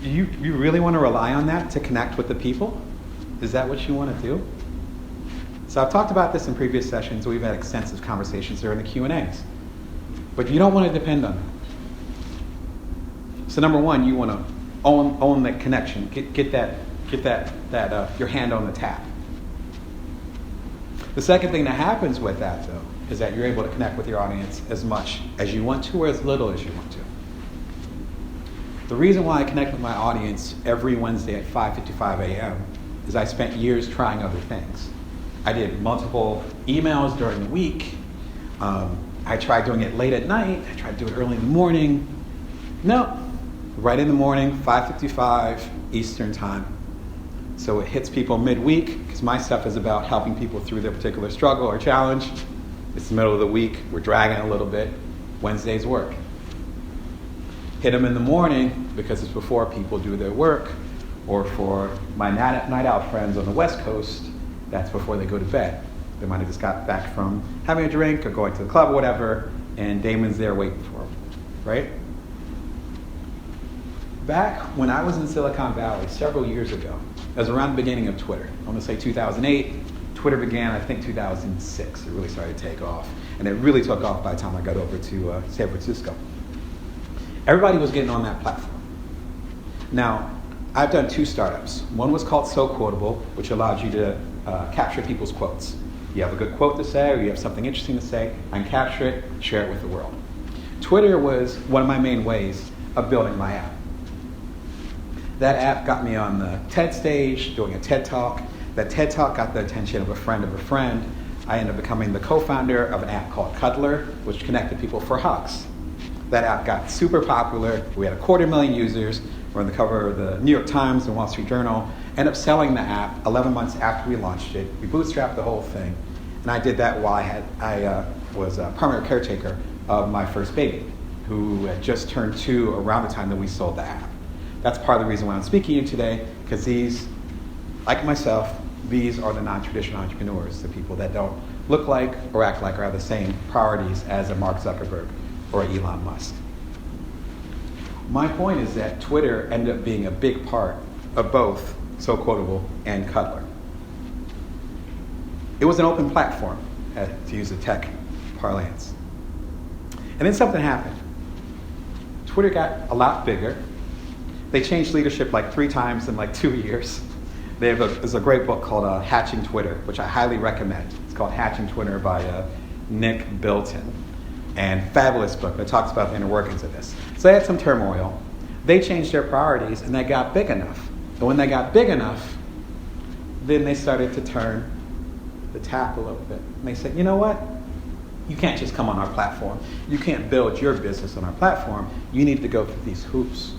You really want to rely on that to connect with the people? Is that what you want to do? So I've talked about this in previous sessions. We've had extensive conversations during the Q&As. But you don't want to depend on that. So number one, you want to own that connection. Get that your hand on the tap. The second thing that happens with that, though, is that you're able to connect with your audience as much as you want to or as little as you want to. The reason why I connect with my audience every Wednesday at 5:55 a.m. is I spent years trying other things. I did multiple emails during the week. I tried doing it late at night. I tried to do it early in the morning. No, right in the morning, 5:55 Eastern time. So it hits people midweek, because my stuff is about helping people through their particular struggle or challenge. It's the middle of the week. We're dragging a little bit. Wednesday's work. Hit them in the morning, because it's before people do their work. Or for my night out friends on the West Coast, that's before they go to bed. They might have just got back from having a drink or going to the club or whatever, and Damon's there waiting for them, right? Back when I was in Silicon Valley several years ago, it was around the beginning of Twitter. I'm going to say 2008. Twitter began, I think, 2006. It really started to take off. And it really took off by the time I got over to San Francisco. Everybody was getting on that platform. Now, I've done 2 startups. One was called So Quotable, which allowed you to capture people's quotes. You have a good quote to say, or you have something interesting to say, I can capture it, share it with the world. Twitter was one of my main ways of building my app. That app got me on the TED stage, doing a TED Talk. That TED Talk got the attention of a friend of a friend. I ended up becoming the co-founder of an app called Cuddler, which connected people for hugs. That app got super popular. We had 250,000 users. We're on the cover of the New York Times and Wall Street Journal. Ended up selling the app 11 months after we launched it. We bootstrapped the whole thing. And I did that while I was a primary caretaker of my first baby, who had just turned 2 around the time that we sold the app. That's part of the reason why I'm speaking to you today, because these, like myself, these are the non-traditional entrepreneurs, the people that don't look like or act like or have the same priorities as a Mark Zuckerberg or Elon Musk. My point is that Twitter ended up being a big part of both So Quotable and Cuddler. It was an open platform, to use a tech parlance. And then something happened. Twitter got a lot bigger. They changed leadership like 3 times in like 2 years. There's a great book called Hatching Twitter, which I highly recommend. It's called Hatching Twitter by Nick Bilton. And fabulous book that talks about the inner workings of this. So they had some turmoil. They changed their priorities and they got big enough. And when they got big enough, then they started to turn the tap a little bit. And they said, you know what? You can't just come on our platform. You can't build your business on our platform. You need to go through these hoops.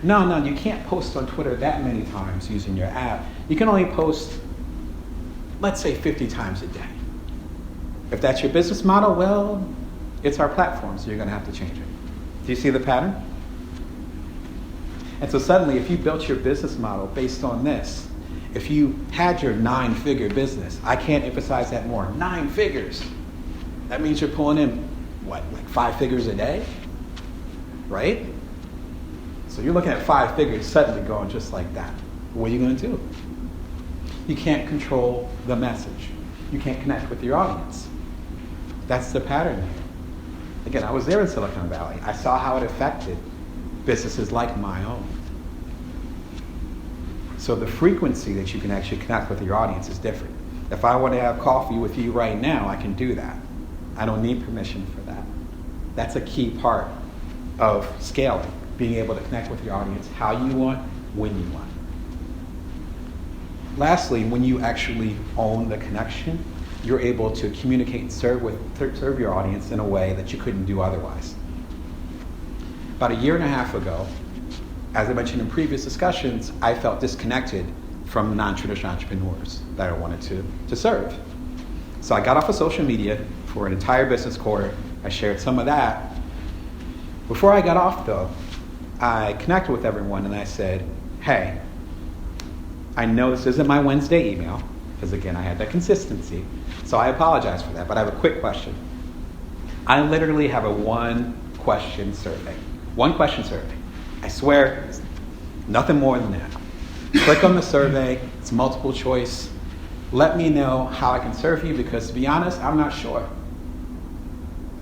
No, you can't post on Twitter that many times using your app. You can only post, let's say, 50 times a day. If that's your business model, well, it's our platform, so you're going to have to change it. Do you see the pattern? And so suddenly, if you built your business model based on this, if you had your 9-figure business, I can't emphasize that more, 9 figures. That means you're pulling in, what, like 5 figures a day? Right? So you're looking at 5 figures suddenly going just like that. What are you going to do? You can't control the message. You can't connect with your audience. That's the pattern here. Again, I was there in Silicon Valley. I saw how it affected businesses like my own. So the frequency that you can actually connect with your audience is different. If I want to have coffee with you right now, I can do that. I don't need permission for that. That's a key part of scaling, being able to connect with your audience how you want, when you want. Lastly, when you actually own the connection, you're able to communicate and serve your audience in a way that you couldn't do otherwise. About a year and a half ago, as I mentioned in previous discussions, I felt disconnected from non-traditional entrepreneurs that I wanted to serve. So I got off of social media for an entire business quarter. I shared some of that. Before I got off, though, I connected with everyone and I said, hey, I know this isn't my Wednesday email, because again, I had that consistency, so I apologize for that, but I have a quick question. I literally have a one-question survey. One-question survey. I swear, nothing more than that. Click on the survey, it's multiple choice. Let me know how I can serve you, because to be honest, I'm not sure.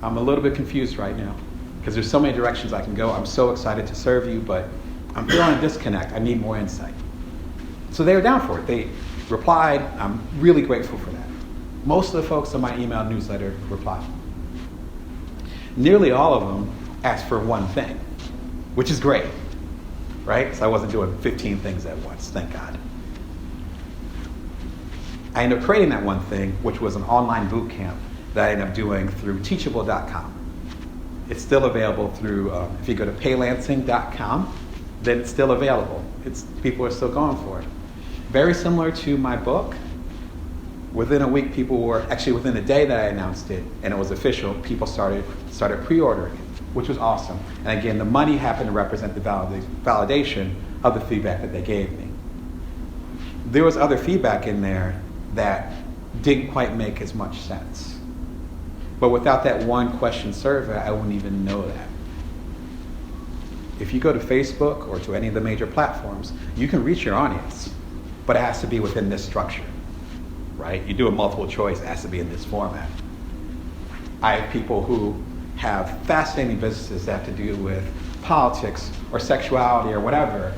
I'm a little bit confused right now, because there's so many directions I can go. I'm so excited to serve you, but I'm feeling a disconnect. I need more insight. So they were down for it. They replied. I'm really grateful for that. Most of the folks on my email newsletter replied. Nearly all of them asked for one thing, which is great, right? So I wasn't doing 15 things at once, thank God. I ended up creating that one thing, which was an online boot camp that I ended up doing through teachable.com. It's still available through, if you go to paylansing.com, then it's still available. People are still going for it. Very similar to my book. Within a week, within a day that I announced it and it was official, people started pre-ordering it, which was awesome. And again, the money happened to represent the validation of the feedback that they gave me. There was other feedback in there that didn't quite make as much sense. But without that one question survey, I wouldn't even know that. If you go to Facebook or to any of the major platforms, you can reach your audience, but it has to be within this structure, right? You do a multiple choice, it has to be in this format. I have people who have fascinating businesses that have to do with politics or sexuality or whatever,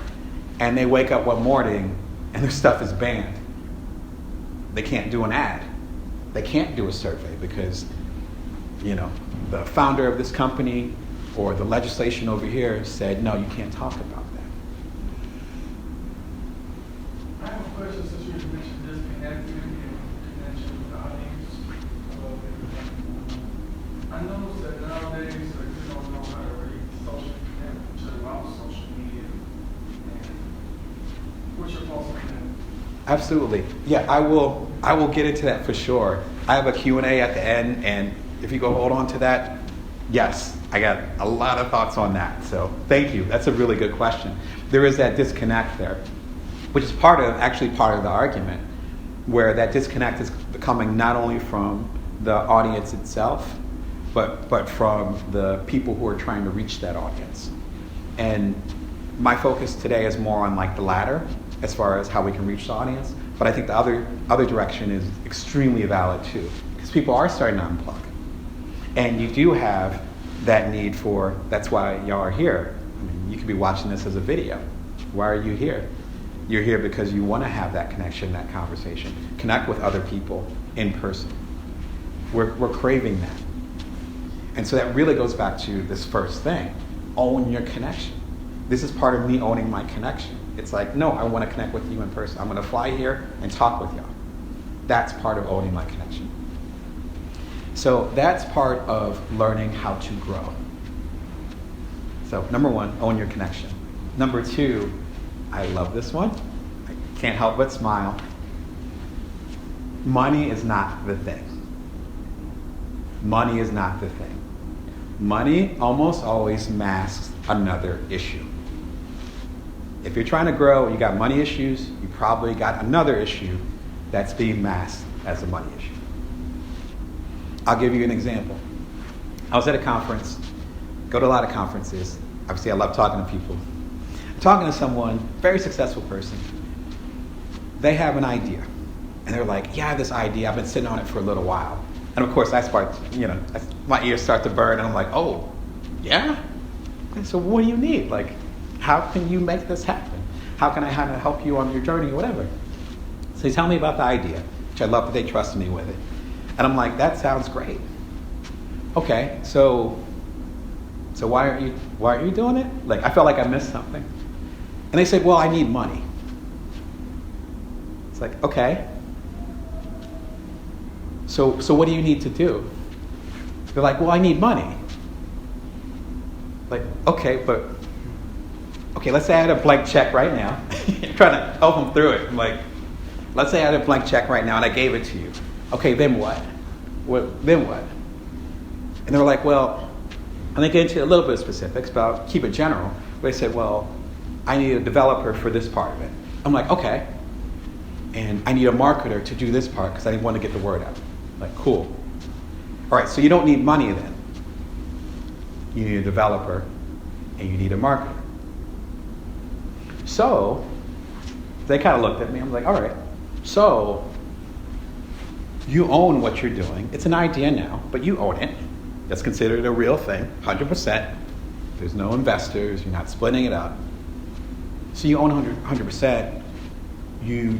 and they wake up one morning and their stuff is banned. They can't do an ad. They can't do a survey because, the founder of this company or the legislation over here said, no, you can't talk about that. I have a question since you mentioned disconnecting and connection with the audience. I noticed that nowadays you don't know how to read social connect about social media. And what's your thoughts on that? Absolutely. Yeah, I will get into that for sure. I have a Q&A at the end, and if you go hold on to that, yes, I got a lot of thoughts on that. So thank you. That's a really good question. There is that disconnect there, which is part of the argument, where that disconnect is coming not only from the audience itself, but from the people who are trying to reach that audience. And my focus today is more on the latter, as far as how we can reach the audience. But I think the other direction is extremely valid too, because people are starting to unplug. And you do have that need for, that's why y'all are here. I mean, you could be watching this as a video. Why are you here? You're here because you want to have that connection, that conversation, connect with other people in person. We're craving that. And so that really goes back to this first thing, own your connection. This is part of me owning my connection. It's like, no, I want to connect with you in person. I'm going to fly here and talk with y'all. That's part of owning my connection. So that's part of learning how to grow. So number one, own your connection. Number two, I love this one. I can't help but smile. Money is not the thing. Money is not the thing. Money almost always masks another issue. If you're trying to grow, you got money issues, you probably got another issue that's being masked as a money issue. I'll give you an example. I was at a conference, go to a lot of conferences. Obviously, I love talking to people. I'm talking to someone, very successful person. They have an idea. And they're like, yeah, I have this idea. I've been sitting on it for a little while. And of course, my ears start to burn. And I'm like, oh, yeah? And so what do you need? How can you make this happen? How can I help you on your journey or whatever? So they tell me about the idea. which I love that they trusted me with it. And I'm like, that sounds great. Okay, so why aren't you doing it? Like, I felt like I missed something. And they said, well, I need money. It's like, okay. So what do you need to do? They're like, well, I need money. Like, okay, let's say I had a blank check right now. I'm trying to help them through it. I'm like, let's say I had a blank check right now and I gave it to you. Okay, then what? Then what? And they were like, well, and they get into a little bit of specifics, but I'll keep it general. They said, well, I need a developer for this part of it. I'm like, okay. And I need a marketer to do this part because I want to get the word out. Like, cool. All right, so you don't need money then. You need a developer and you need a marketer. So they kind of looked at me. I'm like, all right, so you own what you're doing. It's an idea now, but you own it. That's considered a real thing, 100%. There's no investors. You're not splitting it up. So you own 100%. You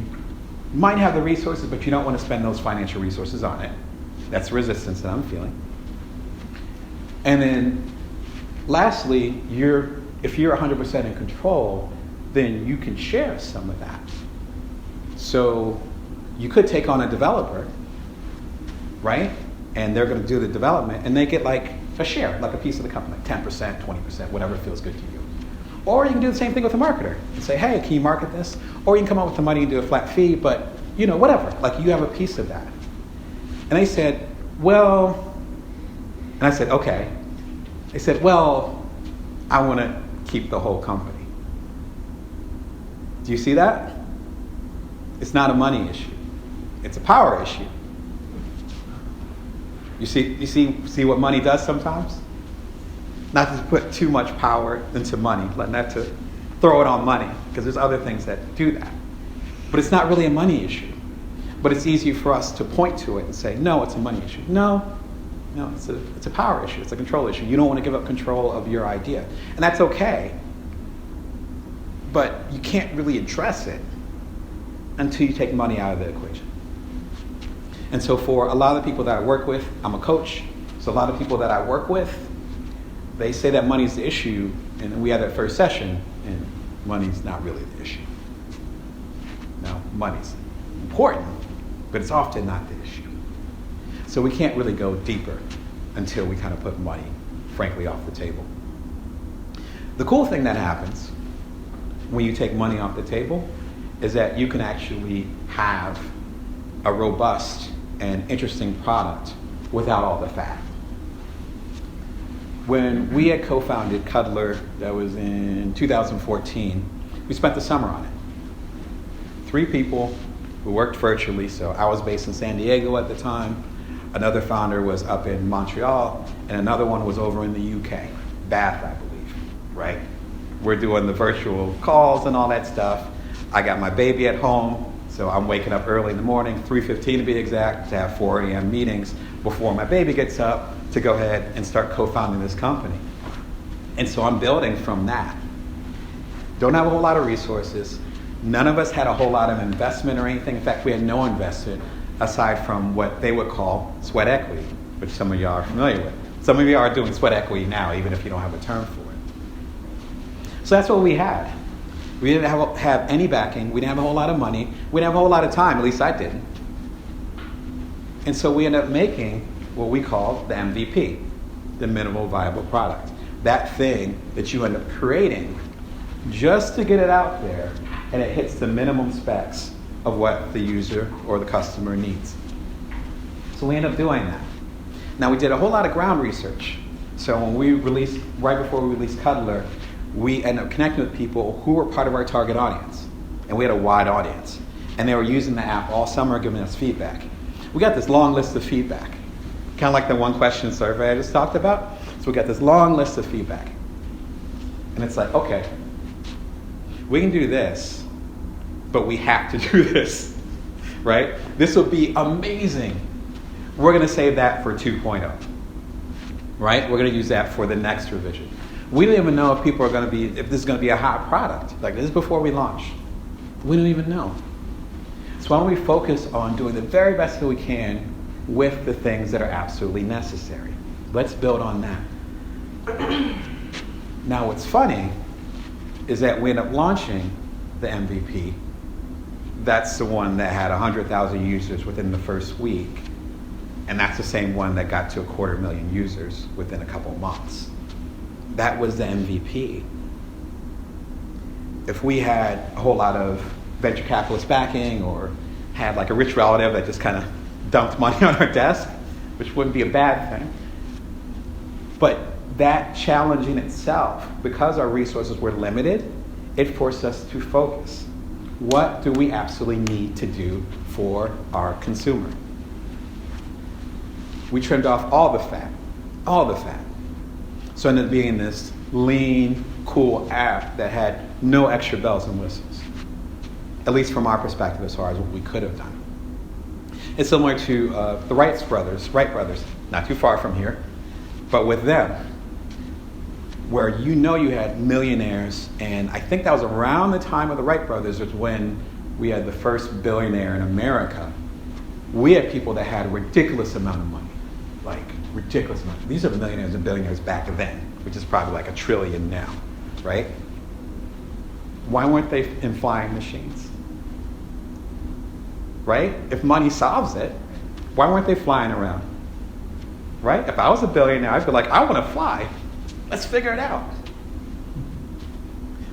might have the resources, but you don't want to spend those financial resources on it. That's the resistance that I'm feeling. And then lastly, if you're 100% in control, then you can share some of that. So you could take on a developer, right? And they're going to do the development, and they get like a share, like a piece of the company, like 10%, 20%, whatever feels good to you. Or you can do the same thing with a marketer and say, hey, can you market this? Or you can come up with the money and do a flat fee, but whatever. Like, you have a piece of that. And they said, well, and I said, okay. They said, well, I want to keep the whole company. Do you see that? It's not a money issue. It's a power issue. You see what money does sometimes? Not to put too much power into money, not to throw it on money, because there's other things that do that. But it's not really a money issue. But it's easy for us to point to it and say, no, it's a money issue. No, it's a power issue. It's a control issue. You don't want to give up control of your idea. And that's okay. But you can't really address it until you take money out of the equation. And so for a lot of the people that I work with, I'm a coach, so a lot of people that I work with, they say that money's the issue, and we had that first session, and money's not really the issue. No, money's important, but it's often not the issue. So we can't really go deeper until we kind of put money, frankly, off the table. The cool thing that happens when you take money off the table is that you can actually have a robust and interesting product without all the fat. When we had co-founded Cuddler, that was in 2014, we spent the summer on it. 3 people who worked virtually, so I was based in San Diego at the time, another founder was up in Montreal, and another one was over in the UK, Bath, I believe, right? We're doing the virtual calls and all that stuff. I got my baby at home, so I'm waking up early in the morning, 3:15 to be exact, to have 4 a.m. meetings before my baby gets up to go ahead and start co-founding this company. And so I'm building from that. Don't have a whole lot of resources. None of us had a whole lot of investment or anything. In fact, we had no investment aside from what they would call sweat equity, which some of y'all are familiar with. Some of you are doing sweat equity now, even if you don't have a term for it. So that's what we had. We didn't have any backing. We didn't have a whole lot of money. We didn't have a whole lot of time. At least I didn't. And so we ended up making what we call the MVP, the minimal viable product. That thing that you end up creating just to get it out there, and it hits the minimum specs of what the user or the customer needs. So we end up doing that. Now, we did a whole lot of ground research. So when we released, right before we released Cuddler, we ended up connecting with people who were part of our target audience. And we had a wide audience. And they were using the app all summer, giving us feedback. We got this long list of feedback, kind of like the one question survey I just talked about. So we got this long list of feedback. And it's like, okay, we can do this, but we have to do this, right? This will be amazing. We're going to save that for 2.0, right? We're going to use that for the next revision. We don't even know if people are going to be, if this is going to be a hot product. Like, this is before we launch. We don't even know. So why don't we focus on doing the very best that we can with the things that are absolutely necessary? Let's build on that. Now what's funny is that we end up launching the MVP. That's the one that had 100,000 users within the first week. And that's the same one that got to 250,000 users within a couple months. That was the MVP. If we had a whole lot of venture capitalist backing or had like a rich relative that just kind of dumped money on our desk, which wouldn't be a bad thing. But that challenge in itself, because our resources were limited, it forced us to focus. What do we absolutely need to do for our consumer? We trimmed off all the fat. So it ended up being this lean, cool app that had no extra bells and whistles, at least from our perspective as far as what we could have done. It's similar to the Wright brothers, not too far from here, but with them, where you had millionaires, and I think that was around the time of the Wright brothers was when we had the first billionaire in America. We had people that had a ridiculous amount of money, like ridiculous amount. These are millionaires and billionaires back then, which is probably like $1 trillion now, right? Why weren't they in flying machines? Right? If money solves it, why weren't they flying around? Right? If I was a billionaire, I'd be like, I want to fly. Let's figure it out.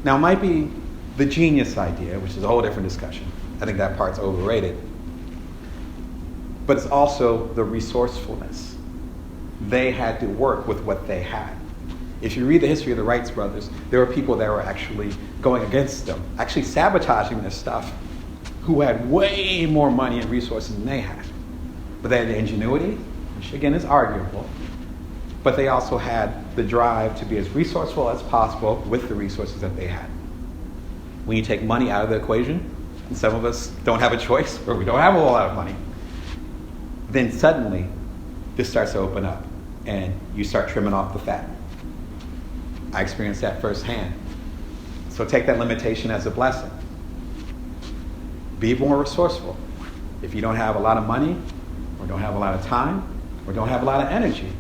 Now, it might be the genius idea, which is a whole different discussion. I think that part's overrated. But it's also the resourcefulness. They had to work with what they had. If you read the history of the Wright brothers, there were people that were actually going against them, actually sabotaging this stuff, who had way more money and resources than they had. But they had the ingenuity, which again is arguable, but they also had the drive to be as resourceful as possible with the resources that they had. When you take money out of the equation, and some of us don't have a choice, or we don't have a whole lot of money, then suddenly this starts to open up, and you start trimming off the fat. I experienced that firsthand. So take that limitation as a blessing. Be more resourceful. If you don't have a lot of money, or don't have a lot of time, or don't have a lot of energy,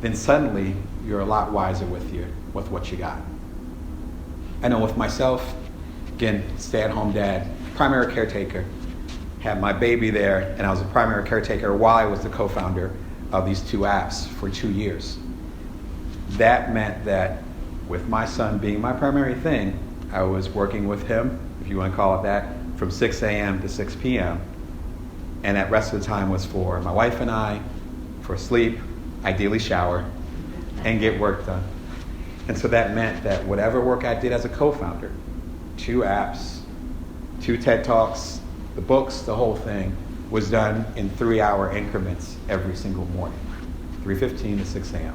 then suddenly you're a lot wiser with what you got. I know with myself, again, stay-at-home dad, primary caretaker, had my baby there, and I was a primary caretaker while I was the co-founder of these two apps for 2 years. That meant that with my son being my primary thing, I was working with him, if you want to call it that, from 6 a.m. to 6 p.m. And that rest of the time was for my wife and I, for sleep, ideally shower, and get work done. And so that meant that whatever work I did as a co-founder, 2 apps, 2 TED Talks, the books, the whole thing, was done in 3-hour increments every single morning, 3:15 to 6 a.m.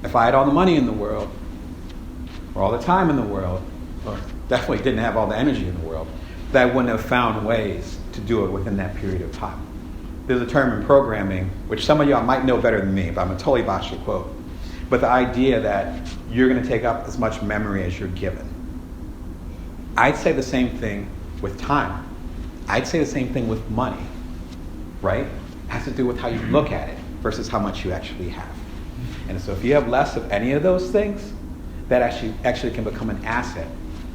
If I had all the money in the world, or all the time in the world, or definitely didn't have all the energy in the world, that I wouldn't have found ways to do it within that period of time. There's a term in programming, which some of y'all might know better than me, but I'm going to totally botch the quote. But the idea that you're going to take up as much memory as you're given. I'd say the same thing with time. I'd say the same thing with money, right? It has to do with how you look at it versus how much you actually have. And so if you have less of any of those things, that actually can become an asset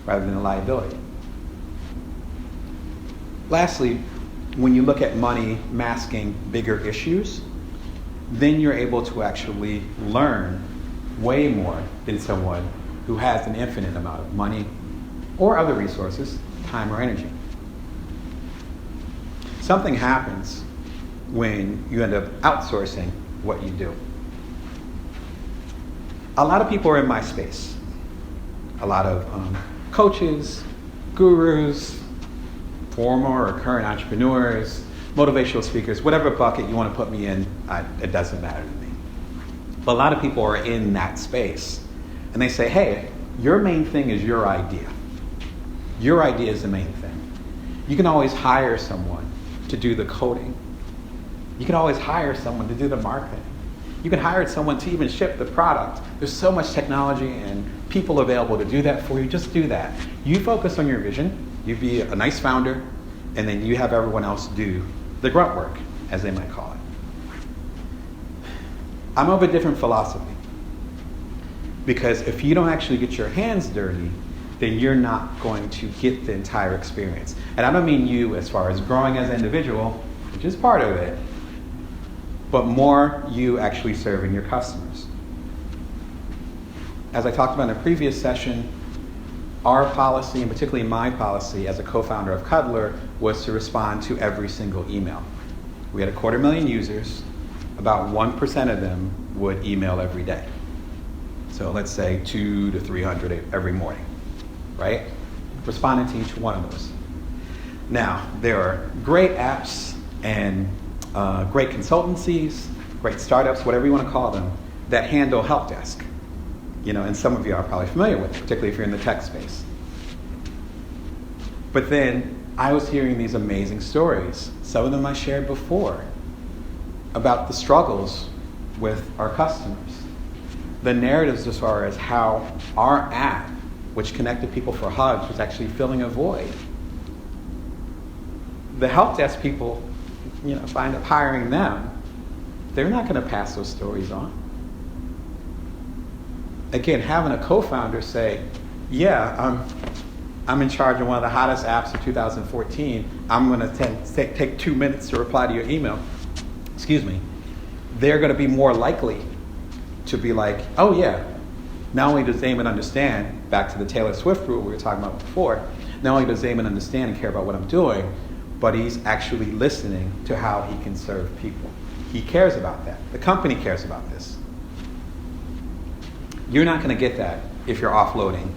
rather than a liability. Lastly, when you look at money masking bigger issues, then you're able to actually learn way more than someone who has an infinite amount of money or other resources, time or energy. Something happens when you end up outsourcing what you do. A lot of people are in my space. A lot of coaches, gurus, former or current entrepreneurs, motivational speakers, whatever bucket you want to put me in, it doesn't matter to me. But a lot of people are in that space. And they say, hey, your main thing is your idea. Your idea is the main thing. You can always hire someone to do the coding. You can always hire someone to do the marketing. You can hire someone to even ship the product. There's so much technology and people available to do that for you. Just do that. You focus on your vision. You be a nice founder, and then you have everyone else do the grunt work, as they might call it. I'm of a different philosophy, because if you don't actually get your hands dirty, then you're not going to get the entire experience. And I don't mean you as far as growing as an individual, which is part of it, but more you actually serving your customers. As I talked about in a previous session, our policy, and particularly my policy as a co-founder of Cuddler, was to respond to every single email. We had 250,000 users. About 1% of them would email every day. So let's say 200 to 300 every morning, right? Responding to each one of those. Now, there are great apps and great consultancies, great startups, whatever you want to call them, that handle help desk. And some of you are probably familiar with it, particularly if you're in the tech space. But then I was hearing these amazing stories, some of them I shared before, about the struggles with our customers. The narratives as far as how our app, which connected people for hugs, was actually filling a void. The help desk people, if I end up hiring them, they're not going to pass those stories on. Again, having a co-founder say, yeah, I'm in charge of one of the hottest apps of 2014. I'm going to take 2 minutes to reply to your email. They're going to be more likely to be like, oh yeah, not only does Damon understand, back to the Taylor Swift rule we were talking about before, not only does Damon understand and care about what I'm doing, but he's actually listening to how he can serve people. He cares about that. The company cares about this. You're not going to get that if you're offloading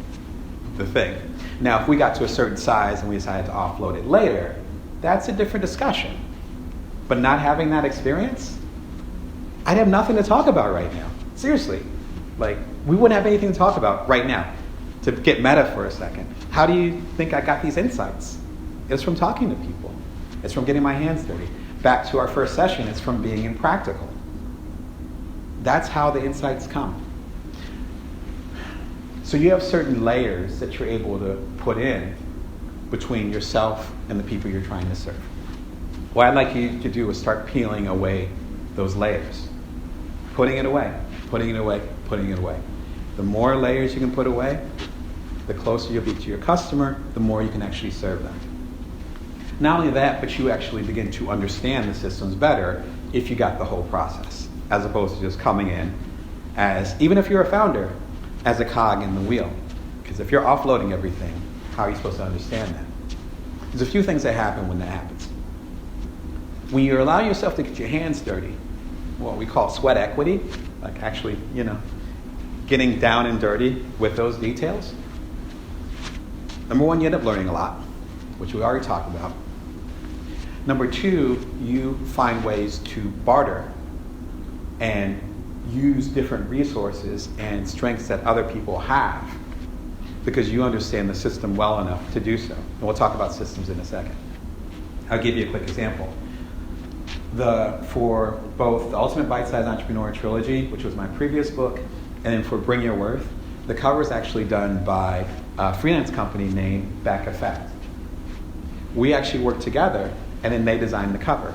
the thing. Now, if we got to a certain size and we decided to offload it later, that's a different discussion. But not having that experience, I'd have nothing to talk about right now. Seriously. We wouldn't have anything to talk about right now. To get meta for a second. How do you think I got these insights? It's from talking to people. It's from getting my hands dirty. Back to our first session, it's from being impractical. That's how the insights come. So you have certain layers that you're able to put in between yourself and the people you're trying to serve. What I'd like you to do is start peeling away those layers. Putting it away, putting it away, putting it away. The more layers you can put away, the closer you'll be to your customer, the more you can actually serve them. Not only that, but you actually begin to understand the systems better if you got the whole process, as opposed to just coming in as, even if you're a founder, as a cog in the wheel. Because if you're offloading everything, how are you supposed to understand that? There's a few things that happen when that happens. When you allow yourself to get your hands dirty, what we call sweat equity, like actually, getting down and dirty with those details, number one, you end up learning a lot, which we already talked about. Number two, you find ways to barter and use different resources and strengths that other people have because you understand the system well enough to do so. And we'll talk about systems in a second. I'll give you a quick example. For both the Ultimate Bite-Sized Entrepreneur Trilogy, which was my previous book, and then for Bring Your Worth, the cover is actually done by a freelance company named Back Effect. We actually worked together, and then they designed the cover,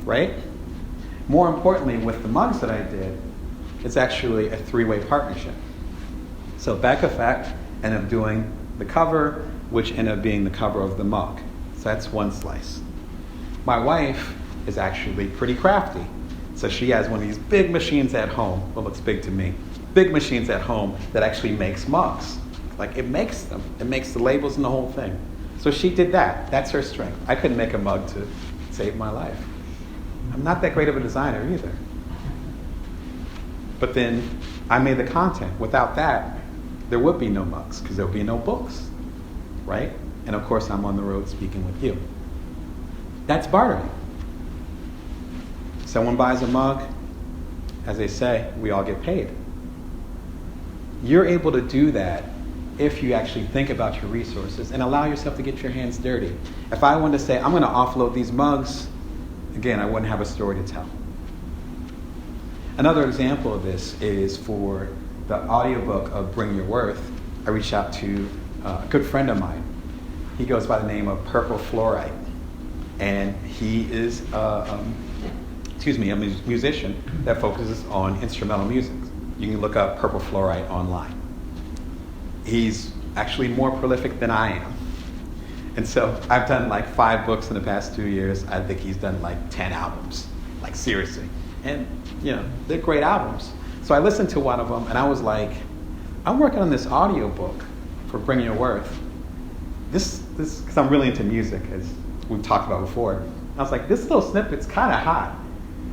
right? More importantly, with the mugs that I did, it's actually a three-way partnership. So Back Effect ended up doing the cover, which ended up being the cover of the mug. So that's one slice. My wife is actually pretty crafty. So she has one of these big machines at home. Well, looks big to me. Big machines at home that actually makes mugs. It makes them. It makes the labels and the whole thing. So she did that. That's her strength. I couldn't make a mug to save my life. I'm not that great of a designer either. But then I made the content. Without that, there would be no mugs because there would be no books, right? And of course, I'm on the road speaking with you. That's bartering. Someone buys a mug, as they say, we all get paid. You're able to do that if you actually think about your resources and allow yourself to get your hands dirty. If I wanted to say, I'm going to offload these mugs, again, I wouldn't have a story to tell. Another example of this is for the audiobook of Bring Your Worth. I reached out to a good friend of mine He goes by the name of Purple Fluorite. And he is, a musician that focuses on instrumental music. You can look up Purple Fluorite online. He's actually more prolific than I am. And so I've done like 5 books in the past 2 years. I think he's done like 10 albums, like seriously. And, they're great albums. So I listened to one of them and I was like, I'm working on this audio book for Bring Your Worth. This, because I'm really into music, as we've talked about before. I was like, this little snippet's kind of hot.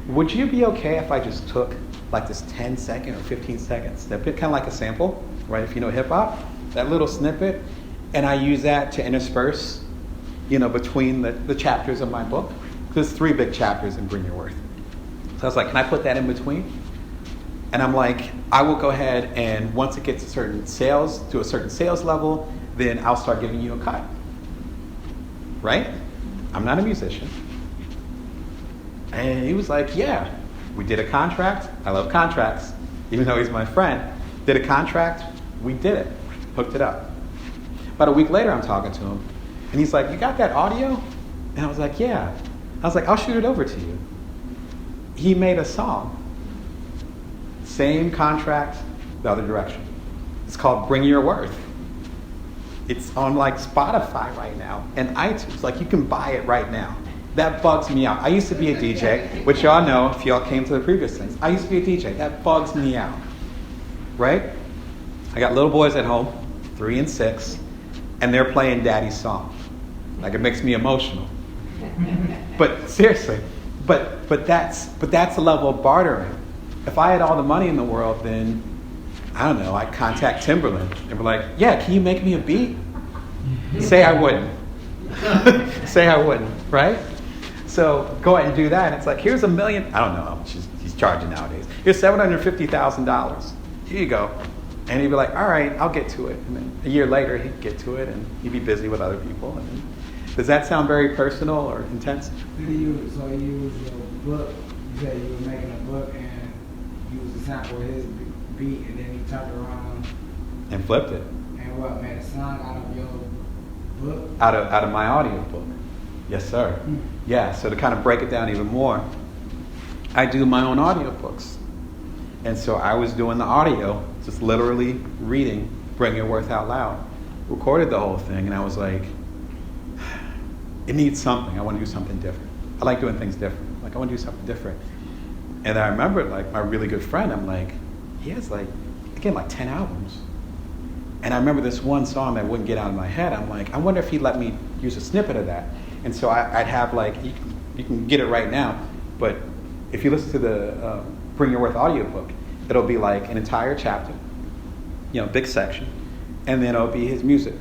Would you be okay if I just took like this 10-second or 15-second snippet, kind of like a sample, right? If you know hip hop, that little snippet, and I use that to intersperse, between the chapters of my book. There's 3 big chapters in Bring Your Worth. So I was like, can I put that in between? And I'm like, I will go ahead and once it gets to a certain sales level, then I'll start giving you a cut. Right? I'm not a musician. And he was like, yeah. We did a contract. I love contracts. Even though he's my friend. Did a contract. We did it. Hooked it up. About a week later, I'm talking to him. And he's like, you got that audio? And I was like, yeah. I was like, I'll shoot it over to you. He made a song. Same contract, the other direction. It's called Bring Your Worth. It's on like Spotify right now and iTunes. Like you can buy it right now. That bugs me out. I used to be a DJ, which y'all know if y'all came to the previous things. I used to be a DJ. That bugs me out. Right? I got little boys at home, 3 and 6, and they're playing Daddy's song. Like it makes me emotional. But seriously, but that's the level of bartering. If I had all the money in the world, then I don't know, I'd contact Timberland and be like, yeah, can you make me a beat? Say I wouldn't. Say I wouldn't, right? So go ahead and do that. And it's like, here's $1 million. I don't know how much he's charging nowadays. Here's $750,000. Here you go. And he'd be like, all right, I'll get to it. And then a year later, he'd get to it and he'd be busy with other people. And does that sound very personal or intense? So you use your book, you said you were making a book and you used a sample of his beat and then you turned around And flipped it. and what, made a song out of your book? Out of my audio book. Yes, sir. Yeah, so to kind of break it down even more, I do my own audio books. And so I was doing the audio, just literally reading Bring Your Worth out loud. Recorded the whole thing and I was like, it needs something. I want to do something different. I like doing things different. Like I want to do something different. And I remember like my really good friend, I'm like, he has like 10 albums. And I remember this one song that wouldn't get out of my head. I'm like, I wonder if he'd let me use a snippet of that. And so I'd have like, you can get it right now, but if you listen to the Bring Your Worth audiobook, it'll be like an entire chapter, big section, and then it'll be his music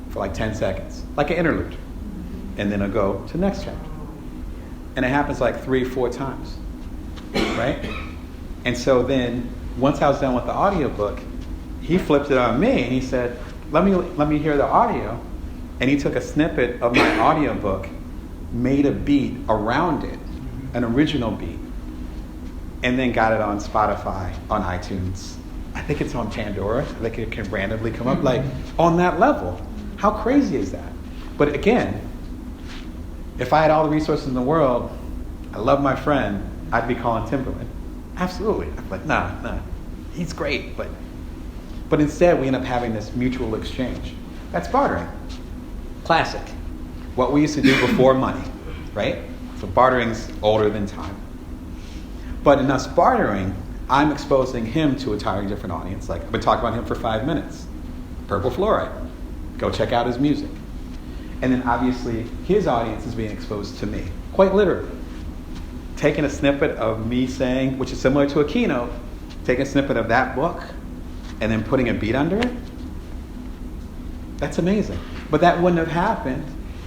for like 10 seconds, like an interlude. And then it'll go to the next chapter. And it happens like 3-4 times, right? And so then once I was done with the audiobook, he flipped it on me and he said, let me hear the audio. And he took a snippet of my audiobook, made a beat around it, an original beat, and then got it on Spotify, on iTunes. I think it's on Pandora. I think it can randomly come up, like on that level. How crazy is that? But again, if I had all the resources in the world, I love my friend, I'd be calling Timberland. Absolutely. I'm like, nah, he's great, but instead we end up having this mutual exchange. That's bartering. Classic. What we used to do before money, right? So bartering's older than time. But in us bartering, I'm exposing him to a entirely different audience. Like I've been talking about him for 5 minutes. Purple Fluorite. Go check out his music. And then obviously his audience is being exposed to me, quite literally. Taking a snippet of me saying, which is similar to a keynote, taking a snippet of that book and then putting a beat under it. That's amazing. But that wouldn't have happened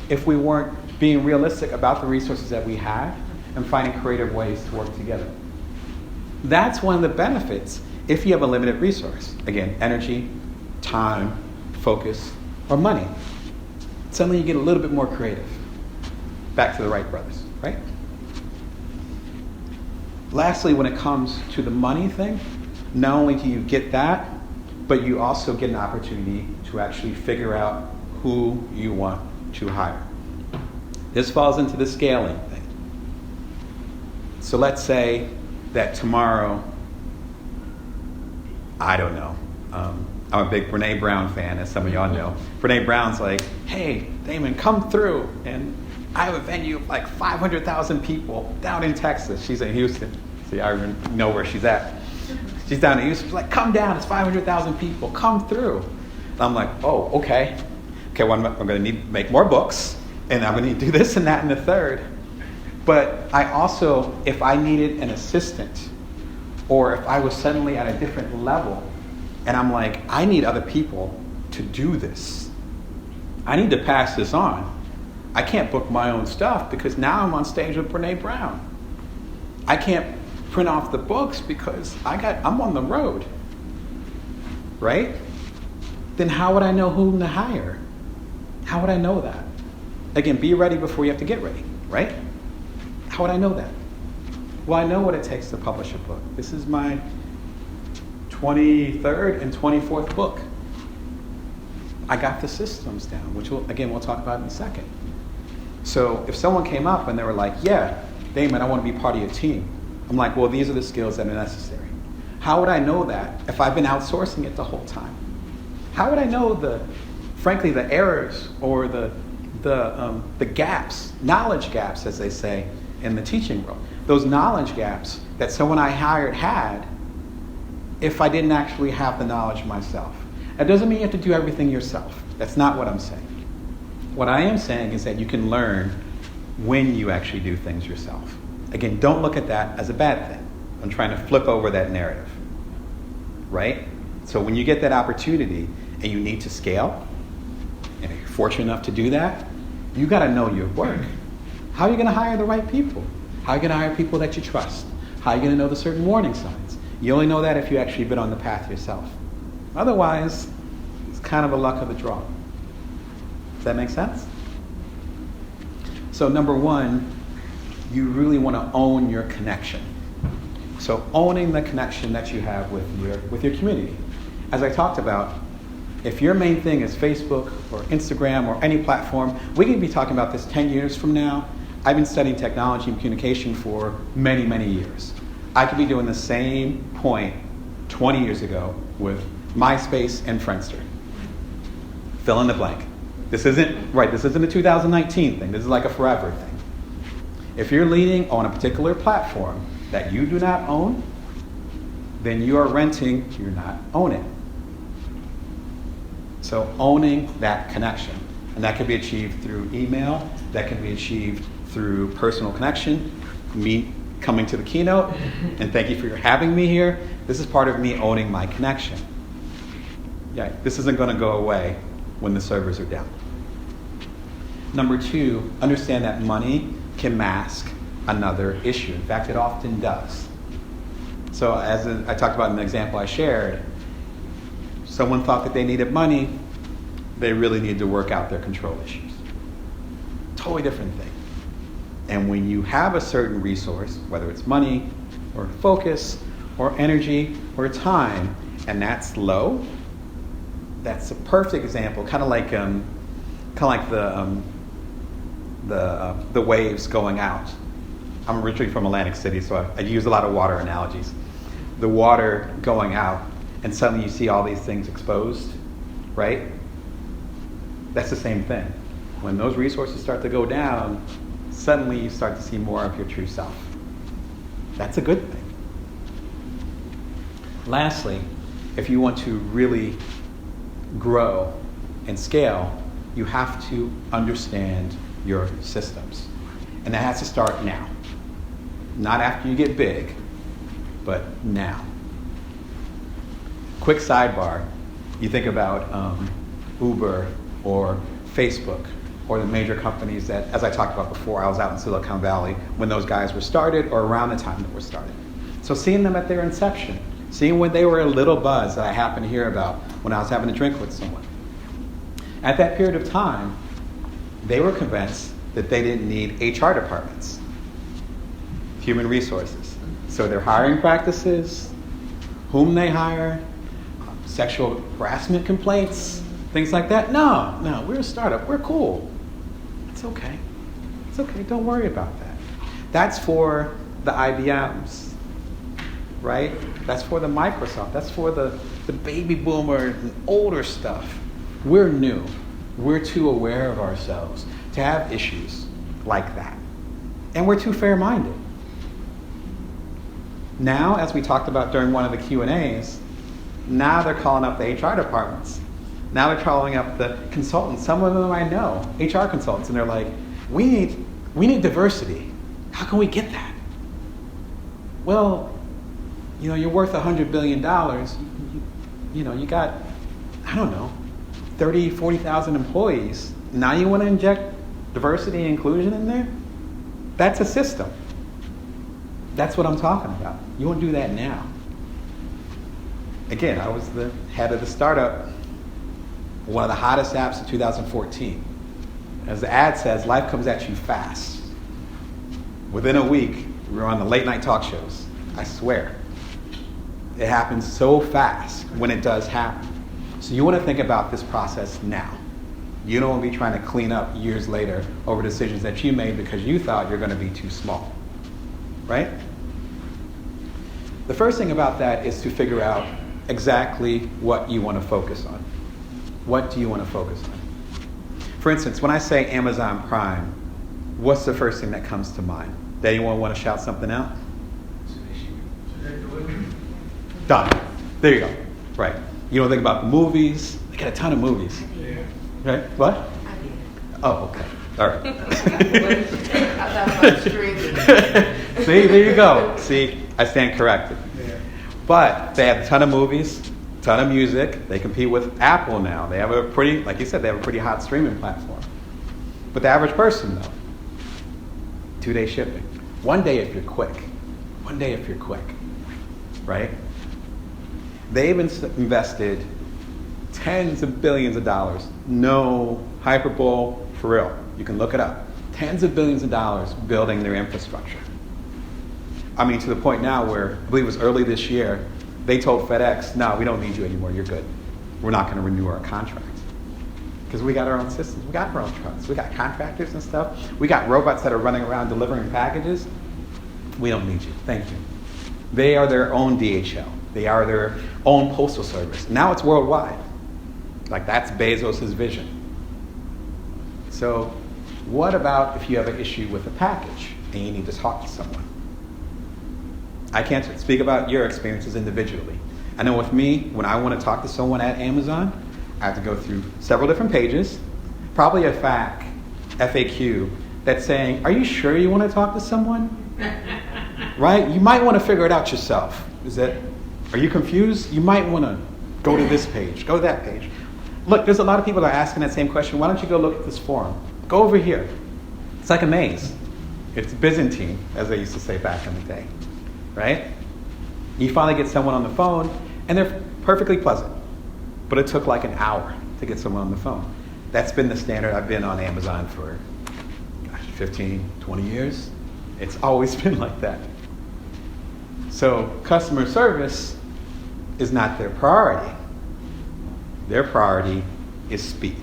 if we weren't being realistic about the resources that we had and finding creative ways to work together. That's one of the benefits if you have a limited resource. Again, energy, time, focus, or money. Suddenly you get a little bit more creative. Back to the Wright brothers, right? Lastly, when it comes to the money thing, not only do you get that, but you also get an opportunity to actually figure out who you want to hire. This falls into the scaling thing. So let's say that tomorrow, I don't know, I'm a big Brene Brown fan, as some of y'all know. Brene Brown's like, hey, Damon, come through. And I have a venue of like 500,000 people down in Texas. She's in Houston. See, I know where she's at. She's down in Houston. She's like, come down. It's 500,000 people. Come through. And I'm like, oh, okay. Okay, well, I'm going to need to make more books. And I'm going to need to do this and that and the third. But I also, if I needed an assistant, or if I was suddenly at a different level, and I'm like, I need other people to do this. I need to pass this on. I can't book my own stuff because now I'm on stage with Brene Brown. I can't print off the books because I'm on the road. Right? Then how would I know whom to hire? How would I know that? Again, be ready before you have to get ready, right? How would I know that? Well, I know what it takes to publish a book. This is my 23rd and 24th book. I got the systems down, which we'll talk about in a second. So if someone came up and they were like, yeah, Damon, I want to be part of your team. I'm like, well, these are the skills that are necessary. How would I know that if I've been outsourcing it the whole time? How would I know frankly, the errors or the gaps, knowledge gaps, as they say in the teaching world, those knowledge gaps that someone I hired had if I didn't actually have the knowledge myself? That doesn't mean you have to do everything yourself. That's not what I'm saying. What I am saying is that you can learn when you actually do things yourself. Again, don't look at that as a bad thing. I'm trying to flip over that narrative, right? So when you get that opportunity and you need to scale, and if you're fortunate enough to do that, you got to know your work. How are you going to hire the right people? How are you going to hire people that you trust? How are you going to know the certain warning signs? You only know that if you actually been on the path yourself. Otherwise, it's kind of a luck of the draw. Does that make sense? So number one, you really want to own your connection. So owning the connection that you have with your community. As I talked about, if your main thing is Facebook or Instagram or any platform, we could be talking about this 10 years from now. I've been studying technology and communication for many, many years. I could be doing the same point 20 years ago with MySpace and Friendster. Fill in the blank. This isn't a 2019 thing. This is like a forever thing. If you're leading on a particular platform that you do not own, then you are renting, you're not owning. So owning that connection. And that can be achieved through email, that can be achieved through personal connection, me coming to the keynote, and thank you for having me here. This is part of me owning my connection. Yeah, this isn't going to go away when the servers are down. Number two, understand that money can mask another issue. In fact, it often does. So as I talked about in the example I shared, someone thought that they needed money, they really need to work out their control issues. Totally different thing. And when you have a certain resource, whether it's money or focus or energy or time, and that's low, that's a perfect example, kind of like the waves going out. I'm originally from Atlantic City, so I use a lot of water analogies. The water going out, and suddenly you see all these things exposed, right? That's the same thing. When those resources start to go down, suddenly you start to see more of your true self. That's a good thing. Lastly, if you want to really grow and scale, you have to understand your systems. And that has to start now. Not after you get big, but now. Quick sidebar, you think about Uber or Facebook or the major companies that, as I talked about before, I was out in Silicon Valley when those guys were started or around the time that were started. So seeing them at their inception, seeing when they were a little buzz that I happened to hear about when I was having a drink with someone. At that period of time, they were convinced that they didn't need HR departments, human resources. So their hiring practices, whom they hire, sexual harassment complaints, things like that. No, we're a startup. We're cool. It's okay. It's okay. Don't worry about that. That's for the IBMs, right? That's for the Microsoft. That's for the baby boomers and older stuff. We're new. We're too aware of ourselves to have issues like that. And we're too fair-minded. Now, as we talked about during one of the Q&As, now they're calling up the HR departments. Now they're calling up the consultants. Some of them I know, HR consultants, and they're like, we need diversity. How can we get that? Well, you're worth $100 billion. You got, I don't know, 30, 40,000 employees. Now you want to inject diversity and inclusion in there? That's a system. That's what I'm talking about. You want to do that now. Again, I was the head of the startup, one of the hottest apps of 2014. As the ad says, life comes at you fast. Within a week, we were on the late night talk shows. I swear. It happens so fast when it does happen. So you want to think about this process now. You don't want to be trying to clean up years later over decisions that you made because you thought you're going to be too small. Right? The first thing about that is to figure out exactly what you want to focus on. What do you want to focus on? For instance, when I say Amazon Prime, what's the first thing that comes to mind? Does anyone want to shout something out? Done. There you go. Right. You don't think about the movies. They got a ton of movies. Yeah. Right? What? I did. Oh, okay. All right. I thought about streaming. See, there you go. See, I stand corrected. Yeah. But they have a ton of movies, a ton of music. They compete with Apple now. They have a pretty, like you said, they have a pretty hot streaming platform. But the average person, though, 2-day shipping. 1 day if you're quick. 1 day if you're quick. Right? They've invested tens of billions of dollars. No hyperbole, for real. You can look it up. Tens of billions of dollars building their infrastructure. I mean, to the point now where, I believe it was early this year, they told FedEx, no, we don't need you anymore, you're good. We're not going to renew our contract. Because we got our own systems, we got our own trucks, we got contractors and stuff. We got robots that are running around delivering packages. We don't need you, thank you. They are their own DHL. They are their own postal service. Now it's worldwide. Like, that's Bezos' vision. So what about if you have an issue with a package and you need to talk to someone? I can't speak about your experiences individually. I know with me, when I want to talk to someone at Amazon, I have to go through several different pages, probably a FAQ, that's saying, are you sure you want to talk to someone? Right? You might want to figure it out yourself. Are you confused? You might want to go to this page, go to that page. Look, there's a lot of people that are asking that same question. Why don't you go look at this forum? Go over here. It's like a maze. It's Byzantine, as they used to say back in the day. Right? You finally get someone on the phone, and they're perfectly pleasant. But it took like an hour to get someone on the phone. That's been the standard. I've been on Amazon for 15, 20 years. It's always been like that. So customer service is not their priority. Their priority is speed.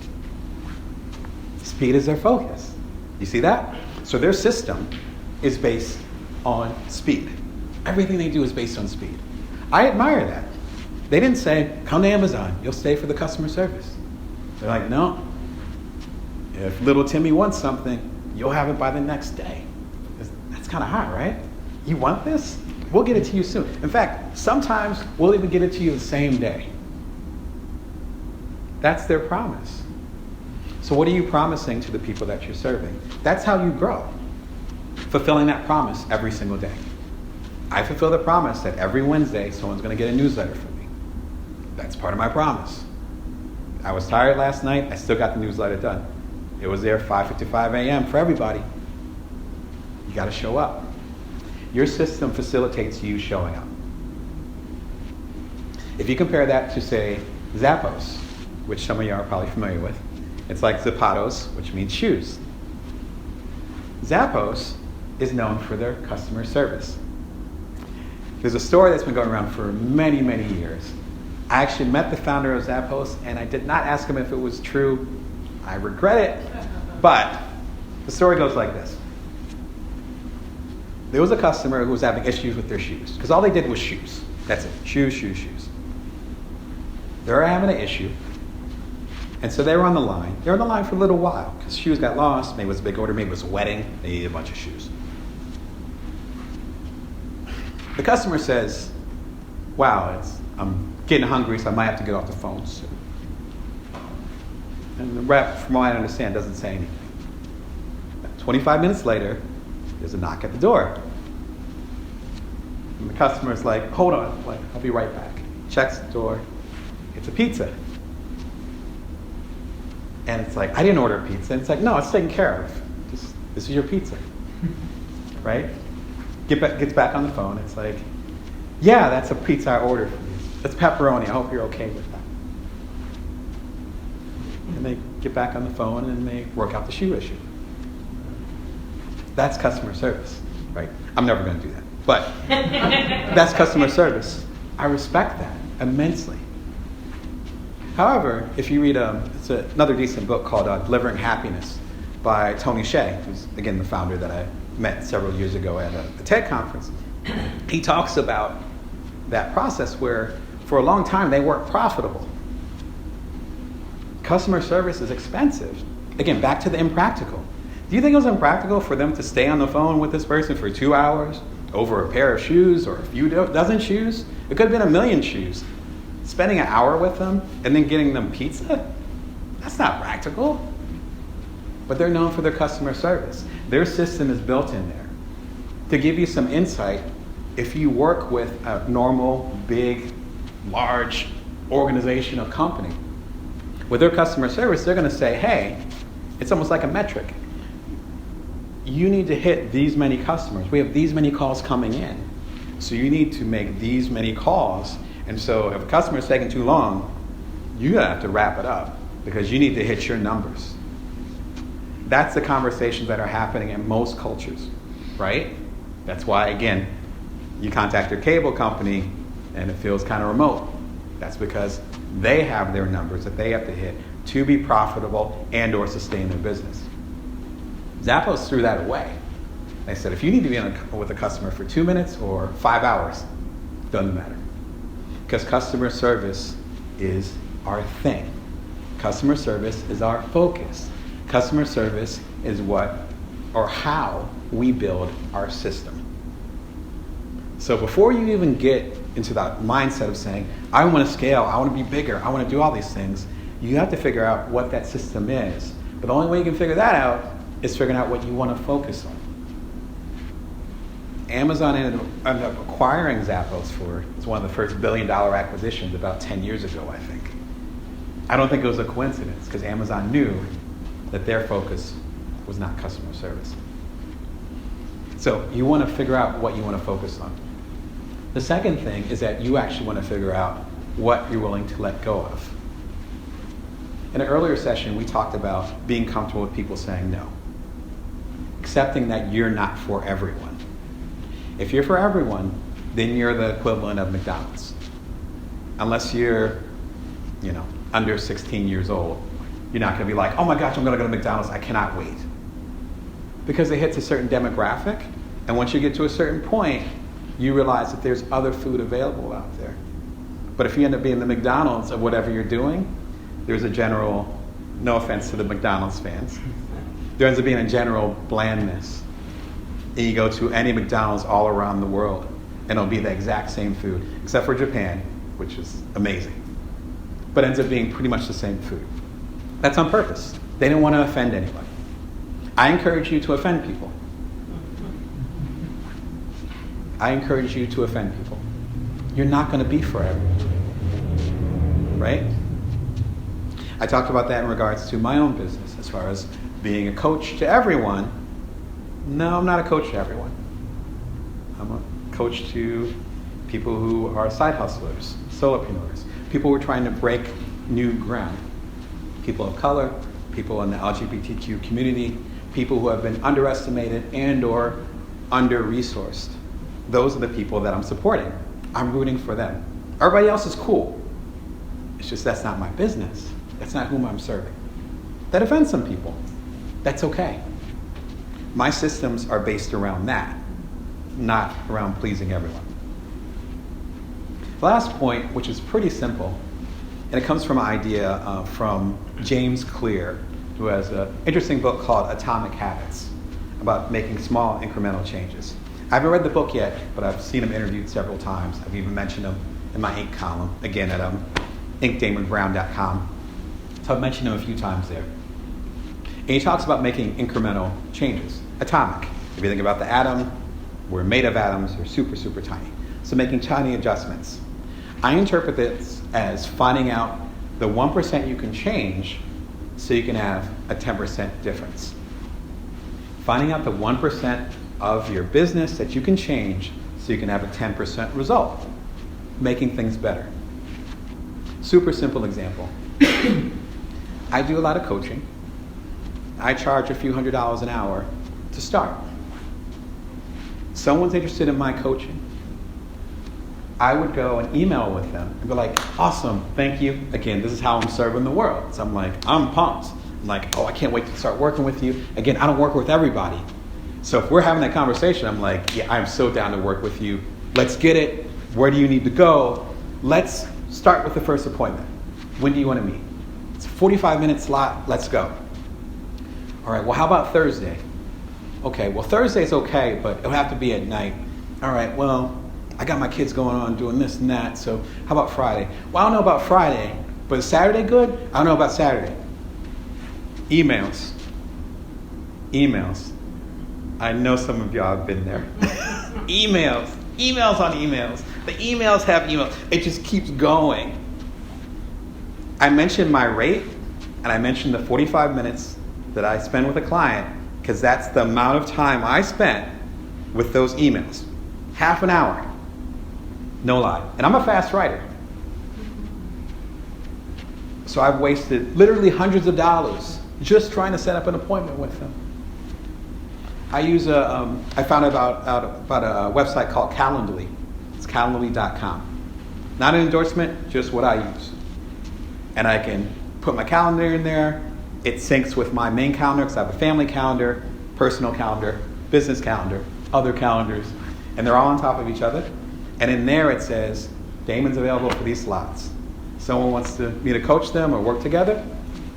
Speed is their focus. You see that? So their system is based on speed. Everything they do is based on speed. I admire that. They didn't say, come to Amazon, you'll stay for the customer service. They're like, no. If little Timmy wants something, you'll have it by the next day. That's kind of high, right? You want this? We'll get it to you soon. In fact, sometimes we'll even get it to you the same day. That's their promise. So what are you promising to the people that you're serving? That's how you grow. Fulfilling that promise every single day. I fulfill the promise that every Wednesday someone's going to get a newsletter from me. That's part of my promise. I was tired last night. I still got the newsletter done. It was there 5:55 a.m. for everybody. You got to show up. Your system facilitates you showing up. If you compare that to, say, Zappos, which some of you are probably familiar with, it's like Zapatos, which means shoes. Zappos is known for their customer service. There's a story that's been going around for many, many years. I actually met the founder of Zappos, and I did not ask him if it was true. I regret it, but the story goes like this. There was a customer who was having issues with their shoes, because all they did was shoes. That's it, shoes, shoes, shoes. They were having an issue, and so they were on the line. They were on the line for a little while, because shoes got lost, maybe it was a big order, maybe it was a wedding, they needed a bunch of shoes. The customer says, wow, I'm getting hungry, so I might have to get off the phone soon. And the rep, from what I understand, doesn't say anything. 25 minutes later, there's a knock at the door. And the customer's like, hold on, I'll be right back. Checks the door. It's a pizza. And it's like, I didn't order a pizza. And it's like, no, it's taken care of. This is your pizza. Right? Gets back on the phone. It's like, yeah, that's a pizza I ordered for you. That's pepperoni. I hope you're okay with that. And they get back on the phone and they work out the shoe issue. That's customer service, right? I'm never going to do that. But that's customer service. I respect that immensely. However, if you read it's another decent book called Delivering Happiness by Tony Hsieh, who's, again, the founder that I met several years ago at a TED conference. He talks about that process where for a long time they weren't profitable. Customer service is expensive. Again, back to the impractical. Do you think it was impractical for them to stay on the phone with this person for 2 hours over a pair of shoes or a few dozen shoes? It could have been 1 million shoes. Spending an hour with them and then getting them pizza? That's not practical. But they're known for their customer service. Their system is built in there. To give you some insight, if you work with a normal, big, large organization or company, with their customer service, they're going to say, hey, it's almost like a metric. You need to hit these many customers. We have these many calls coming in. So you need to make these many calls. And so if a customer is taking too long, you have to wrap it up because you need to hit your numbers. That's the conversations that are happening in most cultures, right? That's why, again, you contact your cable company and it feels kind of remote. That's because they have their numbers that they have to hit to be profitable and or sustain their business. Zappos threw that away. They said, if you need to be with a customer for 2 minutes or 5 hours, doesn't matter. Because customer service is our thing. Customer service is our focus. Customer service is what or how we build our system. So before you even get into that mindset of saying, I want to scale, I want to be bigger, I want to do all these things, you have to figure out what that system is. But the only way you can figure that out is figuring out what you want to focus on. Amazon ended up acquiring Zappos it's one of the first $1 billion acquisitions about 10 years ago, I think. I don't think it was a coincidence because Amazon knew that their focus was not customer service. So you want to figure out what you want to focus on. The second thing is that you actually want to figure out what you're willing to let go of. In an earlier session, we talked about being comfortable with people saying no. Accepting that you're not for everyone. If you're for everyone, then you're the equivalent of McDonald's. Unless you're, under 16 years old, you're not going to be like, oh my gosh, I'm going to go to McDonald's, I cannot wait. Because it hits a certain demographic, and once you get to a certain point, you realize that there's other food available out there. But if you end up being the McDonald's of whatever you're doing, there's a general, no offense to the McDonald's fans, there ends up being a general blandness. And you go to any McDonald's all around the world, and it'll be the exact same food, except for Japan, which is amazing. But ends up being pretty much the same food. That's on purpose. They didn't want to offend anybody. I encourage you to offend people. I encourage you to offend people. You're not going to be for everyone. Right? I talked about that in regards to my own business, as far as being a coach to everyone. No, I'm not a coach to everyone. I'm a coach to people who are side hustlers, solopreneurs, people who are trying to break new ground. People of color, people in the LGBTQ community, people who have been underestimated and or under-resourced. Those are the people that I'm supporting. I'm rooting for them. Everybody else is cool. It's just that's not my business. That's not whom I'm serving. That offends some people. That's okay. My systems are based around that, not around pleasing everyone. The last point, which is pretty simple, and it comes from an idea from James Clear, who has an interesting book called Atomic Habits, about making small incremental changes. I haven't read the book yet, but I've seen him interviewed several times. I've even mentioned him in my Inc. column, again at inkdamonbrown.com. So I've mentioned him a few times there. And he talks about making incremental changes, atomic. If you think about the atom, we're made of atoms, they're super, super tiny. So making tiny adjustments. I interpret this as finding out the 1% you can change so you can have a 10% difference. Finding out the 1% of your business that you can change so you can have a 10% result. Making things better. Super simple example. I do a lot of coaching. I charge a few $100s an hour to start. Someone's interested in my coaching. I would go and email with them and be like, awesome, thank you. Again, this is how I'm serving the world. So I'm like, I'm pumped. I'm like, oh, I can't wait to start working with you. Again, I don't work with everybody. So if we're having that conversation, I'm like, yeah, I'm so down to work with you. Let's get it. Where do you need to go? Let's start with the first appointment. When do you want to meet? It's a 45-minute slot. Let's go. All right, well, how about Thursday? Okay, well, Thursday's okay, but it'll have to be at night. All right, well, I got my kids going on doing this and that, so how about Friday? Well, I don't know about Friday, but is Saturday good? I don't know about Saturday. Emails. I know some of y'all have been there. Emails on emails. The emails have emails. It just keeps going. I mentioned my rate, and I mentioned the 45 minutes that I spend with a client, because that's the amount of time I spent with those emails. Half an hour. No lie. And I'm a fast writer. So I've wasted literally hundreds of dollars just trying to set up an appointment with them. I found out about a website called Calendly. It's calendly.com. Not an endorsement, just what I use. And I can put my calendar in there. It syncs with my main calendar because I have a family calendar, personal calendar, business calendar, other calendars, and they're all on top of each other. And in there it says, Damon's available for these slots. Someone wants me to coach them or work together.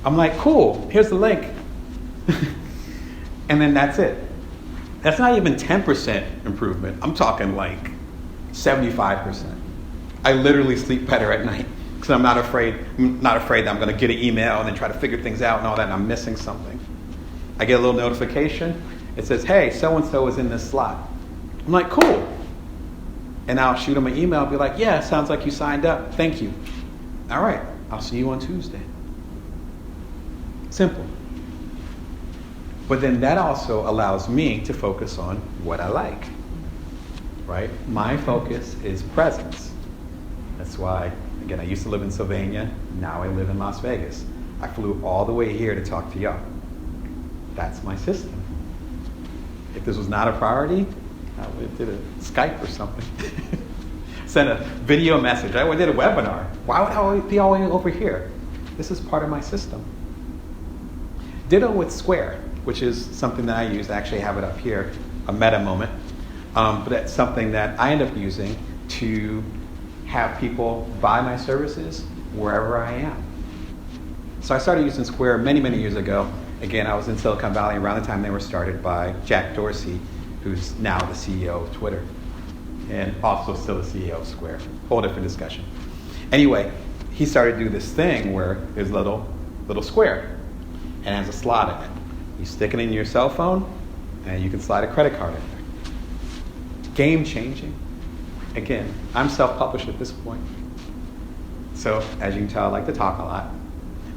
I'm like, cool, here's the link. And then that's it. That's not even 10% improvement. I'm talking like 75%. I literally sleep better at night because I'm not afraid that I'm going to get an email and then try to figure things out and all that, and I'm missing something. I get a little notification. It says, hey, so-and-so is in this slot. I'm like, cool. And I'll shoot them an email and be like, yeah, sounds like you signed up. Thank you. All right, I'll see you on Tuesday. Simple. But then that also allows me to focus on what I like, right? My focus is presence. That's why, again, I used to live in Sylvania. Now I live in Las Vegas. I flew all the way here to talk to y'all. That's my system. If this was not a priority, I would have did a Skype or something. Sent a video message. I did a webinar. Why would I be all the way over here? This is part of my system. Ditto with Square, which is something that I use. I actually have it up here, a meta moment. But that's something that I end up using to have people buy my services wherever I am. So I started using Square many, many years ago. Again, I was in Silicon Valley around the time they were started by Jack Dorsey, who's now the CEO of Twitter, and also still the CEO of Square. Whole different discussion. Anyway, he started to do this thing where there's a little square, and it has a slot in it. You stick it in your cell phone, and you can slide a credit card in there. Game changing. Again, I'm self-published at this point. So, as you can tell, I like to talk a lot.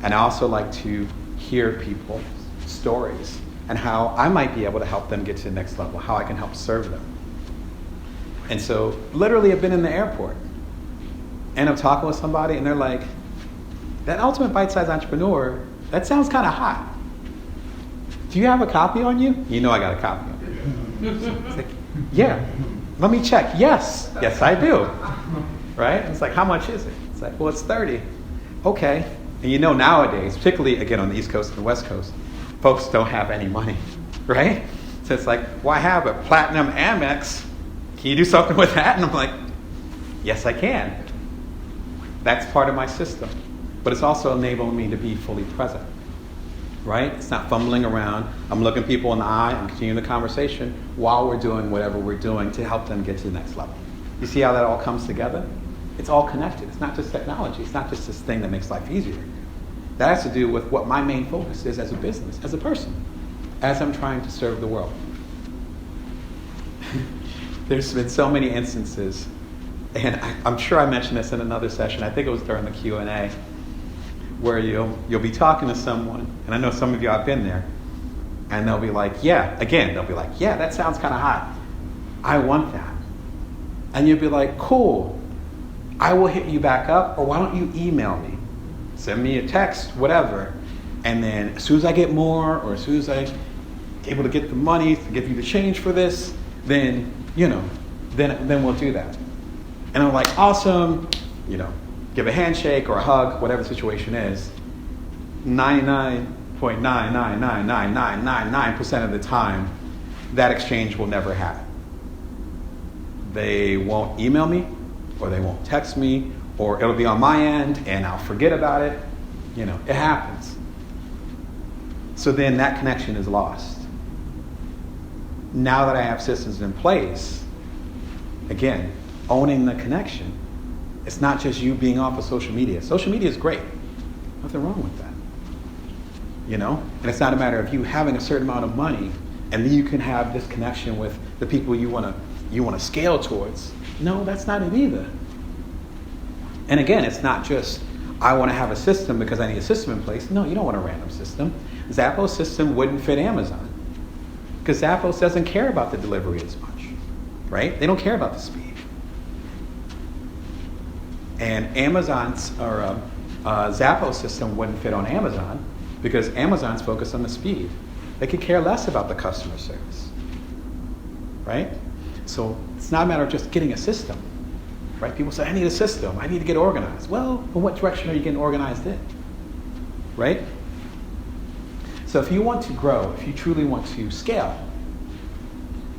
And I also like to hear people's stories and how I might be able to help them get to the next level, how I can help serve them. And so, literally, I've been in the airport, and I'm talking with somebody, and they're like, that Ultimate Bite-Sized Entrepreneur, that sounds kind of hot. Do you have a copy on you? You know I got a copy on me. It's like, yeah. Let me check. Yes, I do. Right? It's like, how much is it? It's like, well, it's $30. okay. And you know nowadays, particularly again on the East Coast and the West Coast, folks don't have any money, right? So it's like, well, I have a Platinum Amex. Can you do something with that? And I'm like, yes, I can. That's part of my system. But it's also enabling me to be fully present, right? It's not fumbling around. I'm looking people in the eye. I'm continuing the conversation while we're doing whatever we're doing to help them get to the next level. You see how that all comes together? It's all connected. It's not just technology. It's not just this thing that makes life easier. That has to do with what my main focus is as a business, as a person, as I'm trying to serve the world. There's been so many instances, and I'm sure I mentioned this in another session. I think it was during the Q&A, where you'll be talking to someone, and I know some of you have been there, and they'll be like, yeah, that sounds kind of hot. I want that. And you'll be like, cool. I will hit you back up, or why don't you email me? Send me a text, whatever. And then as soon as I get more, or as soon as I'm able to get the money to give you the change for this, then we'll do that. And I'm like, awesome, give a handshake or a hug, whatever the situation is. 99.9999999% of the time, that exchange will never happen. They won't email me, or they won't text me, or it'll be on my end and I'll forget about it. It happens. So then that connection is lost. Now that I have systems in place, again, owning the connection, it's not just you being off of social media. Social media is great. Nothing wrong with that. And it's not a matter of you having a certain amount of money and then you can have this connection with the people you want to scale towards. No, that's not it either. And again, it's not just, I want to have a system because I need a system in place. No, you don't want a random system. Zappos system wouldn't fit Amazon because Zappos doesn't care about the delivery as much, right? They don't care about the speed. And Amazon's or Zappos system wouldn't fit on Amazon because Amazon's focused on the speed. They could care less about the customer service, right? So it's not a matter of just getting a system. Right? People say, I need a system. I need to get organized. Well, in what direction are you getting organized in? Right? So if you want to grow, if you truly want to scale,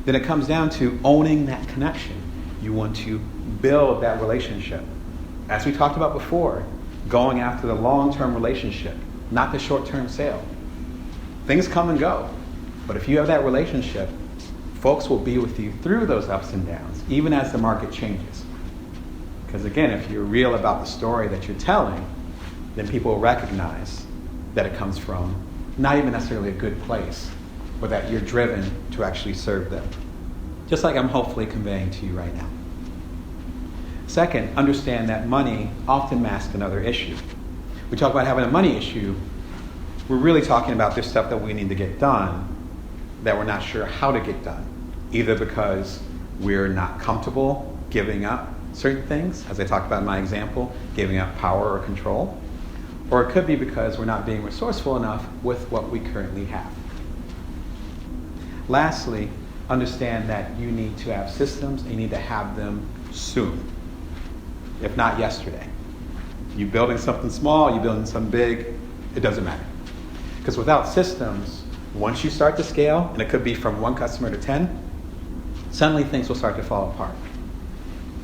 then it comes down to owning that connection. You want to build that relationship. As we talked about before, going after the long-term relationship, not the short-term sale. Things come and go. But if you have that relationship, folks will be with you through those ups and downs, even as the market changes. Because again, if you're real about the story that you're telling, then people will recognize that it comes from not even necessarily a good place, but that you're driven to actually serve them. Just like I'm hopefully conveying to you right now. Second, understand that money often masks another issue. We talk about having a money issue, we're really talking about this stuff that we need to get done that we're not sure how to get done. Either because we're not comfortable giving up certain things, as I talked about in my example, giving up power or control, or it could be because we're not being resourceful enough with what we currently have. Lastly, understand that you need to have systems and you need to have them soon, if not yesterday. You building something small, you building something big, it doesn't matter. Because without systems, once you start to scale, and it could be from 1 customer to 10, suddenly things will start to fall apart.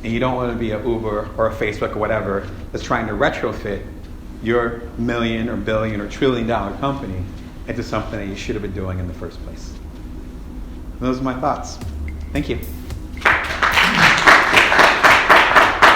And you don't want to be an Uber or a Facebook or whatever that's trying to retrofit your million or billion or $1 trillion company into something that you should have been doing in the first place. And those are my thoughts. Thank you.